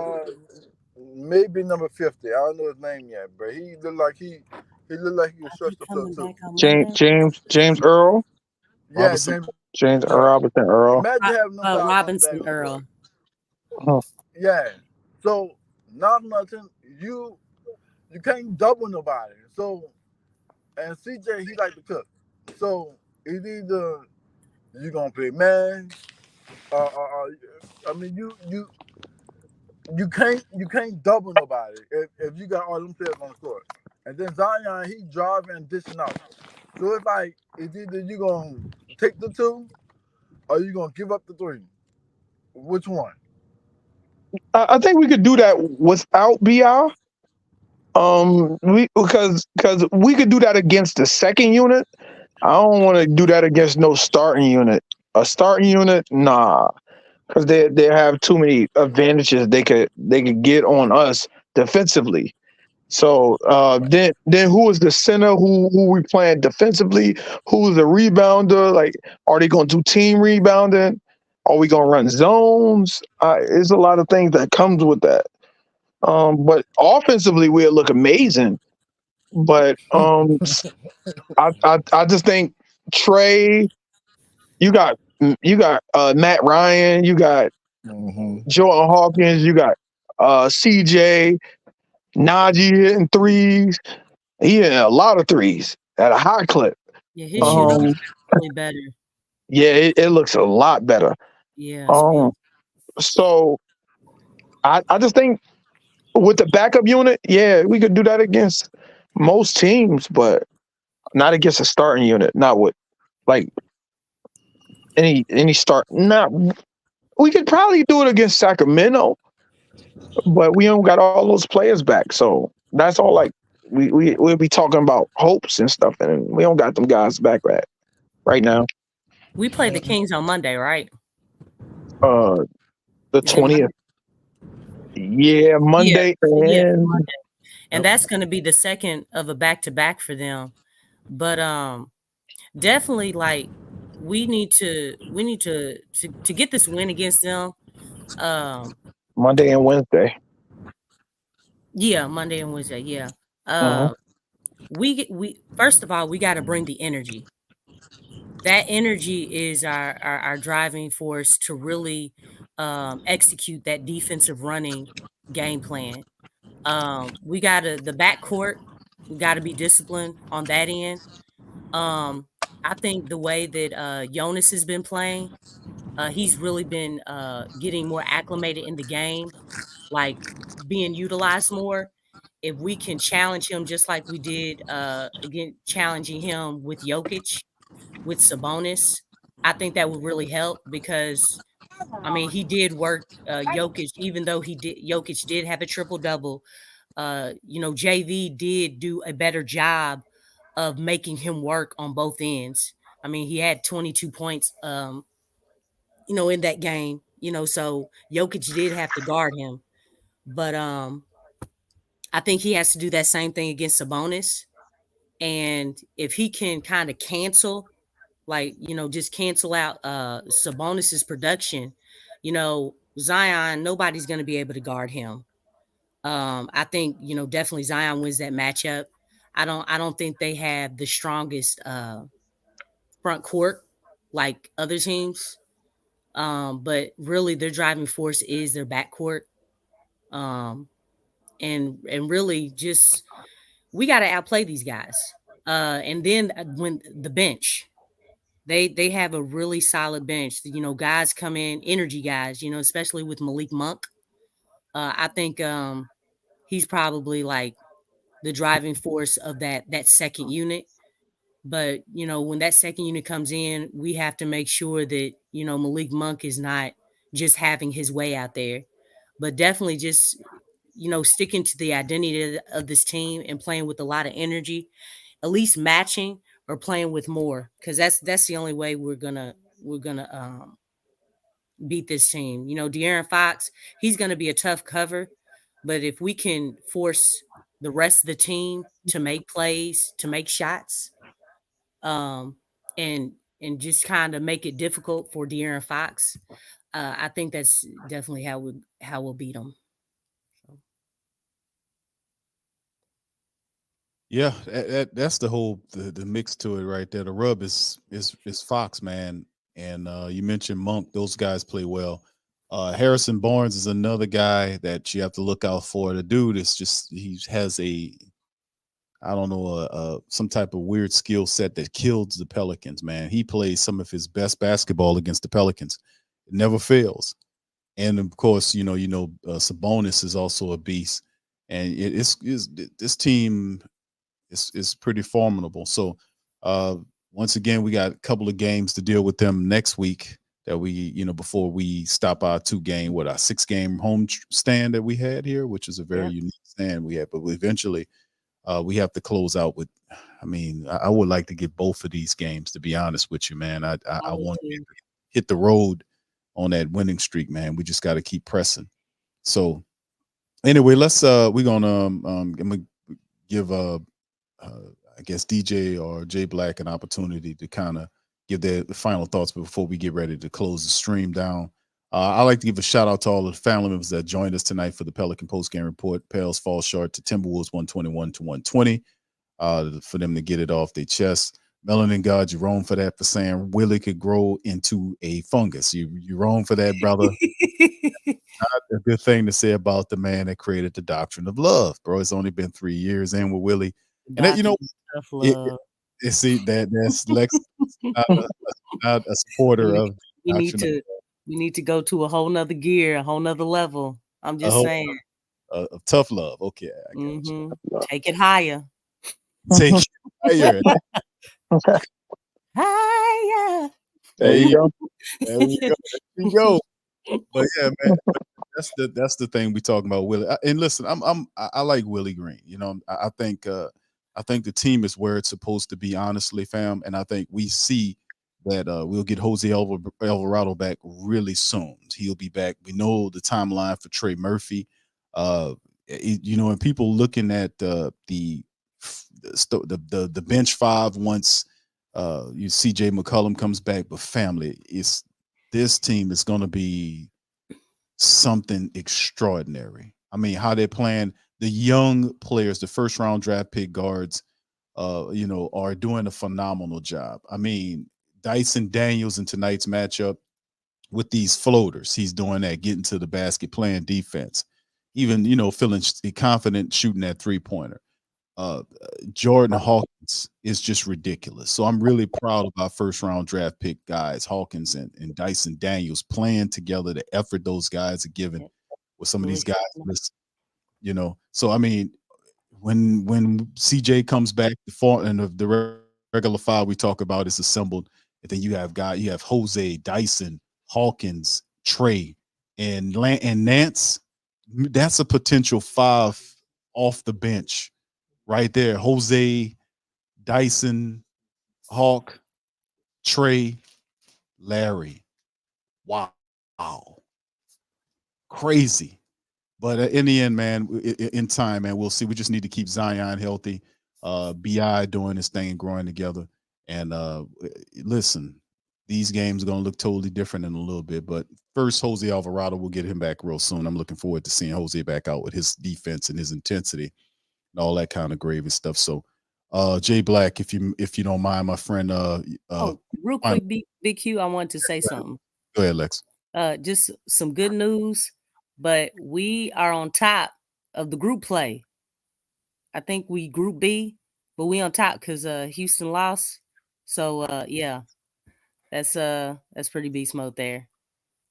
maybe number 50. I don't know his name yet, but he looked like he was stretched the floor coming too. back on Monday. James Earl. Yeah, Robinson. James yeah. Robinson Earl. Imagine having them guys on the Robinson back Earl. Oh, Yeah. So not nothing. You can't double nobody. So and CJ he like to cook. So it's either you gonna play man. I mean you can't double nobody if you got all them players on the court. And then Zion he driving and dishing out. So it's like it's either you gonna take the 2 or you gonna give up the 3. Which one? I think we could do that without BR. Because we could do that against the second unit. I don't want to do that against no starting unit. A starting unit, nah, because they have too many advantages they could get on us defensively. So then who is the center? Who we playing defensively? Who's the rebounder? Like, are they gonna do team rebounding? Are we gonna run zones? There's a lot of things that comes with that. But offensively, we'll look amazing. But I just think Trey, you got Matt Ryan, you got Jordan Hawkins, you got CJ, Najee hitting threes. He hitting a lot of threes at a high clip. Yeah, his shooting is really better. Yeah, it looks a lot better. Yeah, it's beautiful. So I just think with the backup unit, yeah, we could do that against most teams, but not against a starting unit. Not with like any start. Not we could probably do it against Sacramento, but we don't got all those players back. So that's all. Like we'll be talking about hopes and stuff, and we don't got them guys back right now. We play the Kings on Monday, right? The 20th. Yeah, Monday. Monday. And that's going to be the second of a back-to-back for them. But definitely, like, we need to get this win against them. Monday and Wednesday. Yeah, Monday and Wednesday. Yeah. We first of all, we got to bring the energy. That energy is our driving force to really execute that defensive running game plan. We got the backcourt. We got to be disciplined on that end. I think the way that Jonas has been playing, he's really been getting more acclimated in the game, like being utilized more. If we can challenge him just like we did again, challenging him with Jokic, with Sabonis, I think that would really help because, I mean, he did work Jokic, even though Jokic did have a triple double. JV did do a better job of making him work on both ends. I mean, he had 22 points, in that game, so Jokic did have to guard him. But I think he has to do that same thing against Sabonis. And if he can kind of cancel like, just cancel out Sabonis's production, Zion, nobody's going to be able to guard him. I think, definitely Zion wins that matchup. I don't think they have the strongest front court like other teams. But really their driving force is their backcourt. Um, and really just we got to outplay these guys. And then when the bench, they have a really solid bench. Guys come in, energy guys. Especially with Malik Monk. I think he's probably like the driving force of that second unit. But when that second unit comes in, we have to make sure that Malik Monk is not just having his way out there, but definitely just sticking to the identity of this team and playing with a lot of energy, at least matching or playing with more, because that's the only way we're gonna beat this team. De'Aaron Fox, he's gonna be a tough cover, but if we can force the rest of the team to make plays, to make shots, um, and just kind of make it difficult for De'Aaron Fox, I think that's definitely how we'll beat them. Yeah, that's the whole the mix to it right there. The rub is Fox, man, and you mentioned Monk. Those guys play well. Harrison Barnes is another guy that you have to look out for. The dude is just he has I don't know some type of weird skill set that kills the Pelicans. Man, he plays some of his best basketball against the Pelicans. It never fails. And of course, Sabonis is also a beast, and this team is pretty formidable. So once again, we got a couple of games to deal with them next week that we, before we stop our 6-game home stand that we had here, which is a very unique stand we had. But eventually we have to close out with, I would like to get both of these games, to be honest with you, man. I want to hit the road on that winning streak, man. We just got to keep pressing. So anyway, we're gonna give I guess DJ or Jay Black an opportunity to kind of give their final thoughts before we get ready to close the stream down. I'd like to give a shout out to all of the family members that joined us tonight for the Pelican postgame report. Pels fall short to Timberwolves 121-120 for them to get it off their chest. Melanin God, you're wrong for that, for saying Willie could grow into a fungus. You're wrong for that, brother. Not a good thing to say about the man that created the doctrine of love, bro. It's only been 3 years in with Willie. And that, see that's Lex, not a supporter of we need to go to a whole nother gear, a whole nother level. I'm just saying. Of tough love. Okay, I got you. Take it higher. Take it higher. Higher. There you go. There you go. But yeah, man, that's the thing we talking about, Willie. And listen, I like Willie Green. I think the team is where it's supposed to be, honestly, fam. And I think we see that we'll get Jose Alvarado back really soon. He'll be back. We know the timeline for Trey Murphy. And people looking at the bench five once CJ McCollum comes back, but family, this team is going to be something extraordinary. How they're playing, the young players, the first round draft pick guards, are doing a phenomenal job. Dyson Daniels in tonight's matchup with these floaters, he's doing that, getting to the basket, playing defense, even, feeling confident shooting that 3-pointer. Jordan Hawkins is just ridiculous. So I'm really proud of our first round draft pick guys, Hawkins and Dyson Daniels, playing together, the effort those guys are giving with some of these guys. So when CJ comes back, the regular five we talk about is assembled, and then you have Jose, Dyson, Hawkins, Trey, and Nance. That's a potential 5 off the bench right there. Jose, Dyson, Hawk, Trey, Larry. Wow. Crazy. But in the end, man, in time, man, we'll see. We just need to keep Zion healthy, BI doing his thing and growing together. And listen, these games are going to look totally different in a little bit. But first, Jose Alvarado, will get him back real soon. I'm looking forward to seeing Jose back out with his defense and his intensity and all that kind of gravy stuff. So, Jay Black, if you don't mind, my friend. Real quick, Big Q, I wanted to say something. Go ahead, Lex. Just some good news, but we are on top of the group play. I think we Group B, but we on top because Houston lost. So yeah, that's pretty beast mode there.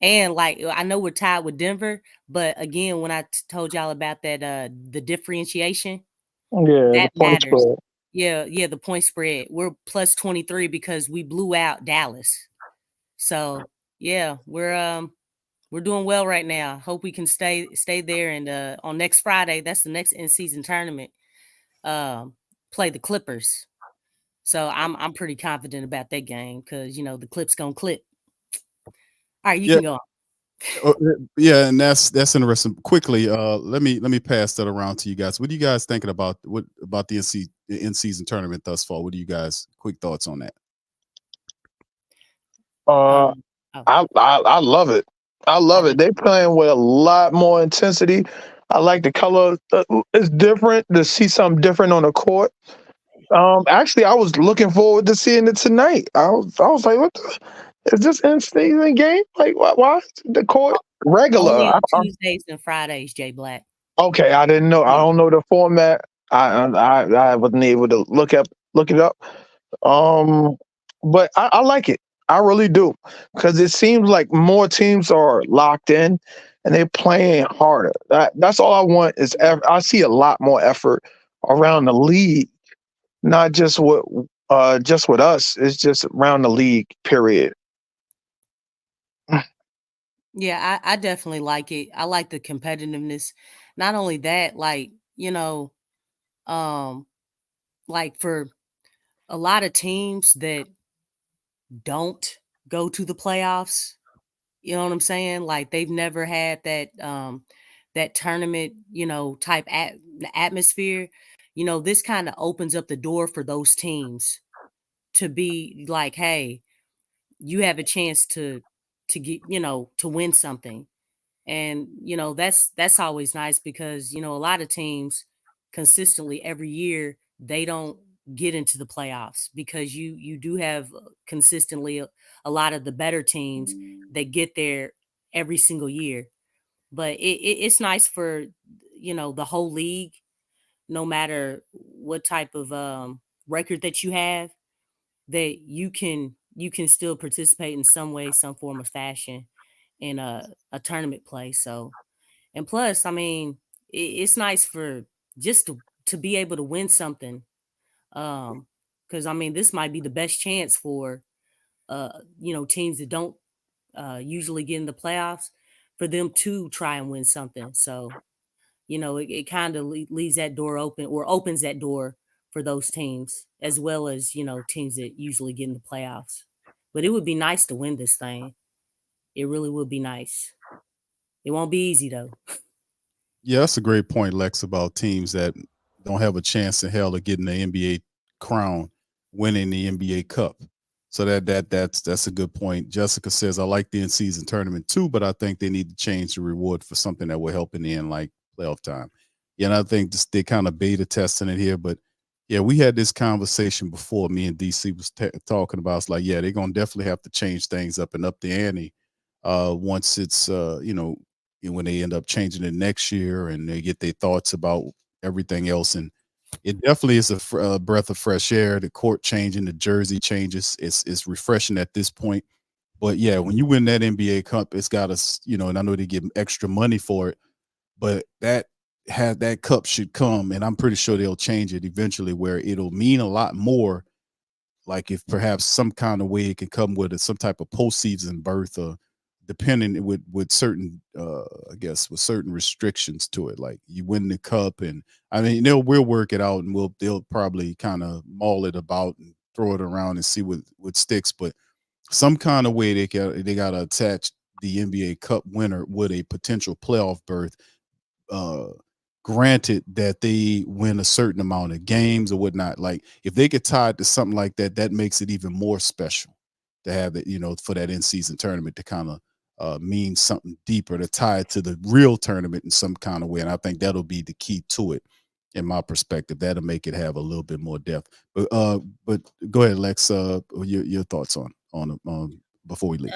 And like I know we're tied with Denver, but again, when I told y'all about that the differentiation, Yeah, that the point matters. spread. Yeah, the point spread. We're plus 23 because we blew out Dallas. So yeah, we're doing well right now. Hope we can stay there. And on next Friday, that's the next in-season tournament. Play the Clippers. So I'm pretty confident about that game because the Clips gonna clip. All right, you can go on. Yeah, and that's interesting. Quickly, let me pass that around to you guys. What are you guys thinking about the in-season tournament thus far? What do you guys quick thoughts on that? I love it. I love it. They playing with a lot more intensity. I like the color. It's different to see something different on the court. Actually, I was looking forward to seeing it tonight. I was like, what is this in-season game? Like, why is the court regular? Only on Tuesdays and Fridays, Jay Black. Okay, I didn't know. I don't know the format. I wasn't able to look it up. But I like it. I really do, because it seems like more teams are locked in and they're playing harder. That's all I want is I see a lot more effort around the league, not just with us. It's just around the league. Period. Yeah, I definitely like it. I like the competitiveness. Not only that, like, like for a lot of teams that don't go to the playoffs, you know what I'm saying? Like they've never had that tournament, type atmosphere. This kind of opens up the door for those teams to be like, hey, you have a chance to get, to win something. And that's always nice because a lot of teams consistently every year they don't get into the playoffs because you do have consistently a lot of the better teams that get there every single year. But it's nice for the whole league, no matter what type of record that you have, that you can still participate in some way, some form of fashion in a tournament play. So, and plus, I mean, it's nice for just to be able to win something. Because I mean, this might be the best chance for teams that don't usually get in the playoffs for them to try and win something. So, it kind of leaves that door open or opens that door for those teams, as well as teams that usually get in the playoffs. But it would be nice to win this thing. It really would be nice. It won't be easy though. Yeah, that's a great point, Lex, about teams that don't have a chance in hell of getting the NBA crown, winning the NBA Cup. So that's a good point. Jessica says, I like the in-season tournament too, but I think they need to change the reward for something that will help in the end, like playoff time. Yeah, and I think they kind of beta testing it here, but yeah, we had this conversation before. Me and DC was talking about. It's like, yeah, they're gonna definitely have to change things up and up the ante once it's when they end up changing it next year and they get their thoughts about everything else. And it definitely is a breath of fresh air. The court changing, the jersey changes. It's refreshing at this point. But yeah, when you win that NBA Cup, it's got us, and I know they give extra money for it, but that cup should come, and I'm pretty sure they'll change it eventually where it'll mean a lot more. Like if perhaps some kind of way it can come with some type of postseason berth, or depending with certain I guess with certain restrictions to it. Like you win the cup, and I mean we'll work it out, and they'll probably kind of maul it about and throw it around and see what sticks. But some kind of way they got to attach the NBA Cup winner with a potential playoff berth. granted that they win a certain amount of games or whatnot. Like if they get tied to something like that, that makes it even more special to have it, for that in-season tournament to kind of mean something deeper, to tie it to the real tournament in some kind of way. And I think that'll be the key to it, in my perspective. That'll make it have a little bit more depth. But go ahead, Lex. Your thoughts on before we leave.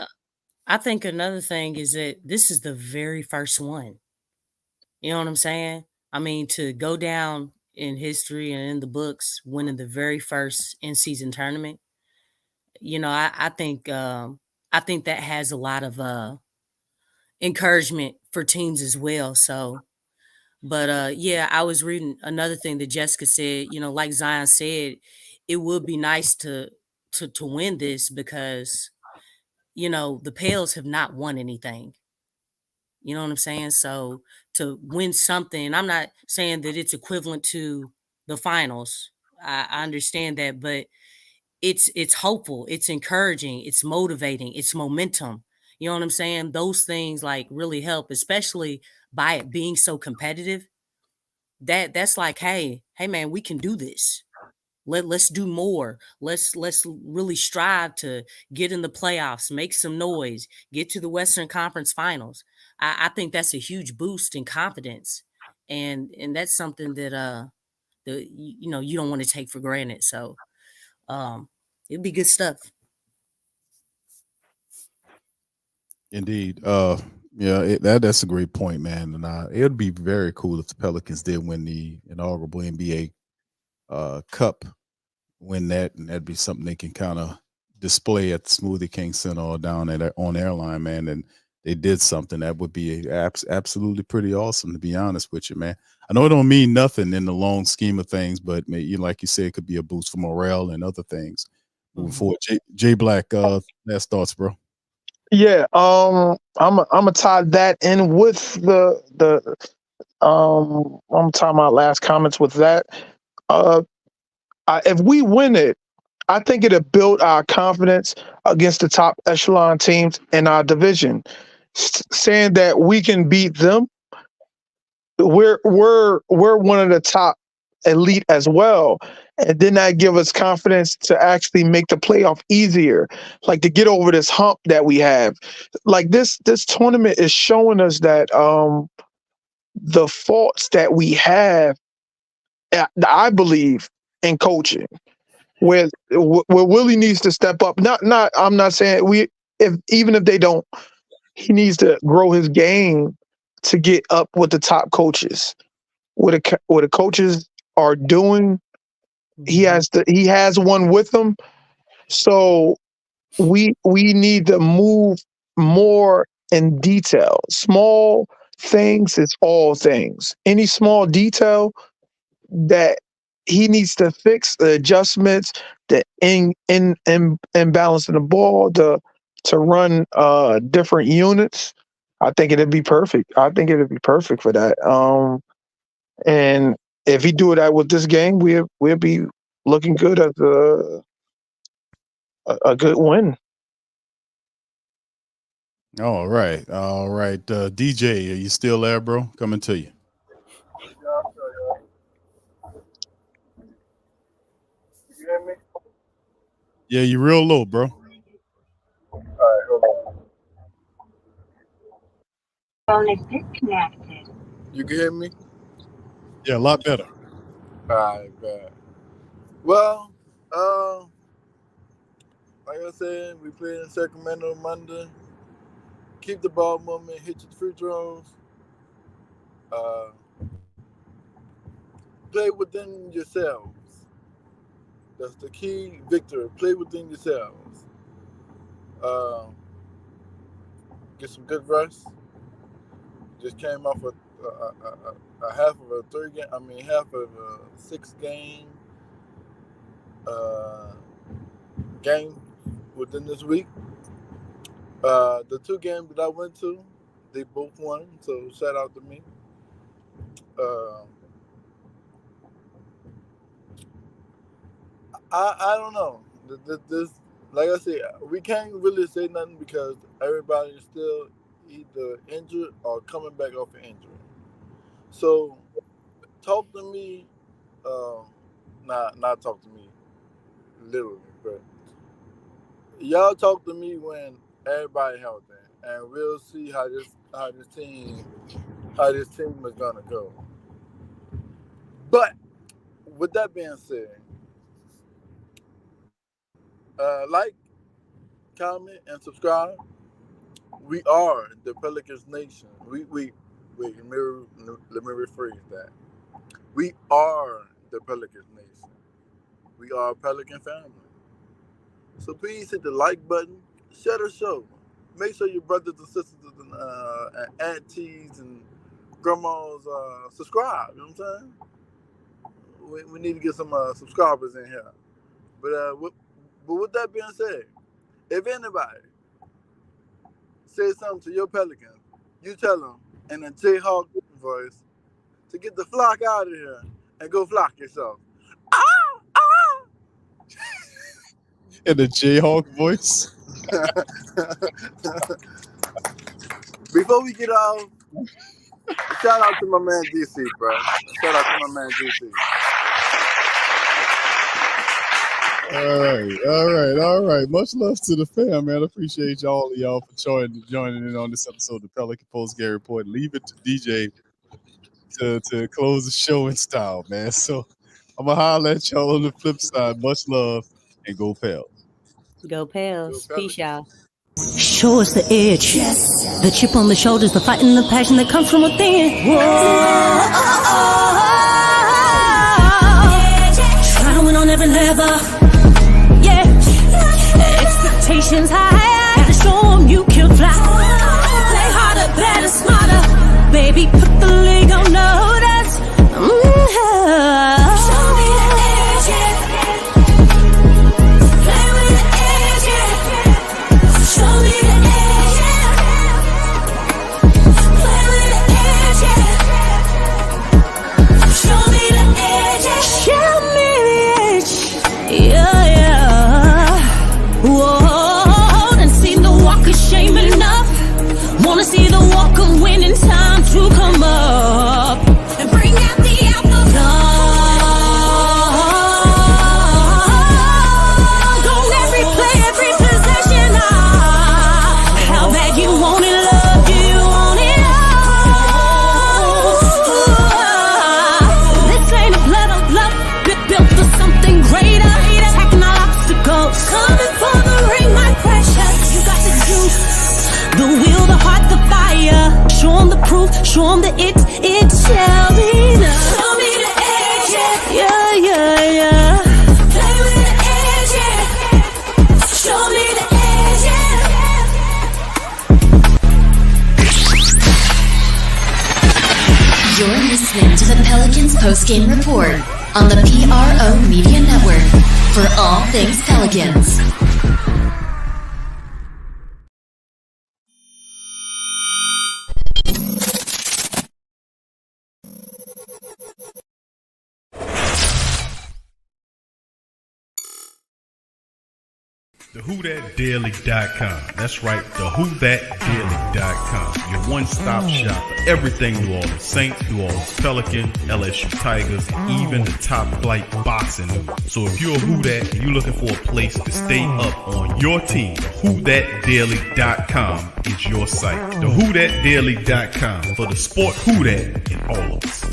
I think another thing is that this is the very first one. You know what I'm saying? I mean, to go down in history and in the books, winning the very first in-season tournament, I think that has a lot of encouragement for teams as well. So, but yeah, I was reading another thing that Jessica said. Like Zion said, it would be nice to win this because the Pels have not won anything. You know what I'm saying? So to win something, I'm not saying that it's equivalent to the finals. I understand that, but it's hopeful, it's encouraging, it's motivating, it's momentum. You know what I'm saying? Those things like really help, especially by it being so competitive. That's like, hey man, we can do this. Let's do more. Let's really strive to get in the playoffs, make some noise, get to the Western Conference Finals. I think that's a huge boost in confidence, and that's something that you don't want to take for granted. So it'd be good stuff. Indeed. Yeah, that's a great point, man. And it would be very cool if the Pelicans did win the inaugural NBA Cup, win that, and that'd be something they can kind of display at the Smoothie King Center or down at on Airline, man. And they did something that would be absolutely pretty awesome, to be honest with you, man. I know it don't mean nothing in the long scheme of things, but like you said, it could be a boost for morale and other things moving forward. Jay Black, last thoughts, bro. Yeah, I'm gonna tie that in with the I'm tying my last comments with that. If we win it, I think it'll build our confidence against the top echelon teams in our division, saying that we can beat them. We're one of the top elite as well, and then that give us confidence to actually make the playoff easier, like to get over this hump that we have. Like this tournament is showing us that the faults that we have, I believe, in coaching, where Willie needs to step up. Not I'm not saying even if they don't, he needs to grow his game to get up with the top coaches. What the coaches are doing, he has one with them. So we need to move more in detail. Small things is all things. Any small detail that he needs to fix, the adjustments, the imbalance in the ball, to run different units. I think it'd be perfect. I think it'd be perfect for that. And if he do that with this game, we'll be looking good as a good win. All right. DJ, are you still there, bro? Coming to you. You hear me? Yeah, you're real low, bro. All right, hold on. Phone is disconnected. You can hear me? Yeah, a lot better. All right, bad. Well, like I said, we played in Sacramento Monday. Keep the ball moving, hit your free throws. Play within yourselves. That's the key victory. Play within yourselves. Get some good rest. Just came off a half of a 6-game game within this week. The 2 games that I went to, they both won, so shout out to me. I don't know. This, like I said, we can't really say nothing because everybody is still either injured or coming back off an injury. So talk to me, not talk to me, literally, but y'all talk to me when everybody healthy, and we'll see how this team is gonna go. But with that being said, like, comment, and subscribe. We are the Pelicans Nation. Wait, let me rephrase that. We are the Pelicans Nation. We are a Pelican family. So please hit the like button, share the show. Make sure your brothers and sisters and aunties and grandmas subscribe. You know what I'm saying? We need to get some subscribers in here. But with that being said, if anybody says something to your Pelicans, you tell them in a Jayhawk voice to get the flock out of here and go flock yourself. In the Jayhawk voice. Before we get off, shout out to my man DC, bro. Shout out to my man DC. All right. Much love to the fam, man. I appreciate all of y'all for joining in on this episode of the Pelican Post Game Report. Leave it to DJ to close the show in style, man. So I'm gonna holler at y'all on the flip side. Much love and go Pels. Go Pels. Peace, y'all. Show us the edge. Yes. The chip on the shoulders, the fight and the passion that comes from within. Whoa. Try to win on every level. Yeah. Expectations high. Gotta show them you can fly. Play harder, better, smarter. Baby, put the league on notice. Show me the edge, yeah. Play with the edge, yeah. Show me the edge, yeah. Play with the edge, yeah. Show me the edge, yeah. Show me the edge, yeah. Whoa, done seen the walk of shame enough. Wanna see the walk of winning, time to come up and bring out the outlook. Don't every play, every possession. How bad you want it, love, you want it all. This ain't a blood on blood, built for something greater. Attacking all obstacles, coming for the ring, my precious. You got the juice, the will, the heart, the fire. Show them the proof, show them that it shall be done. Show me the edge, yeah. Play with the edge, yeah. Show me the edge, yeah. You're listening to the Pelicans Postgame Report on the PRO Media Network for all things Pelicans. TheWhoThatDaily.com. That's right, TheWhoThatDaily.com. Your one-stop shop for everything New Orleans Saints, New Orleans Pelicans, LSU Tigers, even the top flight boxing news. So if you're a Who That and you're looking for a place to stay up on your team, WhoThatDaily.com is your site. TheWhoThatDaily.com for the sport Who That in all of us.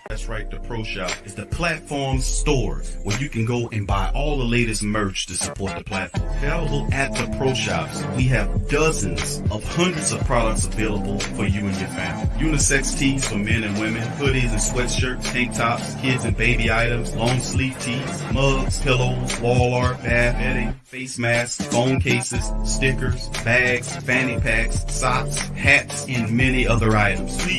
That's right, the Pro Shop is the platform store where you can go and buy all the latest merch to support the platform. Available at the Pro Shops, we have dozens of hundreds of products available for you and your family. Unisex tees for men and women, hoodies and sweatshirts, tank tops, kids and baby items, long sleeve tees, mugs, pillows, wall art, bath bedding, face masks, phone cases, stickers, bags, fanny packs, socks, hats, and many other items. Please